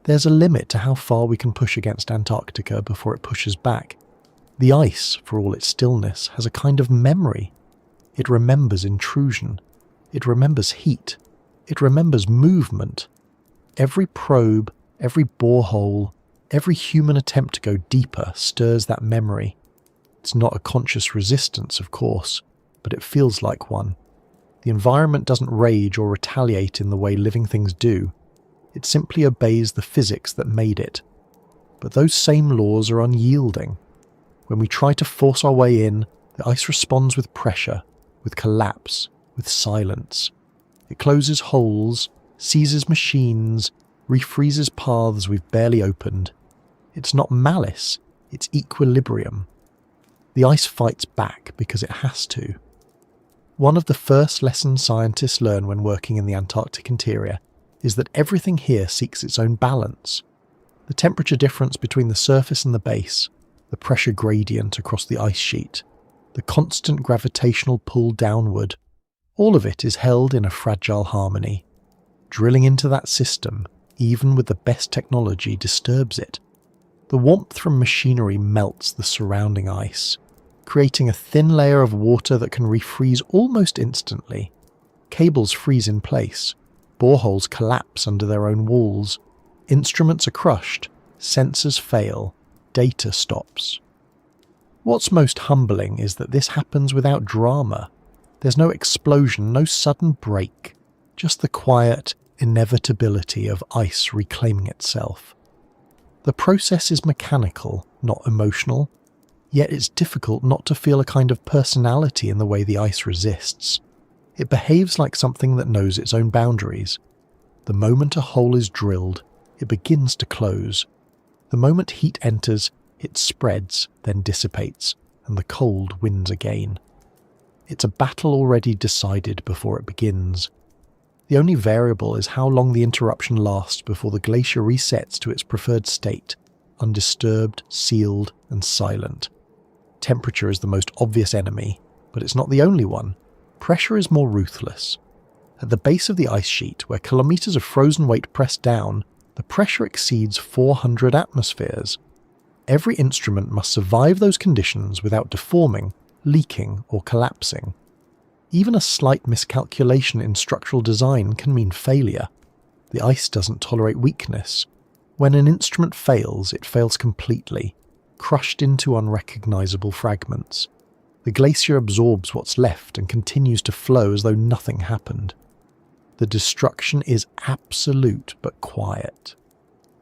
There's a limit to how far we can push against Antarctica before it pushes back. The ice, for all its stillness, has a kind of memory. It remembers intrusion. It remembers heat. It remembers movement. Every probe, every borehole, every human attempt to go deeper stirs that memory. It's not a conscious resistance, of course, but it feels like one. The environment doesn't rage or retaliate in the way living things do. It simply obeys the physics that made it. But those same laws are unyielding. When we try to force our way in, the ice responds with pressure, with collapse, with silence. It closes holes, seizes machines, refreezes paths we've barely opened. It's not malice, it's equilibrium. The ice fights back because it has to. One of the first lessons scientists learn when working in the Antarctic interior is that everything here seeks its own balance. The temperature difference between the surface and the base, the pressure gradient across the ice sheet, the constant gravitational pull downward, all of it is held in a fragile harmony. Drilling into that system, even with the best technology, disturbs it. The warmth from machinery melts the surrounding ice, creating a thin layer of water that can refreeze almost instantly. Cables freeze in place, boreholes collapse under their own walls, instruments are crushed, sensors fail, data stops. What's most humbling is that this happens without drama. There's no explosion, no sudden break, just the quiet inevitability of ice reclaiming itself. The process is mechanical, not emotional, yet it's difficult not to feel a kind of personality in the way the ice resists. It behaves like something that knows its own boundaries. The moment a hole is drilled, it begins to close. The moment heat enters, it spreads, then dissipates, and the cold wins again. It's a battle already decided before it begins. The only variable is how long the interruption lasts before the glacier resets to its preferred state, undisturbed, sealed, and silent. Temperature is the most obvious enemy, but it's not the only one. Pressure is more ruthless. At the base of the ice sheet, where kilometers of frozen weight press down, the pressure exceeds 400 atmospheres. Every instrument must survive those conditions without deforming, leaking, or collapsing. Even a slight miscalculation in structural design can mean failure. The ice doesn't tolerate weakness. When an instrument fails, it fails completely, crushed into unrecognizable fragments. The glacier absorbs what's left and continues to flow as though nothing happened. The destruction is absolute but quiet.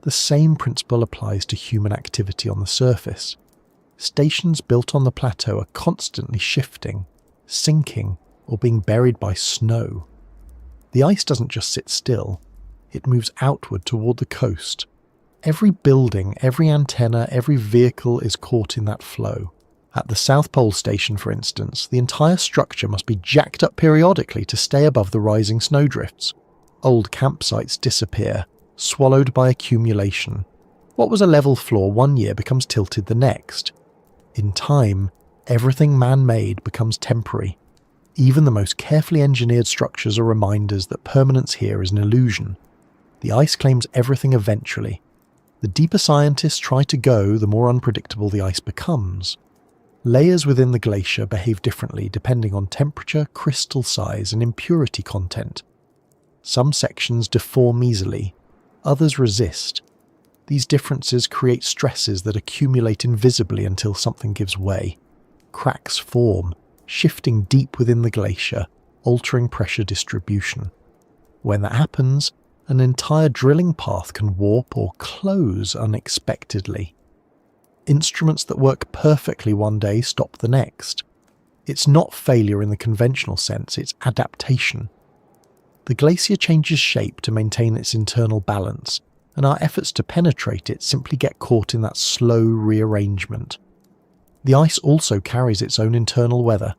The same principle applies to human activity on the surface. Stations built on the plateau are constantly shifting, sinking, or being buried by snow. The ice doesn't just sit still, it moves outward toward the coast. Every building, every antenna, every vehicle is caught in that flow. At the South Pole Station, for instance, the entire structure must be jacked up periodically to stay above the rising snowdrifts. Old campsites disappear, swallowed by accumulation. What was a level floor one year becomes tilted the next. In time, everything man-made becomes temporary. Even the most carefully engineered structures are reminders that permanence here is an illusion. The ice claims everything eventually. The deeper scientists try to go, the more unpredictable the ice becomes. Layers within the glacier behave differently depending on temperature, crystal size, and impurity content. Some sections deform easily, others resist. These differences create stresses that accumulate invisibly until something gives way. Cracks form, shifting deep within the glacier, altering pressure distribution. When that happens, an entire drilling path can warp or close unexpectedly. Instruments that work perfectly one day stop the next. It's not failure in the conventional sense, it's adaptation. The glacier changes shape to maintain its internal balance, and our efforts to penetrate it simply get caught in that slow rearrangement. The ice also carries its own internal weather.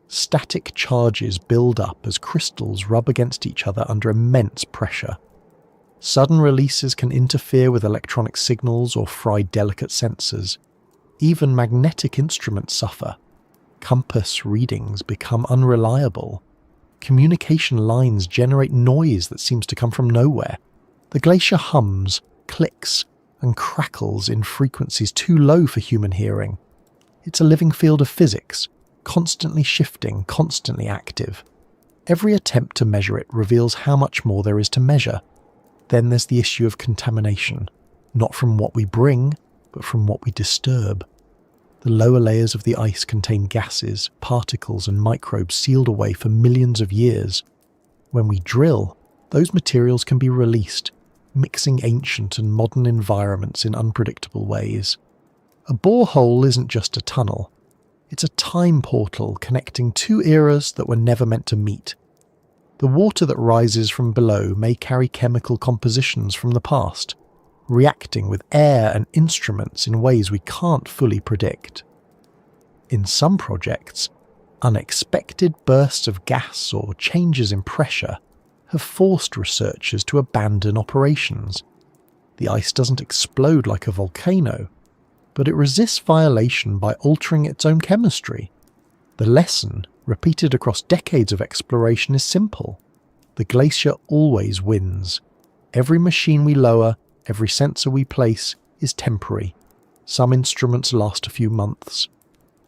Static charges build up as crystals rub against each other under immense pressure. Sudden releases can interfere with electronic signals or fry delicate sensors. Even magnetic instruments suffer. Compass readings become unreliable. Communication lines generate noise that seems to come from nowhere. The glacier hums, clicks, and crackles in frequencies too low for human hearing. It's a living field of physics, constantly shifting, constantly active. Every attempt to measure it reveals how much more there is to measure. Then there's the issue of contamination, not from what we bring, but from what we disturb. The lower layers of the ice contain gases, particles, and microbes sealed away for millions of years. When we drill, those materials can be released, mixing ancient and modern environments in unpredictable ways. A borehole isn't just a tunnel. It's a time portal connecting two eras that were never meant to meet. The water that rises from below may carry chemical compositions from the past, reacting with air and instruments in ways we can't fully predict. In some projects, unexpected bursts of gas or changes in pressure have forced researchers to abandon operations. The ice doesn't explode like a volcano, but it resists violation by altering its own chemistry. The lesson, repeated across decades of exploration, is simple. The glacier always wins. Every machine we lower, every sensor we place, is temporary. Some instruments last a few months.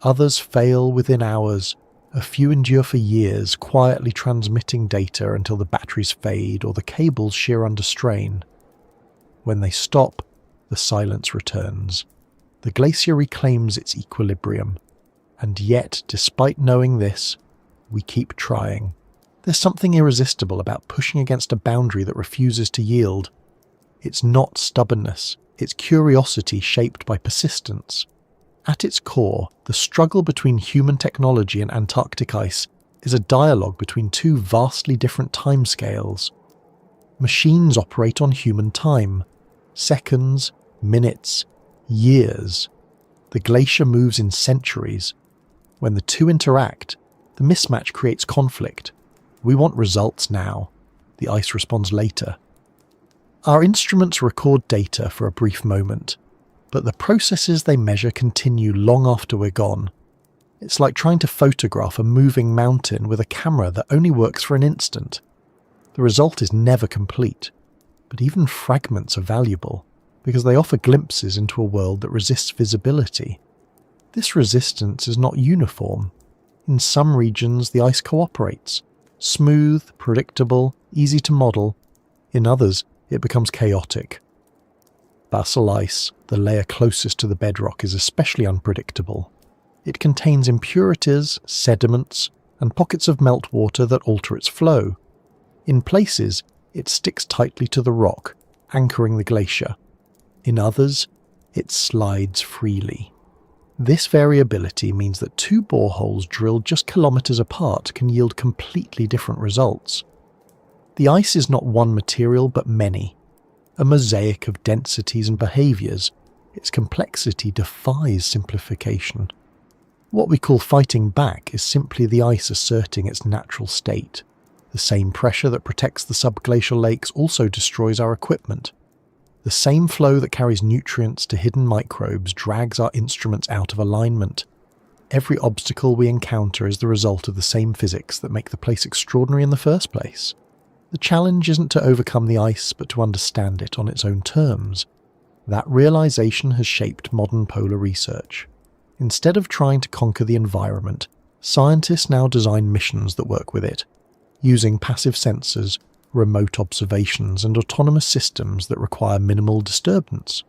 Others fail within hours. A few endure for years, quietly transmitting data until the batteries fade or the cables shear under strain. When they stop, the silence returns. The glacier reclaims its equilibrium. And yet, despite knowing this, we keep trying. There's something irresistible about pushing against a boundary that refuses to yield. It's not stubbornness, it's curiosity shaped by persistence. At its core, the struggle between human technology and Antarctic ice is a dialogue between two vastly different timescales. Machines operate on human time. Seconds, minutes, years. The glacier moves in centuries. When the two interact, the mismatch creates conflict. We want results now. The ice responds later. Our instruments record data for a brief moment, but the processes they measure continue long after we're gone. It's like trying to photograph a moving mountain with a camera that only works for an instant. The result is never complete, but even fragments are valuable because they offer glimpses into a world that resists visibility. This resistance is not uniform. In some regions, the ice cooperates. Smooth, predictable, easy to model. In others, it becomes chaotic. Basal ice, the layer closest to the bedrock, is especially unpredictable. It contains impurities, sediments, and pockets of meltwater that alter its flow. In places, it sticks tightly to the rock, anchoring the glacier. In others, it slides freely. This variability means that two boreholes drilled just kilometers apart can yield completely different results. The ice is not one material but many, a mosaic of densities and behaviors. Its complexity defies simplification. What we call fighting back is simply the ice asserting its natural state. The same pressure that protects the subglacial lakes also destroys our equipment. The same flow that carries nutrients to hidden microbes drags our instruments out of alignment. Every obstacle we encounter is the result of the same physics that make the place extraordinary in the first place. The challenge isn't to overcome the ice, but to understand it on its own terms. That realization has shaped modern polar research. Instead of trying to conquer the environment, scientists now design missions that work with it, using passive sensors, remote observations, and autonomous systems that require minimal disturbance.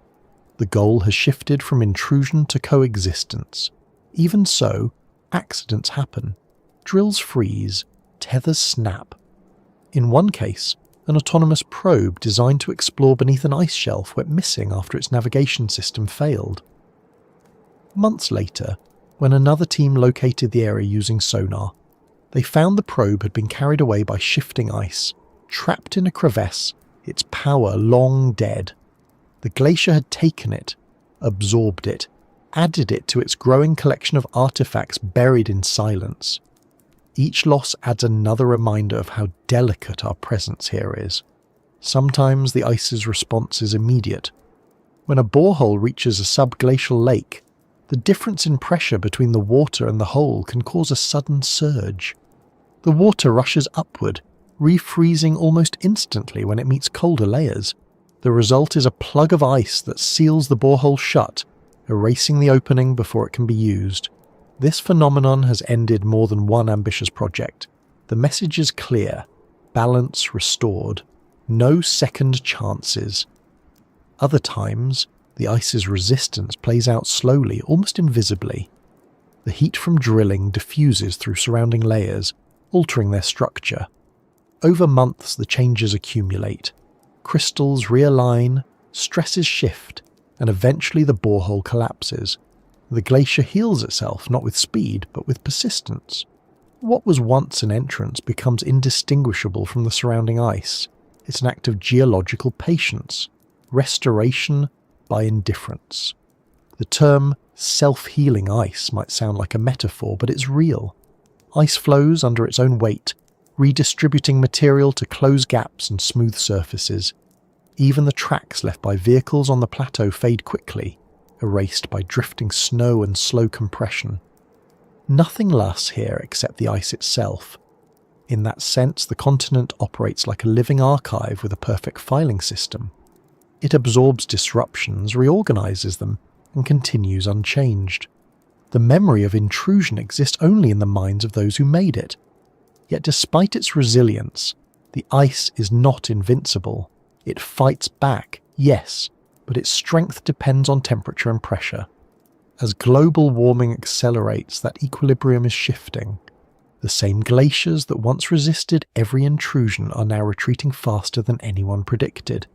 The goal has shifted from intrusion to coexistence. Even so, accidents happen. Drills freeze, tethers snap. In one case, an autonomous probe designed to explore beneath an ice shelf went missing after its navigation system failed. Months later, When another team located the area using sonar, they found the probe had been carried away by shifting ice, trapped in a crevasse, its power long dead. The glacier had taken it, absorbed it, added it to its growing collection of artifacts buried in silence. Each loss adds another reminder of how delicate our presence here is. Sometimes the ice's response is immediate. When a borehole reaches a subglacial lake, the difference in pressure between the water and the hole can cause a sudden surge. The water rushes upward, refreezing almost instantly when it meets colder layers. The result is a plug of ice that seals the borehole shut, erasing the opening before it can be used. This phenomenon has ended more than one ambitious project. The message is clear: balance restored. No second chances. Other times, the ice's resistance plays out slowly, almost invisibly. The heat from drilling diffuses through surrounding layers, altering their structure. Over months, the changes accumulate. Crystals realign, stresses shift, and eventually the borehole collapses. The glacier heals itself not with speed, but with persistence. What was once an entrance becomes indistinguishable from the surrounding ice. It's an act of geological patience, restoration by indifference. The term self-healing ice might sound like a metaphor, but it's real. Ice flows under its own weight, redistributing material to close gaps and smooth surfaces. Even the tracks left by vehicles on the plateau fade quickly, erased by drifting snow and slow compression. Nothing lasts here except the ice itself. In that sense, the continent operates like a living archive with a perfect filing system. It absorbs disruptions, reorganizes them, and continues unchanged. The memory of intrusion exists only in the minds of those who made it. Yet despite its resilience, the ice is not invincible. It fights back, yes, but its strength depends on temperature and pressure. As global warming accelerates, that equilibrium is shifting. The same glaciers that once resisted every intrusion are now retreating faster than anyone predicted.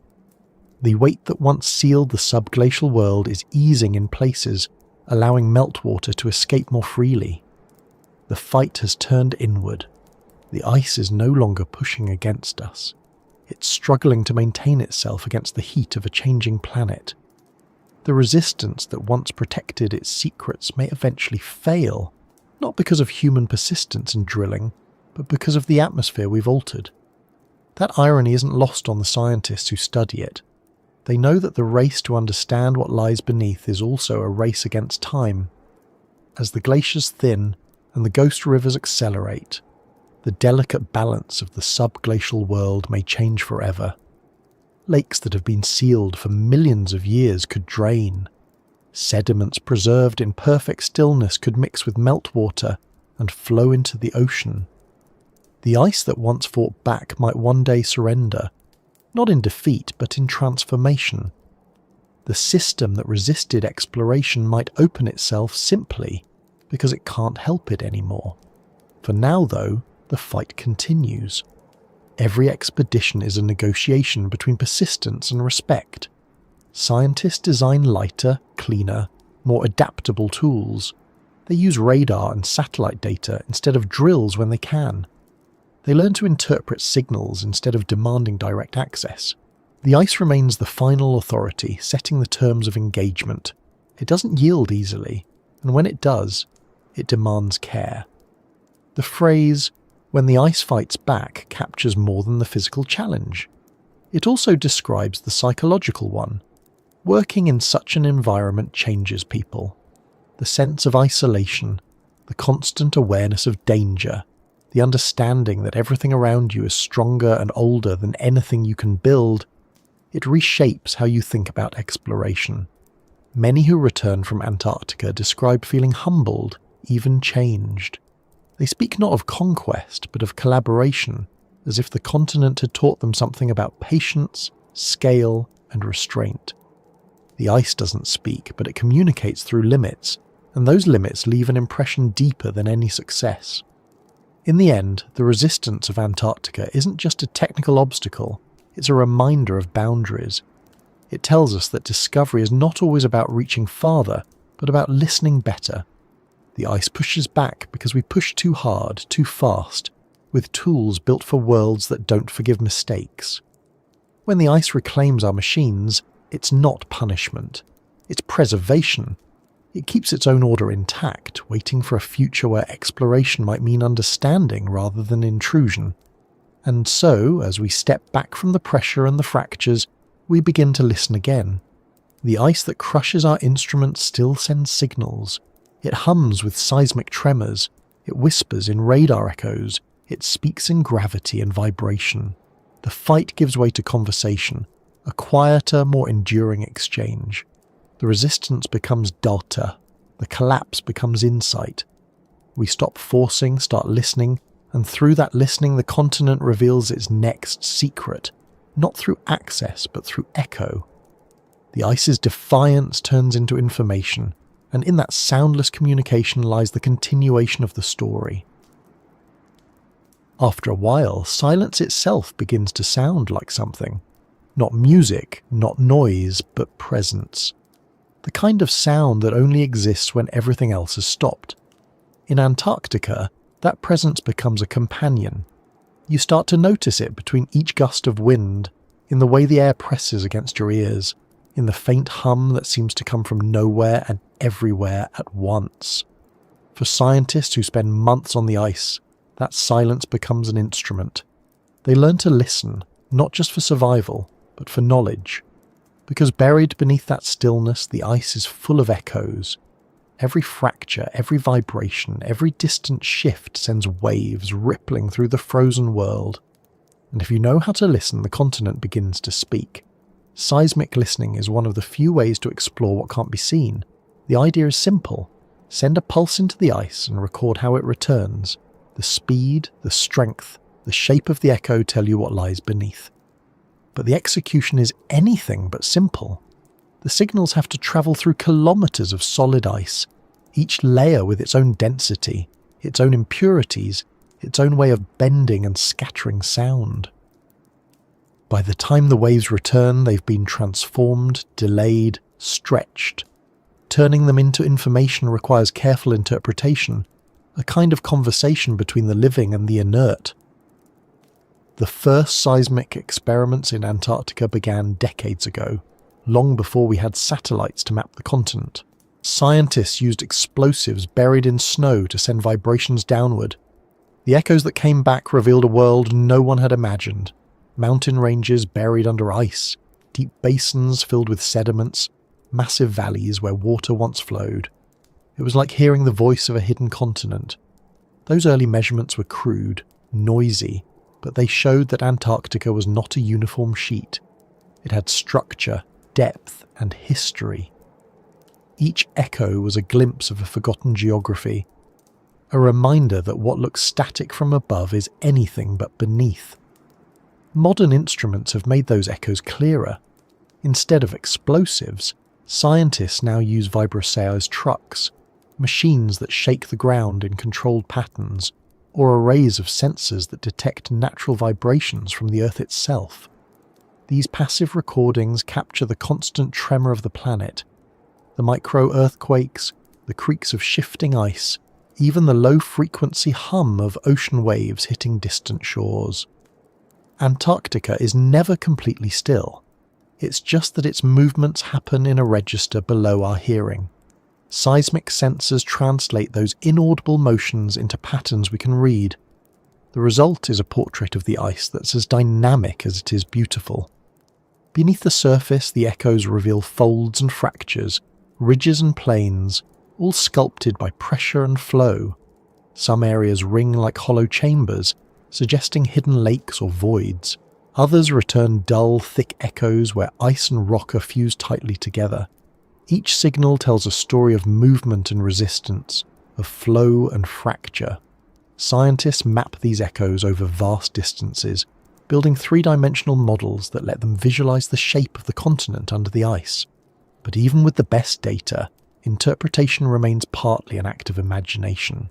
The weight that once sealed the subglacial world is easing in places, allowing meltwater to escape more freely. The fight has turned inward. The ice is no longer pushing against us. It's struggling to maintain itself against the heat of a changing planet. The resistance that once protected its secrets may eventually fail, not because of human persistence in drilling, but because of the atmosphere we've altered. That irony isn't lost on the scientists who study it. They know that the race to understand what lies beneath is also a race against time. As the glaciers thin and the ghost rivers accelerate, the delicate balance of the subglacial world may change forever. Lakes that have been sealed for millions of years could drain. Sediments preserved in perfect stillness could mix with meltwater and flow into the ocean. The ice that once fought back might one day surrender, not in defeat but in transformation. The system that resisted exploration might open itself simply because it can't help it anymore. For now, though, the fight continues. Every expedition is a negotiation between persistence and respect. Scientists design lighter, cleaner, more adaptable tools. They use radar and satellite data instead of drills when they can. They learn to interpret signals instead of demanding direct access. The ice remains the final authority, setting the terms of engagement. It doesn't yield easily, and when it does, it demands care. The phrase, "when the ice fights back," captures more than the physical challenge. It also describes the psychological one. Working in such an environment changes people. The sense of isolation, the constant awareness of danger, the understanding that everything around you is stronger and older than anything you can build, it reshapes how you think about exploration. Many who return from Antarctica describe feeling humbled, even changed. They speak not of conquest, but of collaboration, as if the continent had taught them something about patience, scale, and restraint. The ice doesn't speak, but it communicates through limits, and those limits leave an impression deeper than any success. In the end, the resistance of Antarctica isn't just a technical obstacle, it's a reminder of boundaries. It tells us that discovery is not always about reaching farther, but about listening better. The ice pushes back because we push too hard, too fast, with tools built for worlds that don't forgive mistakes. When the ice reclaims our machines, it's not punishment. It's preservation. It keeps its own order intact, waiting for a future where exploration might mean understanding rather than intrusion. And so, as we step back from the pressure and the fractures, we begin to listen again. The ice that crushes our instruments still sends signals. It hums with seismic tremors. It whispers in radar echoes. It speaks in gravity and vibration. The fight gives way to conversation, a quieter, more enduring exchange. The resistance becomes delta. The collapse becomes insight. We stop forcing, start listening, and through that listening the continent reveals its next secret, not through access but through echo. The ice's defiance turns into information, and in that soundless communication lies the continuation of the story. After a while, silence itself begins to sound like something. Not music, not noise, but presence. The kind of sound that only exists when everything else has stopped. In Antarctica, that presence becomes a companion. You start to notice it between each gust of wind, in the way the air presses against your ears, in the faint hum that seems to come from nowhere and everywhere at once. For scientists who spend months on the ice, that silence becomes an instrument. They learn to listen, not just for survival, but for knowledge. Because buried beneath that stillness, the ice is full of echoes. Every fracture, every vibration, every distant shift sends waves rippling through the frozen world. And if you know how to listen, the continent begins to speak. Seismic listening is one of the few ways to explore what can't be seen. The idea is simple. Send a pulse into the ice and record how it returns. The speed, the strength, the shape of the echo tell you what lies beneath. But the execution is anything but simple. The signals have to travel through kilometers of solid ice, each layer with its own density, its own impurities, its own way of bending and scattering sound. By the time the waves return, they've been transformed, delayed, stretched. Turning them into information requires careful interpretation, a kind of conversation between the living and the inert. The first seismic experiments in Antarctica began decades ago, long before we had satellites to map the continent. Scientists used explosives buried in snow to send vibrations downward. The echoes that came back revealed a world no one had imagined. Mountain ranges buried under ice, deep basins filled with sediments, massive valleys where water once flowed. It was like hearing the voice of a hidden continent. Those early measurements were crude, noisy, but they showed that Antarctica was not a uniform sheet. It had structure, depth, and history. Each echo was a glimpse of a forgotten geography, a reminder that what looks static from above is anything but beneath. Modern instruments have made those echoes clearer. Instead of explosives, scientists now use vibroseis trucks, machines that shake the ground in controlled patterns, or arrays of sensors that detect natural vibrations from the Earth itself. These passive recordings capture the constant tremor of the planet, the micro-earthquakes, the creaks of shifting ice, even the low-frequency hum of ocean waves hitting distant shores. Antarctica is never completely still. It's just that its movements happen in a register below our hearing. Seismic sensors translate those inaudible motions into patterns we can read. The result is a portrait of the ice that's as dynamic as it is beautiful. Beneath the surface, the echoes reveal folds and fractures, ridges and plains, all sculpted by pressure and flow. Some areas ring like hollow chambers, suggesting hidden lakes or voids. Others return dull, thick echoes where ice and rock are fused tightly together. Each signal tells a story of movement and resistance, of flow and fracture. Scientists map these echoes over vast distances, building three-dimensional models that let them visualize the shape of the continent under the ice. But even with the best data, interpretation remains partly an act of imagination.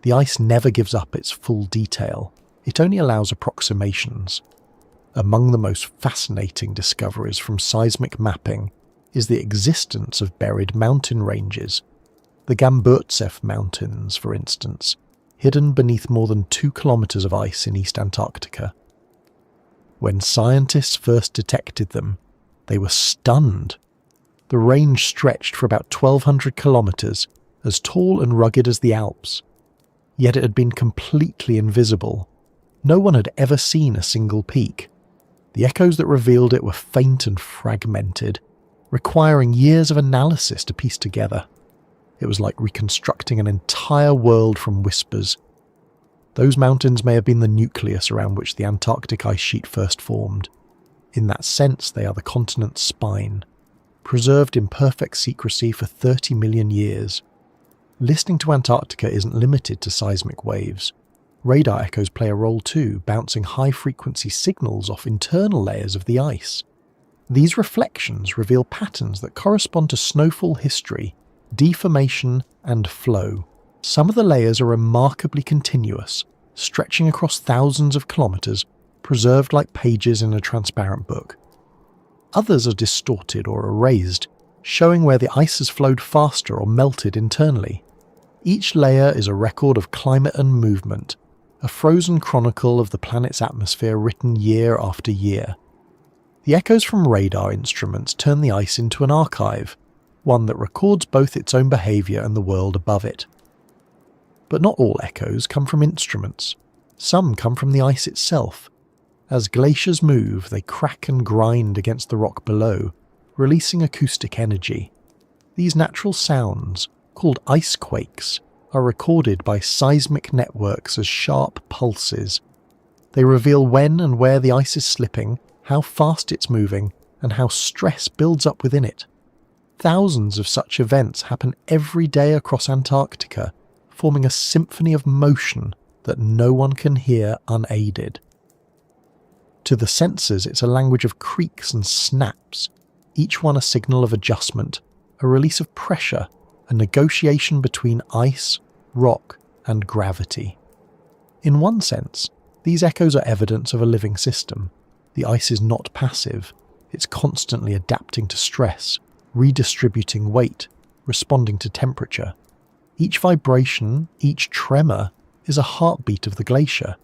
The ice never gives up its full detail. It only allows approximations. Among the most fascinating discoveries from seismic mapping is the existence of buried mountain ranges. The Gamburtsev Mountains, for instance, hidden beneath more than 2 kilometers of ice in East Antarctica. When scientists first detected them, they were stunned. The range stretched for about 1,200 kilometers, as tall and rugged as the Alps. Yet it had been completely invisible. No one had ever seen a single peak. The echoes that revealed it were faint and fragmented, requiring years of analysis to piece together. It was like reconstructing an entire world from whispers. Those mountains may have been the nucleus around which the Antarctic ice sheet first formed. In that sense, they are the continent's spine, preserved in perfect secrecy for 30 million years. Listening to Antarctica isn't limited to seismic waves. Radar echoes play a role too, bouncing high-frequency signals off internal layers of the ice. These reflections reveal patterns that correspond to snowfall history, deformation, and flow. Some of the layers are remarkably continuous, stretching across thousands of kilometers, preserved like pages in a transparent book. Others are distorted or erased, showing where the ice has flowed faster or melted internally. Each layer is a record of climate and movement, a frozen chronicle of the planet's atmosphere written year after year. The echoes from radar instruments turn the ice into an archive, one that records both its own behaviour and the world above it. But not all echoes come from instruments. Some come from the ice itself. As glaciers move, they crack and grind against the rock below, releasing acoustic energy. These natural sounds, called ice quakes, are recorded by seismic networks as sharp pulses. They reveal when and where the ice is slipping, how fast it's moving, and how stress builds up within it. Thousands of such events happen every day across Antarctica, forming a symphony of motion that no one can hear unaided. To the senses, it's a language of creaks and snaps, each one a signal of adjustment, a release of pressure, a negotiation between ice, rock, and gravity. In one sense, these echoes are evidence of a living system. The ice is not passive. It's constantly adapting to stress, redistributing weight, responding to temperature. Each vibration, each tremor, is a heartbeat of the glacier.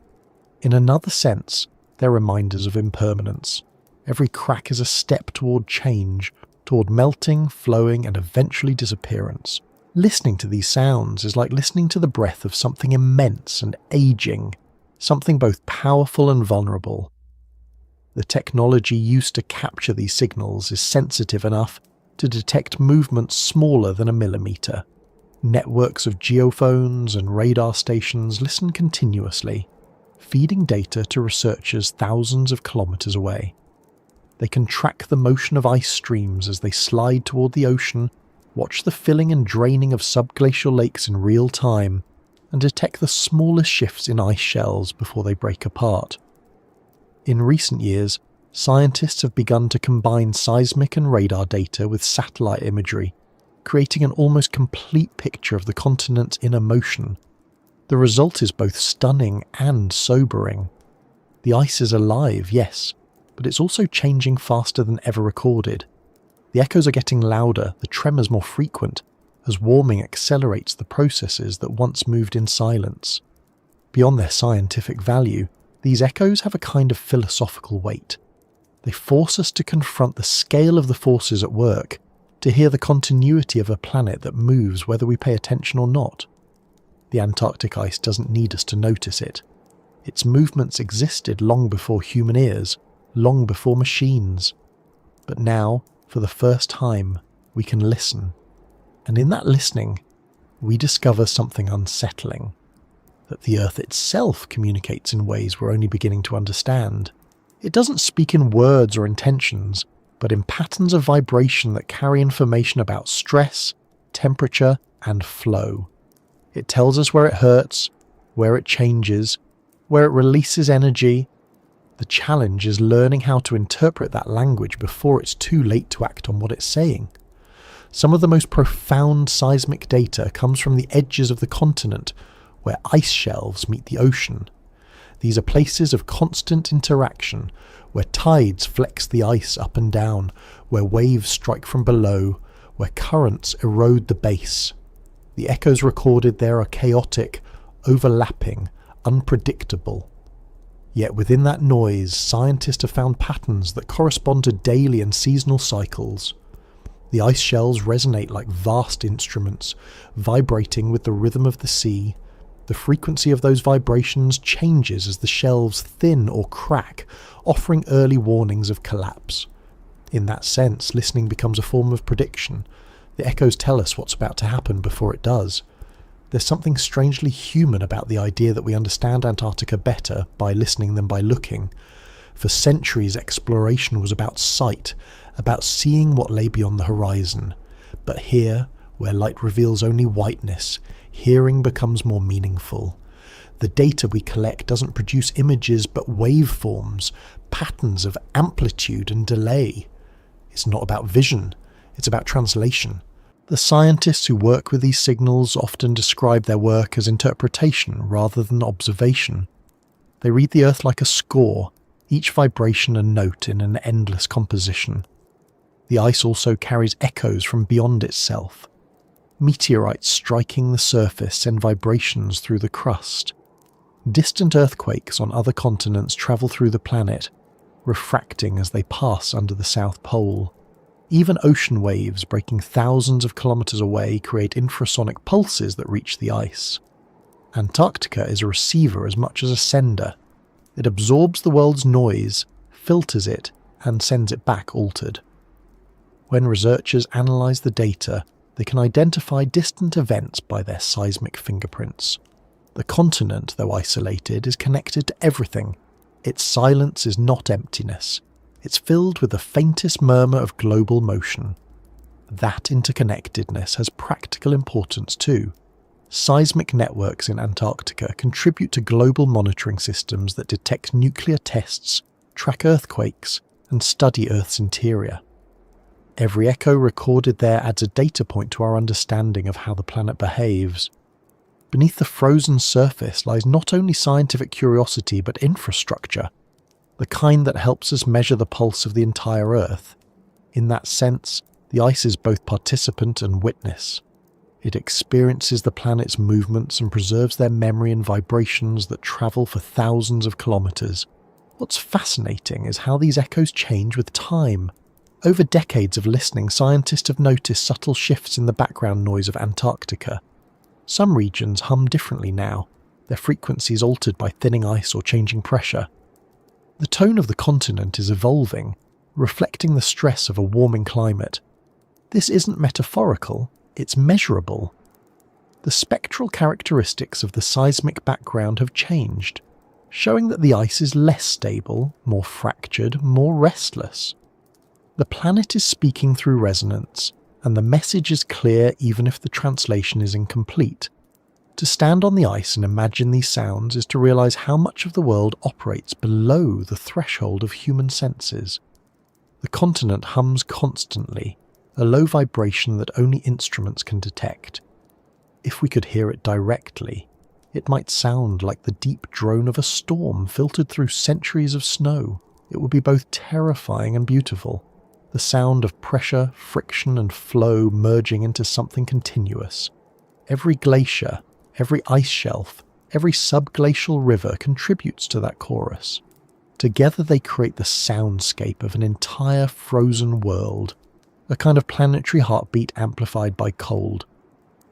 In another sense, they're reminders of impermanence. Every crack is a step toward change, toward melting, flowing, and eventually disappearance. Listening to these sounds is like listening to the breath of something immense and aging, something both powerful and vulnerable. The technology used to capture these signals is sensitive enough to detect movements smaller than a millimeter. Networks of geophones and radar stations listen continuously, feeding data to researchers thousands of kilometers away. They can track the motion of ice streams as they slide toward the ocean, watch the filling and draining of subglacial lakes in real time, and detect the smallest shifts in ice shells before they break apart. In recent years, scientists have begun to combine seismic and radar data with satellite imagery, creating an almost complete picture of the continent's inner motion. The result is both stunning and sobering. The ice is alive, yes, but it's also changing faster than ever recorded. The echoes are getting louder, the tremors more frequent, as warming accelerates the processes that once moved in silence. Beyond their scientific value, these echoes have a kind of philosophical weight. They force us to confront the scale of the forces at work, to hear the continuity of a planet that moves whether we pay attention or not. The Antarctic ice doesn't need us to notice it. Its movements existed long before human ears, long before machines. But now, for the first time, we can listen. And in that listening, we discover something unsettling. That the Earth itself communicates in ways we're only beginning to understand. It doesn't speak in words or intentions, but in patterns of vibration that carry information about stress, temperature, and flow. It tells us where it hurts, where it changes, where it releases energy. The challenge is learning how to interpret that language before it's too late to act on what it's saying. Some of the most profound seismic data comes from the edges of the continent, where ice shelves meet the ocean. These are places of constant interaction, where tides flex the ice up and down, where waves strike from below, where currents erode the base. The echoes recorded there are chaotic, overlapping, unpredictable. Yet within that noise, scientists have found patterns that correspond to daily and seasonal cycles. The ice shelves resonate like vast instruments, vibrating with the rhythm of the sea. The frequency of those vibrations changes as the shelves thin or crack, offering early warnings of collapse. In that sense, listening becomes a form of prediction. The echoes tell us what's about to happen before it does. There's something strangely human about the idea that we understand Antarctica better by listening than by looking. For centuries, exploration was about sight, about seeing what lay beyond the horizon. But here, where light reveals only whiteness, hearing becomes more meaningful. The data we collect doesn't produce images but waveforms, patterns of amplitude and delay. It's not about vision, it's about translation. The scientists who work with these signals often describe their work as interpretation rather than observation. They read the Earth like a score, each vibration a note in an endless composition. The ice also carries echoes from beyond itself. Meteorites striking the surface send vibrations through the crust. Distant earthquakes on other continents travel through the planet, refracting as they pass under the South Pole. Even ocean waves breaking thousands of kilometers away create infrasonic pulses that reach the ice. Antarctica is a receiver as much as a sender. It absorbs the world's noise, filters it, and sends it back altered. When researchers analyze the data, they can identify distant events by their seismic fingerprints. The continent, though isolated, is connected to everything. Its silence is not emptiness. It's filled with the faintest murmur of global motion. That interconnectedness has practical importance too. Seismic networks in Antarctica contribute to global monitoring systems that detect nuclear tests, track earthquakes, and study Earth's interior. Every echo recorded there adds a data point to our understanding of how the planet behaves. Beneath the frozen surface lies not only scientific curiosity but infrastructure, the kind that helps us measure the pulse of the entire Earth. In that sense, the ice is both participant and witness. It experiences the planet's movements and preserves their memory in vibrations that travel for thousands of kilometers. What's fascinating is how these echoes change with time. Over decades of listening, scientists have noticed subtle shifts in the background noise of Antarctica. Some regions hum differently now, their frequencies altered by thinning ice or changing pressure. The tone of the continent is evolving, reflecting the stress of a warming climate. This isn't metaphorical, it's measurable. The spectral characteristics of the seismic background have changed, showing that the ice is less stable, more fractured, more restless. The planet is speaking through resonance, and the message is clear even if the translation is incomplete. To stand on the ice and imagine these sounds is to realize how much of the world operates below the threshold of human senses. The continent hums constantly, a low vibration that only instruments can detect. If we could hear it directly, it might sound like the deep drone of a storm filtered through centuries of snow. It would be both terrifying and beautiful, the sound of pressure, friction, and flow merging into something continuous. Every glacier, every ice shelf, every subglacial river contributes to that chorus. Together they create the soundscape of an entire frozen world, a kind of planetary heartbeat amplified by cold.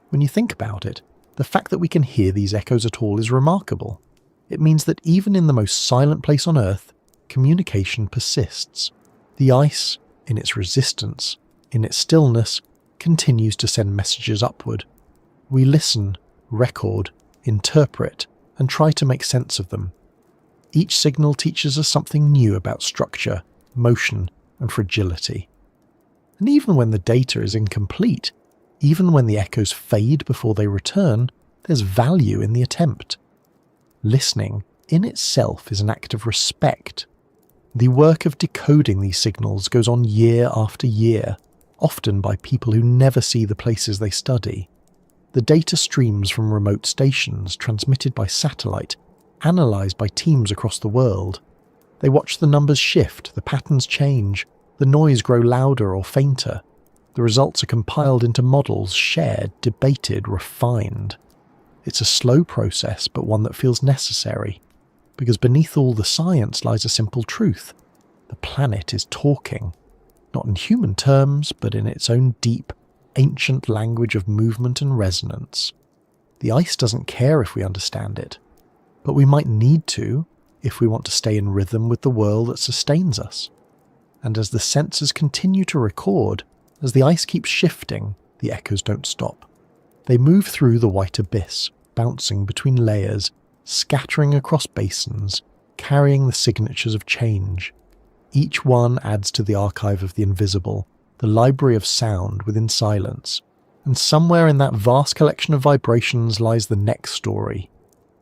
When you think about it, the fact that we can hear these echoes at all is remarkable. It means that even in the most silent place on Earth, communication persists. The ice, in its resistance, in its stillness, continues to send messages upward. We listen, record, interpret, and try to make sense of them. Each signal teaches us something new about structure, motion, and fragility. And even when the data is incomplete, even when the echoes fade before they return, there's value in the attempt. Listening, in itself, is an act of respect. The work of decoding these signals goes on year after year, often by people who never see the places they study. The data streams from remote stations, transmitted by satellite, analysed by teams across the world. They watch the numbers shift, the patterns change, the noise grow louder or fainter. The results are compiled into models, shared, debated, refined. It's a slow process, but one that feels necessary, because beneath all the science lies a simple truth. The planet is talking, not in human terms, but in its own deep, ancient language of movement and resonance. The ice doesn't care if we understand it, but we might need to if we want to stay in rhythm with the world that sustains us. And as the sensors continue to record, as the ice keeps shifting, the echoes don't stop. They move through the white abyss, bouncing between layers, scattering across basins, carrying the signatures of change. Each one adds to the archive of the invisible, the library of sound within silence. And somewhere in that vast collection of vibrations lies the next story.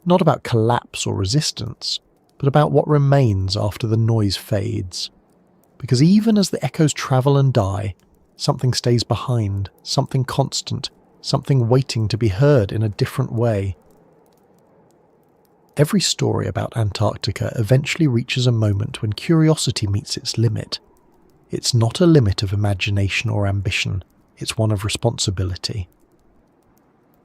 Not about collapse or resistance, but about what remains after the noise fades. Because even as the echoes travel and die, something stays behind, something constant, something waiting to be heard in a different way. Every story about Antarctica eventually reaches a moment when curiosity meets its limit. It's not a limit of imagination or ambition, it's one of responsibility.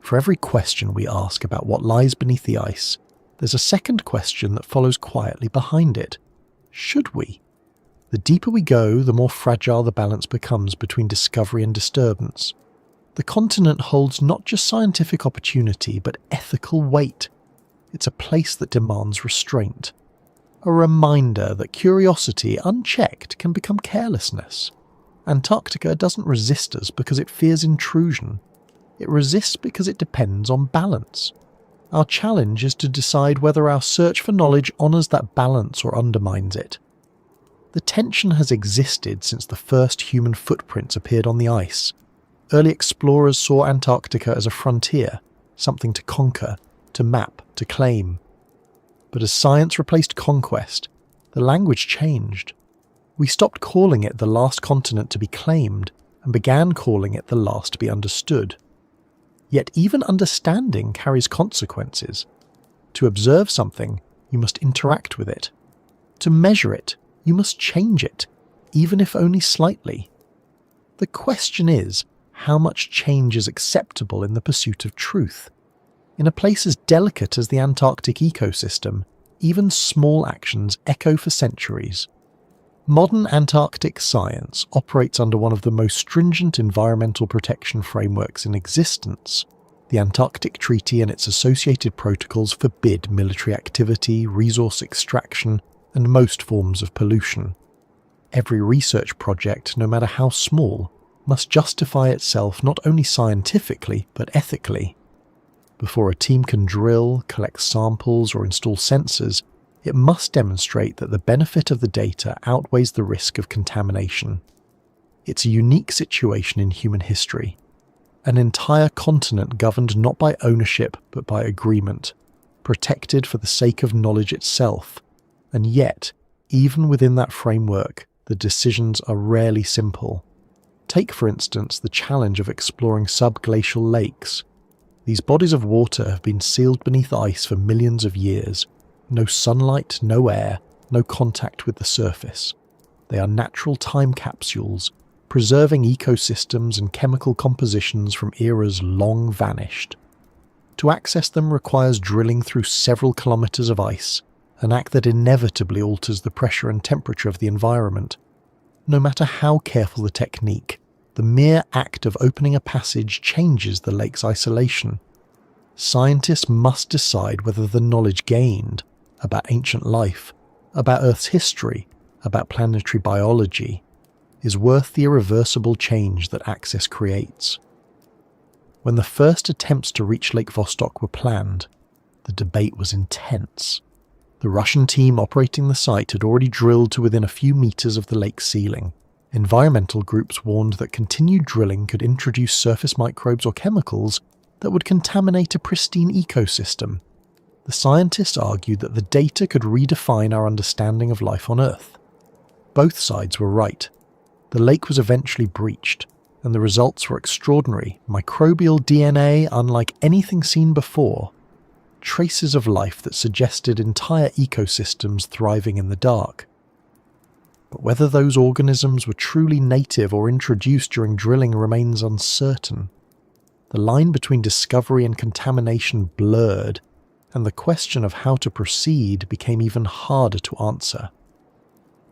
For every question we ask about what lies beneath the ice, there's a second question that follows quietly behind it. Should we? The deeper we go, the more fragile the balance becomes between discovery and disturbance. The continent holds not just scientific opportunity, but ethical weight. It's a place that demands restraint. A reminder that curiosity, unchecked, can become carelessness. Antarctica doesn't resist us because it fears intrusion. It resists because it depends on balance. Our challenge is to decide whether our search for knowledge honours that balance or undermines it. The tension has existed since the first human footprints appeared on the ice. Early explorers saw Antarctica as a frontier, something to conquer, to map, to claim. But as science replaced conquest, the language changed. We stopped calling it the last continent to be claimed and began calling it the last to be understood. Yet even understanding carries consequences. To observe something, you must interact with it. To measure it, you must change it, even if only slightly. The question is, how much change is acceptable in the pursuit of truth? In a place as delicate as the Antarctic ecosystem, even small actions echo for centuries. Modern Antarctic science operates under one of the most stringent environmental protection frameworks in existence. The Antarctic Treaty and its associated protocols forbid military activity, resource extraction, and most forms of pollution. Every research project, no matter how small, must justify itself not only scientifically but ethically. Before a team can drill, collect samples, or install sensors, it must demonstrate that the benefit of the data outweighs the risk of contamination. It's a unique situation in human history. An entire continent governed not by ownership but by agreement, protected for the sake of knowledge itself. And yet, even within that framework, the decisions are rarely simple. Take, for instance, the challenge of exploring subglacial lakes. These bodies of water have been sealed beneath ice for millions of years. No sunlight, no air, no contact with the surface. They are natural time capsules, preserving ecosystems and chemical compositions from eras long vanished. To access them requires drilling through several kilometers of ice, an act that inevitably alters the pressure and temperature of the environment. No matter how careful the technique, the mere act of opening a passage changes the lake's isolation. Scientists must decide whether the knowledge gained about ancient life, about Earth's history, about planetary biology, is worth the irreversible change that access creates. When the first attempts to reach Lake Vostok were planned, the debate was intense. The Russian team operating the site had already drilled to within a few meters of the lake's ceiling. Environmental groups warned that continued drilling could introduce surface microbes or chemicals that would contaminate a pristine ecosystem. The scientists argued that the data could redefine our understanding of life on Earth. Both sides were right. The lake was eventually breached, and the results were extraordinary. Microbial DNA unlike anything seen before. Traces of life that suggested entire ecosystems thriving in the dark. But whether those organisms were truly native or introduced during drilling remains uncertain. The line between discovery and contamination blurred, and the question of how to proceed became even harder to answer.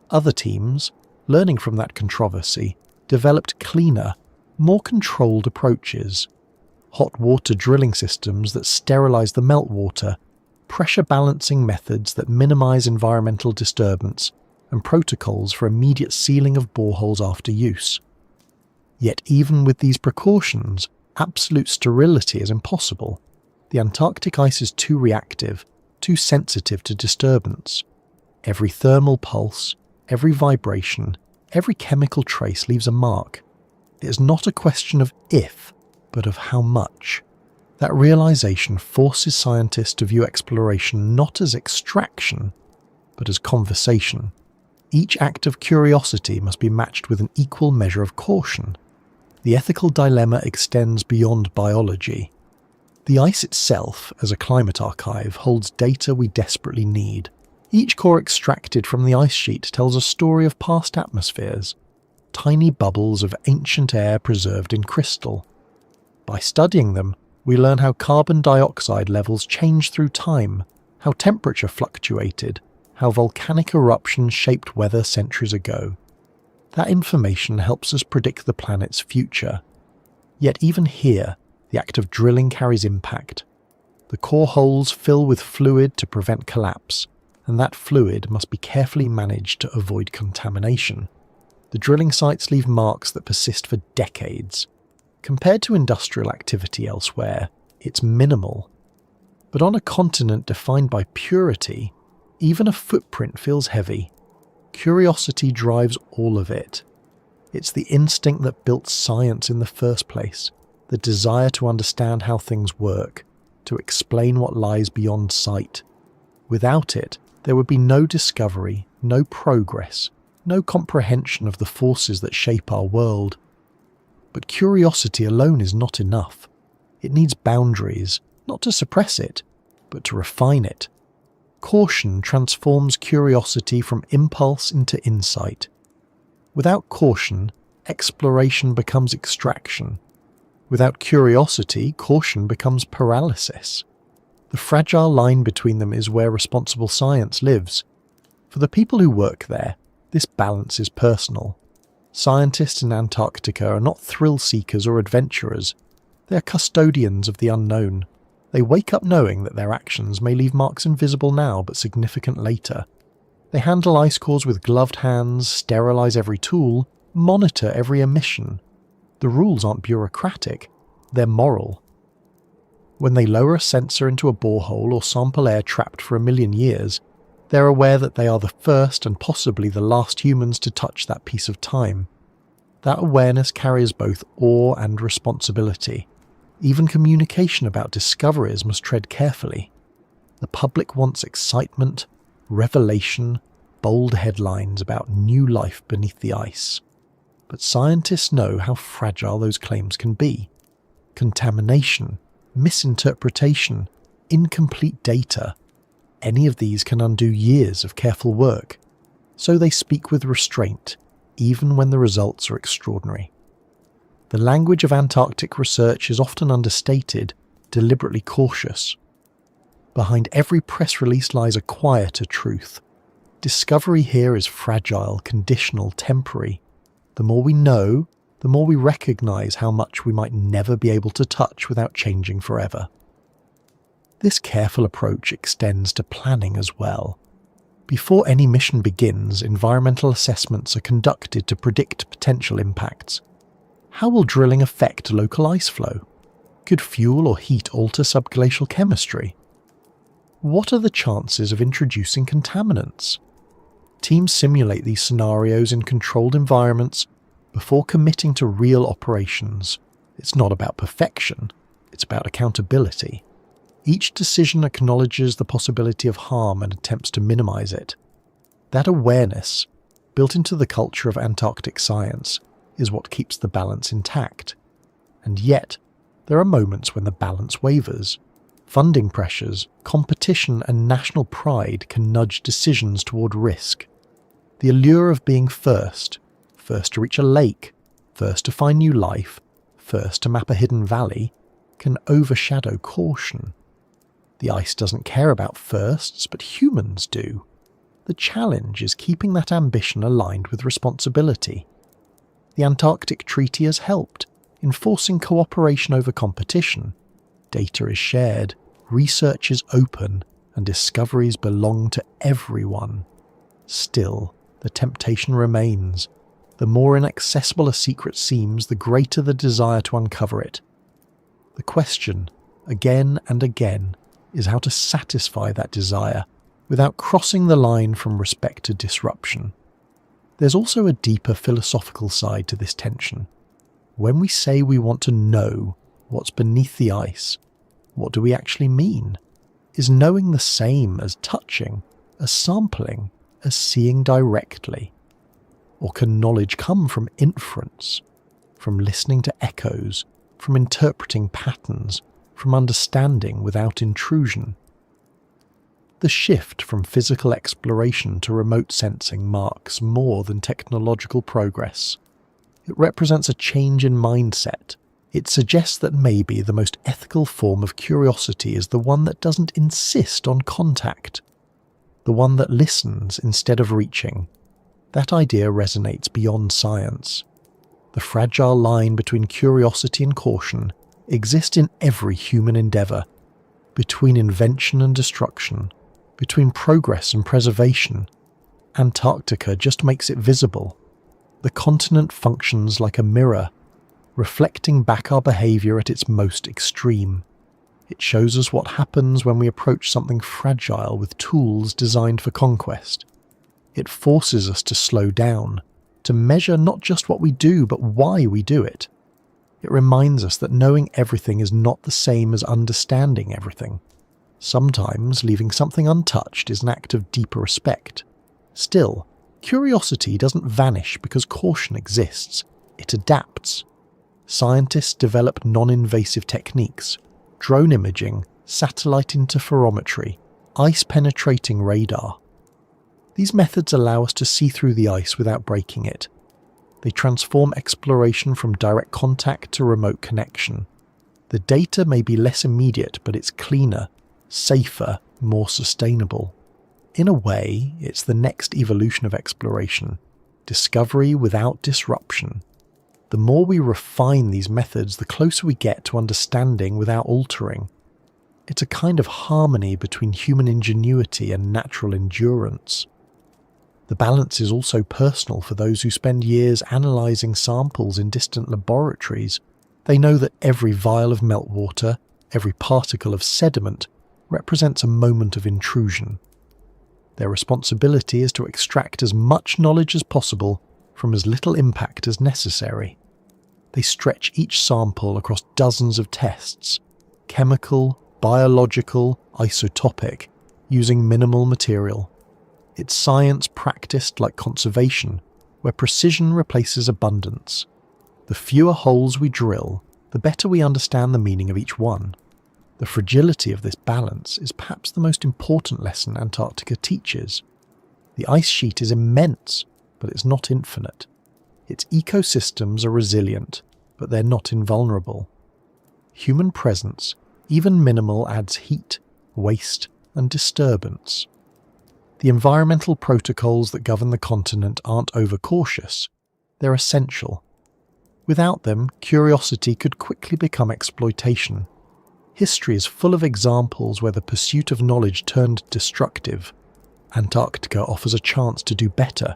Other teams, learning from that controversy, developed cleaner, more controlled approaches. Hot water drilling systems that sterilize the meltwater, pressure balancing methods that minimize environmental disturbance, and protocols for immediate sealing of boreholes after use. Yet even with these precautions, absolute sterility is impossible. The Antarctic ice is too reactive, too sensitive to disturbance. Every thermal pulse, every vibration, every chemical trace leaves a mark. It is not a question of if, but of how much. That realization forces scientists to view exploration not as extraction, but as conversation. Each act of curiosity must be matched with an equal measure of caution. The ethical dilemma extends beyond biology. The ice itself, as a climate archive, holds data we desperately need. Each core extracted from the ice sheet tells a story of past atmospheres, tiny bubbles of ancient air preserved in crystal. By studying them, we learn how carbon dioxide levels changed through time, how temperature fluctuated, how volcanic eruptions shaped weather centuries ago. That information helps us predict the planet's future. Yet even here, the act of drilling carries impact. The core holes fill with fluid to prevent collapse, and that fluid must be carefully managed to avoid contamination. The drilling sites leave marks that persist for decades. Compared to industrial activity elsewhere, it's minimal. But on a continent defined by purity, even a footprint feels heavy. Curiosity drives all of it. It's the instinct that built science in the first place, the desire to understand how things work, to explain what lies beyond sight. Without it, there would be no discovery, no progress, no comprehension of the forces that shape our world. But curiosity alone is not enough. It needs boundaries, not to suppress it, but to refine it. Caution transforms curiosity from impulse into insight. Without caution, exploration becomes extraction. Without curiosity, caution becomes paralysis. The fragile line between them is where responsible science lives. For the people who work there, this balance is personal. Scientists in Antarctica are not thrill seekers or adventurers. They are custodians of the unknown. They wake up knowing that their actions may leave marks invisible now but significant later. They handle ice cores with gloved hands, sterilize every tool, monitor every emission. The rules aren't bureaucratic, they're moral. When they lower a sensor into a borehole or sample air trapped for 1,000,000 years, they're aware that they are the first and possibly the last humans to touch that piece of time. That awareness carries both awe and responsibility. Even communication about discoveries must tread carefully. The public wants excitement, revelation, bold headlines about new life beneath the ice. But scientists know how fragile those claims can be. Contamination, misinterpretation, incomplete data. Any of these can undo years of careful work. So they speak with restraint, even when the results are extraordinary. The language of Antarctic research is often understated, deliberately cautious. Behind every press release lies a quieter truth. Discovery here is fragile, conditional, temporary. The more we know, the more we recognize how much we might never be able to touch without changing forever. This careful approach extends to planning as well. Before any mission begins, environmental assessments are conducted to predict potential impacts. How will drilling affect local ice flow? Could fuel or heat alter subglacial chemistry? What are the chances of introducing contaminants? Teams simulate these scenarios in controlled environments before committing to real operations. It's not about perfection, it's about accountability. Each decision acknowledges the possibility of harm and attempts to minimize it. That awareness, built into the culture of Antarctic science, is what keeps the balance intact. And yet, there are moments when the balance wavers. Funding pressures, competition, and national pride can nudge decisions toward risk. The allure of being first to reach a lake, first to find new life, first to map a hidden valley, can overshadow caution. The ice doesn't care about firsts, but humans do. The challenge is keeping that ambition aligned with responsibility. The Antarctic Treaty has helped, enforcing cooperation over competition. Data is shared, research is open, and discoveries belong to everyone. Still, the temptation remains. The more inaccessible a secret seems, the greater the desire to uncover it. The question, again and again, is how to satisfy that desire without crossing the line from respect to disruption. There's also a deeper philosophical side to this tension. When we say we want to know what's beneath the ice, what do we actually mean? Is knowing the same as touching, as sampling, as seeing directly? Or can knowledge come from inference, from listening to echoes, from interpreting patterns, from understanding without intrusion? The shift from physical exploration to remote sensing marks more than technological progress. It represents a change in mindset. It suggests that maybe the most ethical form of curiosity is the one that doesn't insist on contact, the one that listens instead of reaching. That idea resonates beyond science. The fragile line between curiosity and caution exists in every human endeavour, between invention and destruction, between progress and preservation. Antarctica just makes it visible. The continent functions like a mirror, reflecting back our behaviour at its most extreme. It shows us what happens when we approach something fragile with tools designed for conquest. It forces us to slow down, to measure not just what we do, but why we do it. It reminds us that knowing everything is not the same as understanding everything. Sometimes leaving something untouched is an act of deeper respect. Still, curiosity doesn't vanish because caution exists. It adapts. Scientists develop non-invasive techniques, drone imaging, satellite interferometry, ice-penetrating radar. These methods allow us to see through the ice without breaking it. They transform exploration from direct contact to remote connection. The data may be less immediate, but it's cleaner, safer, more sustainable. In a way, it's the next evolution of exploration, discovery without disruption. The more we refine these methods, the closer we get to understanding without altering. It's a kind of harmony between human ingenuity and natural endurance. The balance is also personal for those who spend years analysing samples in distant laboratories. They know that every vial of meltwater, every particle of sediment, represents a moment of intrusion. Their responsibility is to extract as much knowledge as possible from as little impact as necessary. They stretch each sample across dozens of tests, chemical, biological, isotopic, using minimal material. It's science practiced like conservation, where precision replaces abundance. The fewer holes we drill, the better we understand the meaning of each one. The fragility of this balance is perhaps the most important lesson Antarctica teaches. The ice sheet is immense, but it's not infinite. Its ecosystems are resilient, but they're not invulnerable. Human presence, even minimal, adds heat, waste, and disturbance. The environmental protocols that govern the continent aren't overcautious. They're essential. Without them, curiosity could quickly become exploitation. History is full of examples where the pursuit of knowledge turned destructive. Antarctica offers a chance to do better,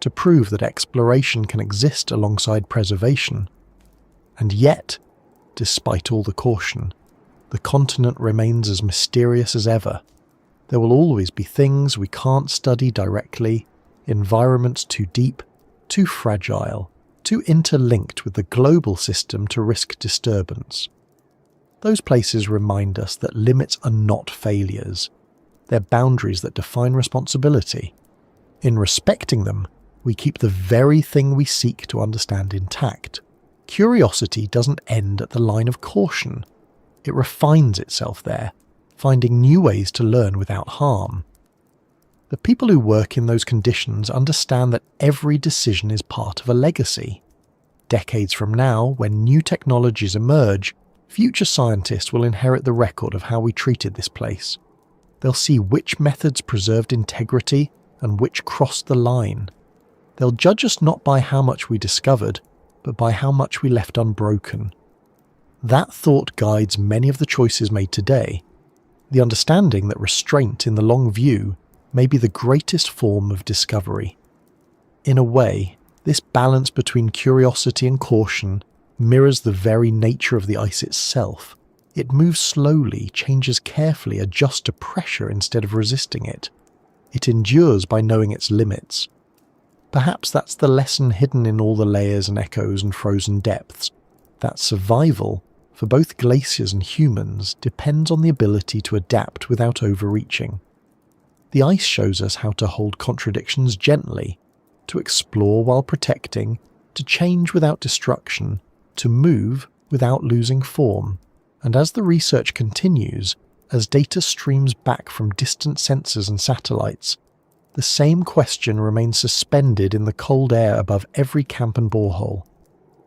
to prove that exploration can exist alongside preservation. And yet, despite all the caution, the continent remains as mysterious as ever. There will always be things we can't study directly, environments too deep, too fragile, too interlinked with the global system to risk disturbance. Those places remind us that limits are not failures. They're boundaries that define responsibility. In respecting them, we keep the very thing we seek to understand intact. Curiosity doesn't end at the line of caution. It refines itself there, finding new ways to learn without harm. The people who work in those conditions understand that every decision is part of a legacy. Decades from now, when new technologies emerge, future scientists will inherit the record of how we treated this place. They'll see which methods preserved integrity and which crossed the line. They'll judge us not by how much we discovered, but by how much we left unbroken. That thought guides many of the choices made today. The understanding that restraint in the long view may be the greatest form of discovery. In a way, this balance between curiosity and caution mirrors the very nature of the ice itself. It moves slowly, changes carefully, adjusts to pressure instead of resisting it. It endures by knowing its limits. Perhaps that's the lesson hidden in all the layers and echoes and frozen depths, that survival, for both glaciers and humans, depends on the ability to adapt without overreaching. The ice shows us how to hold contradictions gently, to explore while protecting, to change without destruction, to move without losing form. And as the research continues, as data streams back from distant sensors and satellites, the same question remains suspended in the cold air above every camp and borehole.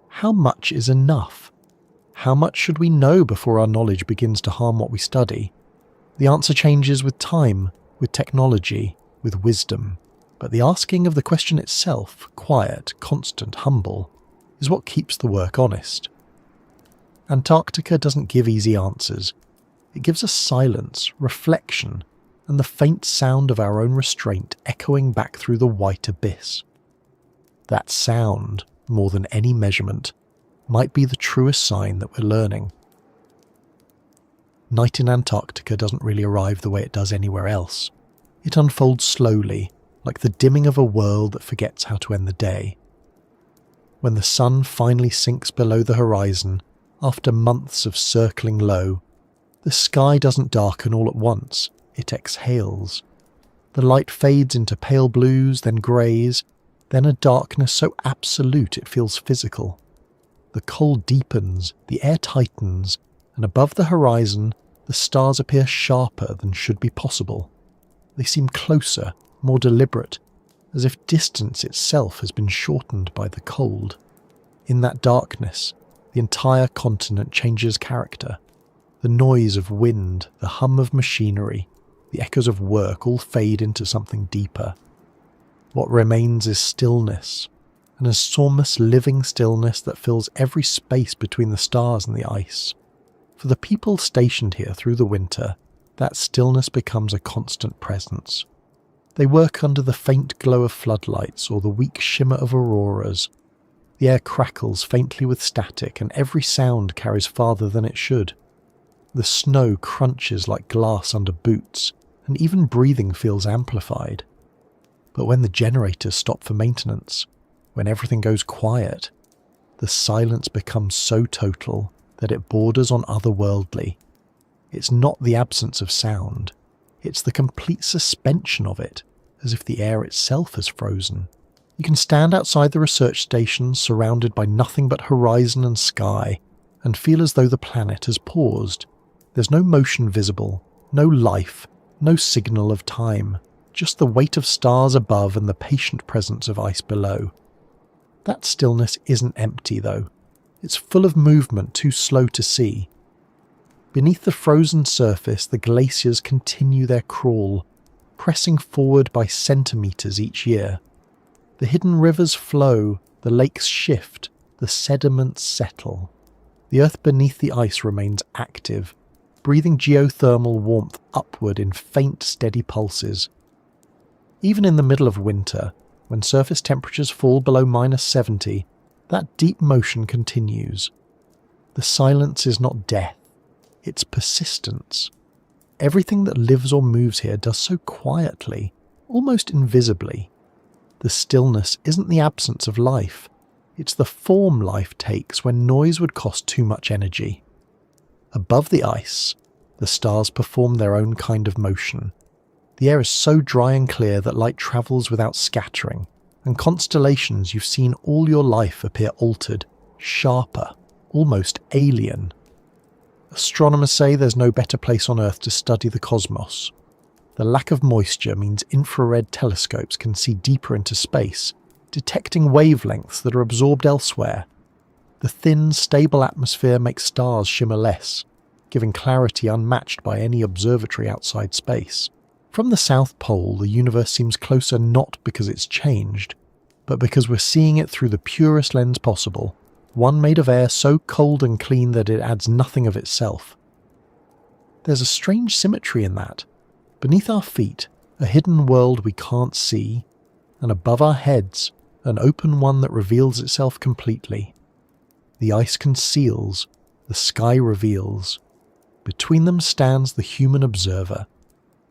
How much is enough? How much should we know before our knowledge begins to harm what we study? The answer changes with time, with technology, with wisdom. But the asking of the question itself, quiet, constant, humble, is what keeps the work honest. Antarctica doesn't give easy answers. It gives us silence, reflection, and the faint sound of our own restraint echoing back through the white abyss. That sound, more than any measurement, might be the truest sign that we're learning. Night in Antarctica doesn't really arrive the way it does anywhere else. It unfolds slowly, like the dimming of a world that forgets how to end the day. When the sun finally sinks below the horizon, after months of circling low, the sky doesn't darken all at once, it exhales. The light fades into pale blues, then greys, then a darkness so absolute it feels physical. The cold deepens, the air tightens, and above the horizon, the stars appear sharper than should be possible. They seem closer, more deliberate, as if distance itself has been shortened by the cold. In that darkness, the entire continent changes character. The noise of wind, the hum of machinery, the echoes of work all fade into something deeper. What remains is stillness, an enormous living stillness that fills every space between the stars and the ice. For the people stationed here through the winter, that stillness becomes a constant presence. They work under the faint glow of floodlights or the weak shimmer of auroras. The air crackles faintly with static, and every sound carries farther than it should. The snow crunches like glass under boots, and even breathing feels amplified. But when the generators stop for maintenance, when everything goes quiet, the silence becomes so total that it borders on otherworldly. It's not the absence of sound, it's the complete suspension of it, as if the air itself has frozen. You can stand outside the research station surrounded by nothing but horizon and sky, and feel as though the planet has paused. There's no motion visible, no life, no signal of time, just the weight of stars above and the patient presence of ice below. That stillness isn't empty, though. It's full of movement too slow to see. Beneath the frozen surface, the glaciers continue their crawl, pressing forward by centimetres each year. The hidden rivers flow, the lakes shift, the sediments settle. The earth beneath the ice remains active, breathing geothermal warmth upward in faint, steady pulses. Even in the middle of winter, when surface temperatures fall below -70, that deep motion continues. The silence is not death, it's persistence. Everything that lives or moves here does so quietly, almost invisibly. The stillness isn't the absence of life, it's the form life takes when noise would cost too much energy. Above the ice, the stars perform their own kind of motion. The air is so dry and clear that light travels without scattering, and constellations you've seen all your life appear altered, sharper, almost alien. Astronomers say there's no better place on Earth to study the cosmos. The lack of moisture means infrared telescopes can see deeper into space, detecting wavelengths that are absorbed elsewhere. The thin, stable atmosphere makes stars shimmer less, giving clarity unmatched by any observatory outside space. From the South Pole, the universe seems closer not because it's changed, but because we're seeing it through the purest lens possible, one made of air so cold and clean that it adds nothing of itself. There's a strange symmetry in that. Beneath our feet, a hidden world we can't see, and above our heads, an open one that reveals itself completely. The ice conceals, the sky reveals. Between them stands the human observer,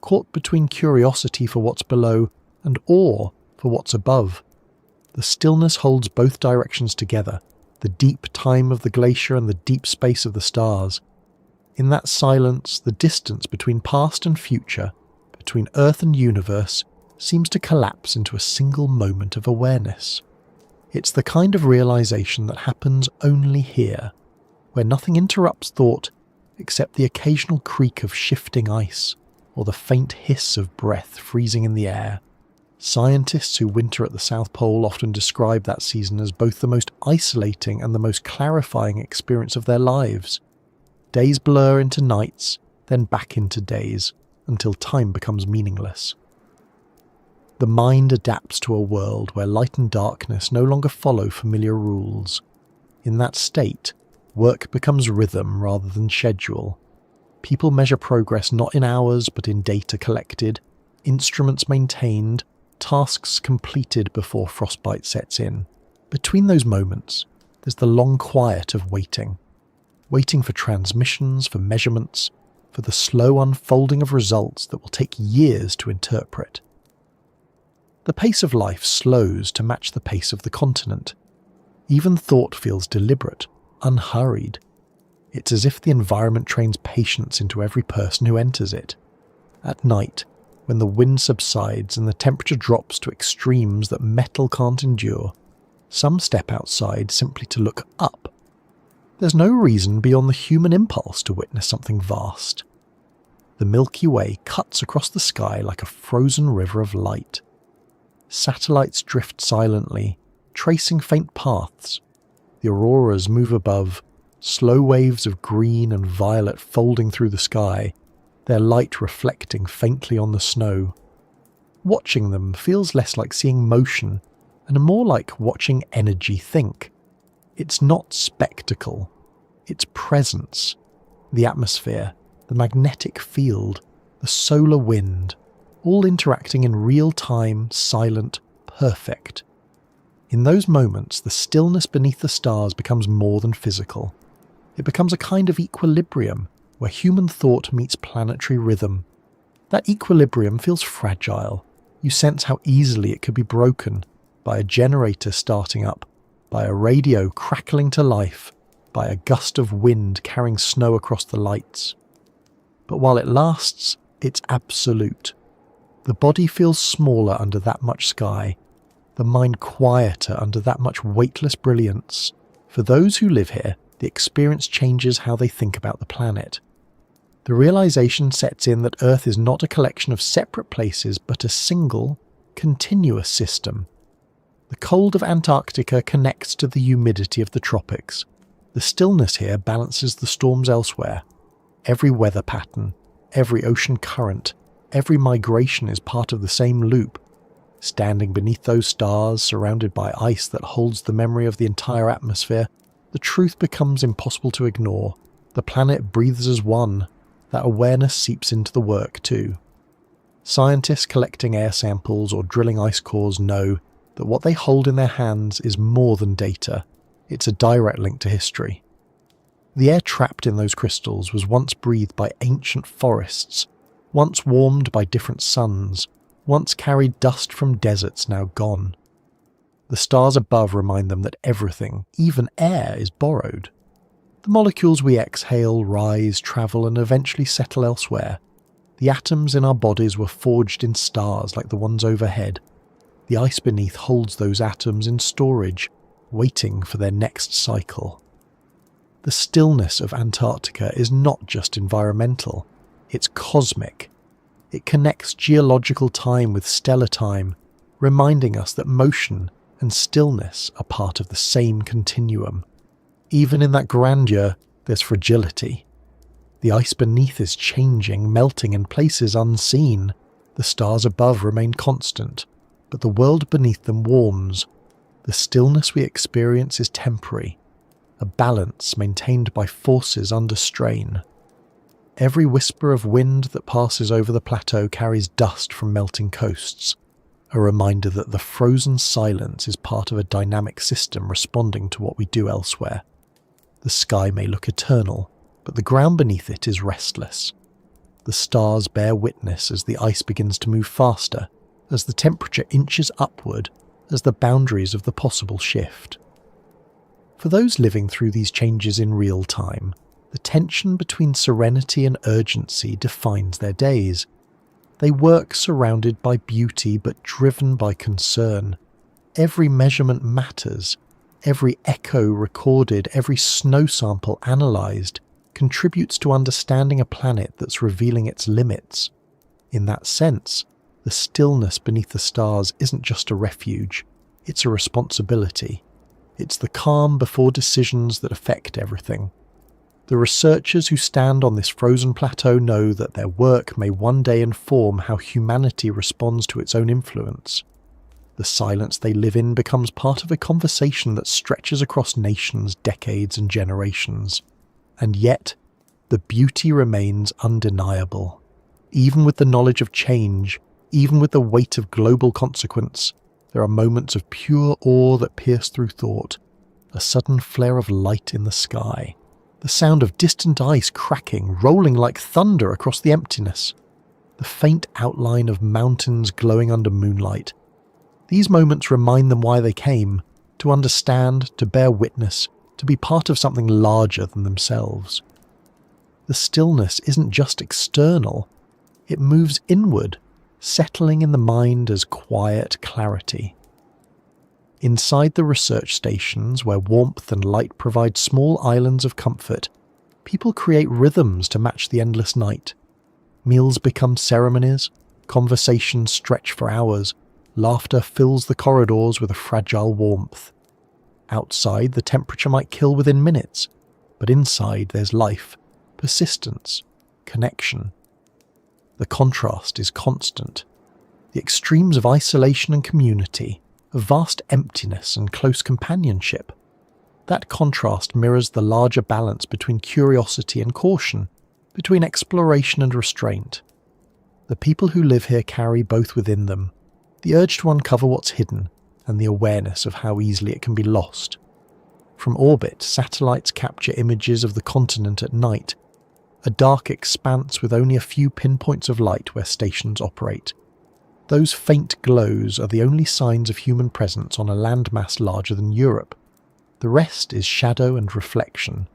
caught between curiosity for what's below and awe for what's above. The stillness holds both directions together, the deep time of the glacier and the deep space of the stars. In that silence, the distance between past and future, between Earth and universe, seems to collapse into a single moment of awareness. It's the kind of realization that happens only here, where nothing interrupts thought except the occasional creak of shifting ice or the faint hiss of breath freezing in the air. Scientists who winter at the South Pole often describe that season as both the most isolating and the most clarifying experience of their lives. Days blur into nights, then back into days, until time becomes meaningless. The mind adapts to a world where light and darkness no longer follow familiar rules. In that state, work becomes rhythm rather than schedule. People measure progress not in hours but in data collected, instruments maintained, tasks completed before frostbite sets in. Between those moments, there's the long quiet of waiting. Waiting for transmissions, for measurements, for the slow unfolding of results that will take years to interpret. The pace of life slows to match the pace of the continent. Even thought feels deliberate, unhurried. It's as if the environment trains patience into every person who enters it. At night, when the wind subsides and the temperature drops to extremes that metal can't endure, some step outside simply to look up. There's no reason beyond the human impulse to witness something vast. The Milky Way cuts across the sky like a frozen river of light. Satellites drift silently, tracing faint paths. The auroras move above, slow waves of green and violet folding through the sky, their light reflecting faintly on the snow. Watching them feels less like seeing motion and more like watching energy think. It's not spectacle, it's presence. The atmosphere, the magnetic field, the solar wind, all interacting in real time, silent, perfect. In those moments, the stillness beneath the stars becomes more than physical. It becomes a kind of equilibrium where human thought meets planetary rhythm. That equilibrium feels fragile. You sense how easily it could be broken by a generator starting up, by a radio crackling to life, by a gust of wind carrying snow across the lights. But while it lasts, it's absolute. The body feels smaller under that much sky, the mind quieter under that much weightless brilliance. For those who live here, the experience changes how they think about the planet. The realization sets in that Earth is not a collection of separate places, but a single, continuous system. The cold of Antarctica connects to the humidity of the tropics. The stillness here balances the storms elsewhere. Every weather pattern, every ocean current, every migration is part of the same loop. Standing beneath those stars, surrounded by ice that holds the memory of the entire atmosphere, the truth becomes impossible to ignore. The planet breathes as one. That awareness seeps into the work too. Scientists collecting air samples or drilling ice cores know that what they hold in their hands is more than data. It's a direct link to history. The air trapped in those crystals was once breathed by ancient forests, once warmed by different suns, once carried dust from deserts now gone. The stars above remind them that everything, even air, is borrowed. The molecules we exhale rise, travel, and eventually settle elsewhere. The atoms in our bodies were forged in stars like the ones overhead. The ice beneath holds those atoms in storage, waiting for their next cycle. The stillness of Antarctica is not just environmental, it's cosmic. It connects geological time with stellar time, reminding us that motion and stillness are part of the same continuum. Even in that grandeur, there's fragility. The ice beneath is changing, melting in places unseen. The stars above remain constant, but the world beneath them warms. The stillness we experience is temporary, a balance maintained by forces under strain. Every whisper of wind that passes over the plateau carries dust from melting coasts, a reminder that the frozen silence is part of a dynamic system responding to what we do elsewhere. The sky may look eternal, but the ground beneath it is restless. The stars bear witness as the ice begins to move faster, as the temperature inches upward, as the boundaries of the possible shift. For those living through these changes in real time, the tension between serenity and urgency defines their days. They work surrounded by beauty but driven by concern. Every measurement matters. Every echo recorded, every snow sample analysed, contributes to understanding a planet that's revealing its limits. In that sense, the stillness beneath the stars isn't just a refuge, it's a responsibility. It's the calm before decisions that affect everything. The researchers who stand on this frozen plateau know that their work may one day inform how humanity responds to its own influence. The silence they live in becomes part of a conversation that stretches across nations, decades, and generations. And yet, the beauty remains undeniable. Even with the knowledge of change, even with the weight of global consequence, there are moments of pure awe that pierce through thought, a sudden flare of light in the sky, the sound of distant ice cracking, rolling like thunder across the emptiness, the faint outline of mountains glowing under moonlight. These moments remind them why they came, to understand, to bear witness, to be part of something larger than themselves. The stillness isn't just external, it moves inward, settling in the mind as quiet clarity. Inside the research stations, where warmth and light provide small islands of comfort, people create rhythms to match the endless night. Meals become ceremonies, conversations stretch for hours, laughter fills the corridors with a fragile warmth. Outside, the temperature might kill within minutes, but inside there's life, persistence, connection. The contrast is constant. The extremes of isolation and community, of vast emptiness and close companionship. That contrast mirrors the larger balance between curiosity and caution, between exploration and restraint. The people who live here carry both within them, the urge to uncover what's hidden and the awareness of how easily it can be lost. From orbit, satellites capture images of the continent at night, a dark expanse with only a few pinpoints of light where stations operate. Those faint glows are the only signs of human presence on a landmass larger than Europe. The rest is shadow and reflection.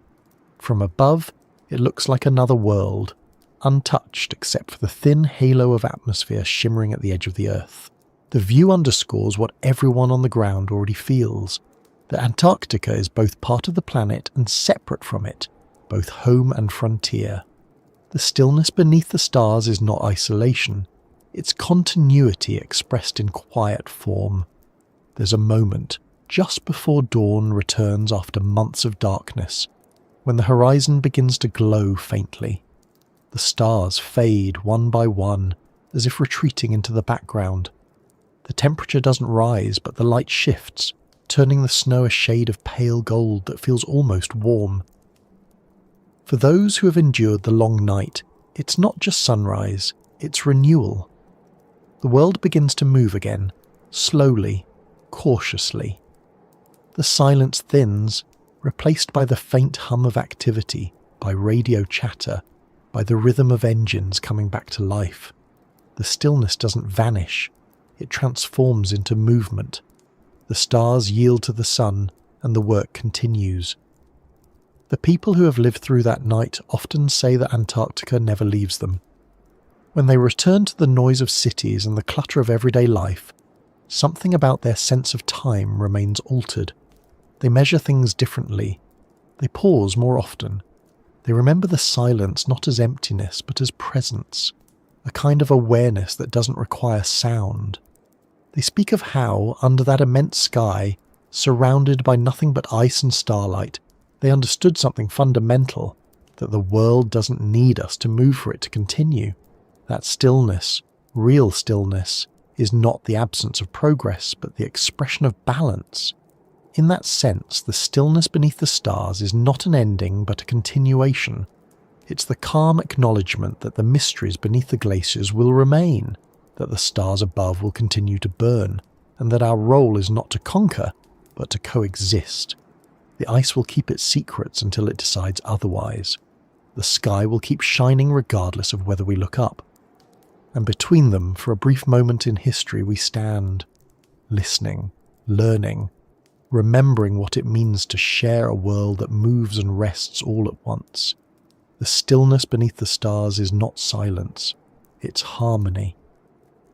From above, it looks like another world, untouched except for the thin halo of atmosphere shimmering at the edge of the Earth. The view underscores what everyone on the ground already feels, that Antarctica is both part of the planet and separate from it, both home and frontier. The stillness beneath the stars is not isolation. It's continuity expressed in quiet form. There's a moment, just before dawn returns after months of darkness, when the horizon begins to glow faintly. The stars fade one by one, as if retreating into the background. The temperature doesn't rise, but the light shifts, turning the snow a shade of pale gold that feels almost warm. For those who have endured the long night, it's not just sunrise, it's renewal. The world begins to move again, slowly, cautiously. The silence thins, replaced by the faint hum of activity, by radio chatter, by the rhythm of engines coming back to life. The stillness doesn't vanish, it transforms into movement. The stars yield to the sun, and the work continues. The people who have lived through that night often say that Antarctica never leaves them. When they return to the noise of cities and the clutter of everyday life, something about their sense of time remains altered. They measure things differently. They pause more often. They remember the silence not as emptiness but as presence. a kind of awareness that doesn't require sound. They speak of how, under that immense sky, surrounded by nothing but ice and starlight, they understood something fundamental, that the world doesn't need us to move for it to continue. That stillness, real stillness, is not the absence of progress, but the expression of balance. In that sense, the stillness beneath the stars is not an ending, but a continuation. It's the calm acknowledgement that the mysteries beneath the glaciers will remain, that the stars above will continue to burn, and that our role is not to conquer, but to coexist. The ice will keep its secrets until it decides otherwise. The sky will keep shining regardless of whether we look up. And between them, for a brief moment in history, we stand, listening, learning, remembering what it means to share a world that moves and rests all at once. The stillness beneath the stars is not silence, it's harmony.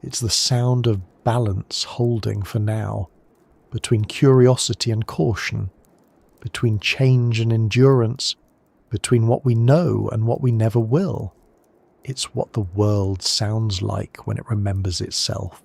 It's the sound of balance holding for now, between curiosity and caution, between change and endurance, between what we know and what we never will. It's what the world sounds like when it remembers itself.